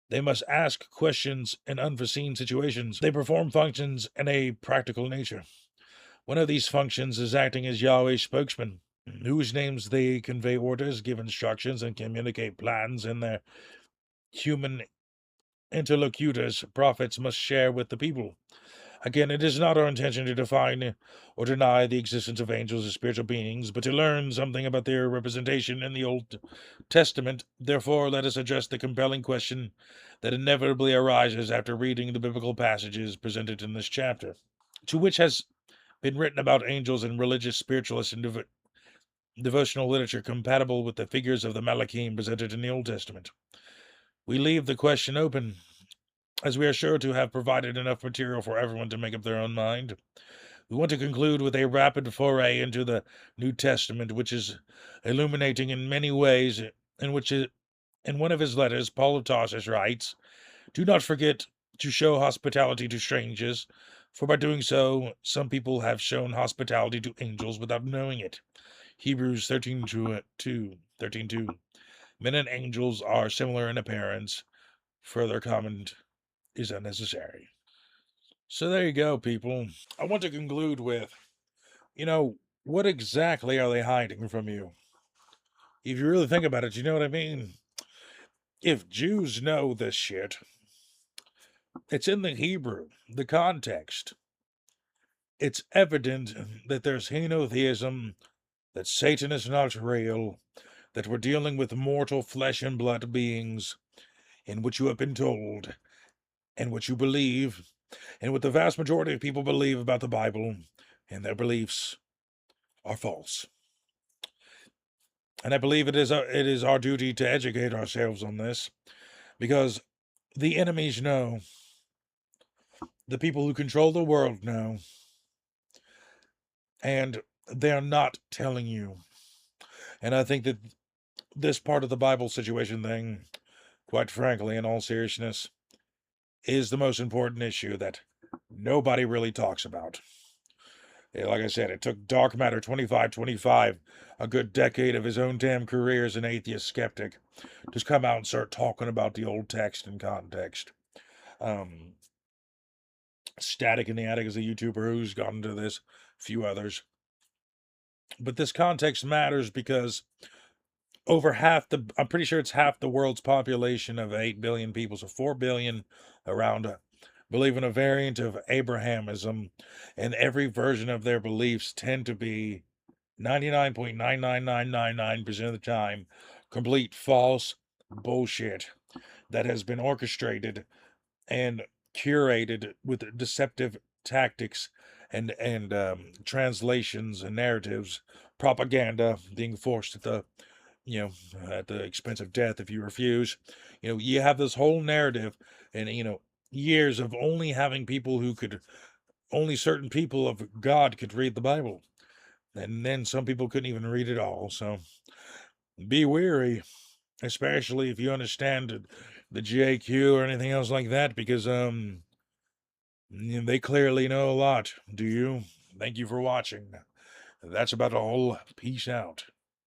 They must ask questions in unforeseen situations. They perform functions in a practical nature. One of these functions is acting as Yahweh's spokesman, whose names they convey orders, give instructions, and communicate plans, and their human interlocutors, prophets, must share with the people. Again, it is not our intention to define or deny the existence of angels or spiritual beings, but to learn something about their representation in the Old Testament. Therefore, let us address the compelling question that inevitably arises after reading the biblical passages presented in this chapter, to which has been written about angels in religious, spiritualist, and devotional literature compatible with the figures of the Malachim presented in the Old Testament. We leave the question open, as we are sure to have provided enough material for everyone to make up their own mind. We want to conclude with a rapid foray into the New Testament, which is illuminating in many ways, in one of his letters, Paul of Tarsus writes, "Do not forget to show hospitality to strangers, for by doing so, some people have shown hospitality to angels without knowing it." Hebrews 13:2. Men and angels are similar in appearance. Further comment is unnecessary. So there you go, people. I want to conclude with, what exactly are they hiding from you? If you really think about it, you know what I mean? If Jews know this shit, it's in the Hebrew, the context. It's evident that there's henotheism, that Satan is not real, that we're dealing with mortal flesh and blood beings, in what you have been told, and what you believe, and what the vast majority of people believe about the Bible, and their beliefs are false. And I believe it is our duty to educate ourselves on this, because the enemies know, the people who control the world know, and they're not telling you. And I think that this part of the Bible situation thing, quite frankly, in all seriousness, is the most important issue that nobody really talks about. Like I said, it took Dark Matter 2525, a good decade of his own damn career as an atheist skeptic, to come out and start talking about the old text and context. Static in the Attic is a YouTuber who's gotten into this, a few others. But this context matters because I'm pretty sure it's half the world's population of 8 billion people, so 4 billion around, believe in a variant of Abrahamism, and every version of their beliefs tend to be 99.99999% of the time complete false bullshit that has been orchestrated and curated with deceptive tactics and translations and narratives, propaganda being forced at the expense of death if you refuse. You have this whole narrative, and years of only having people only certain people of God could read the Bible, and then some people couldn't even read it all. So be wary, especially if you understand the JQ or anything else like that, because they clearly know a lot. Do you? Thank you for watching. That's about all. Peace out.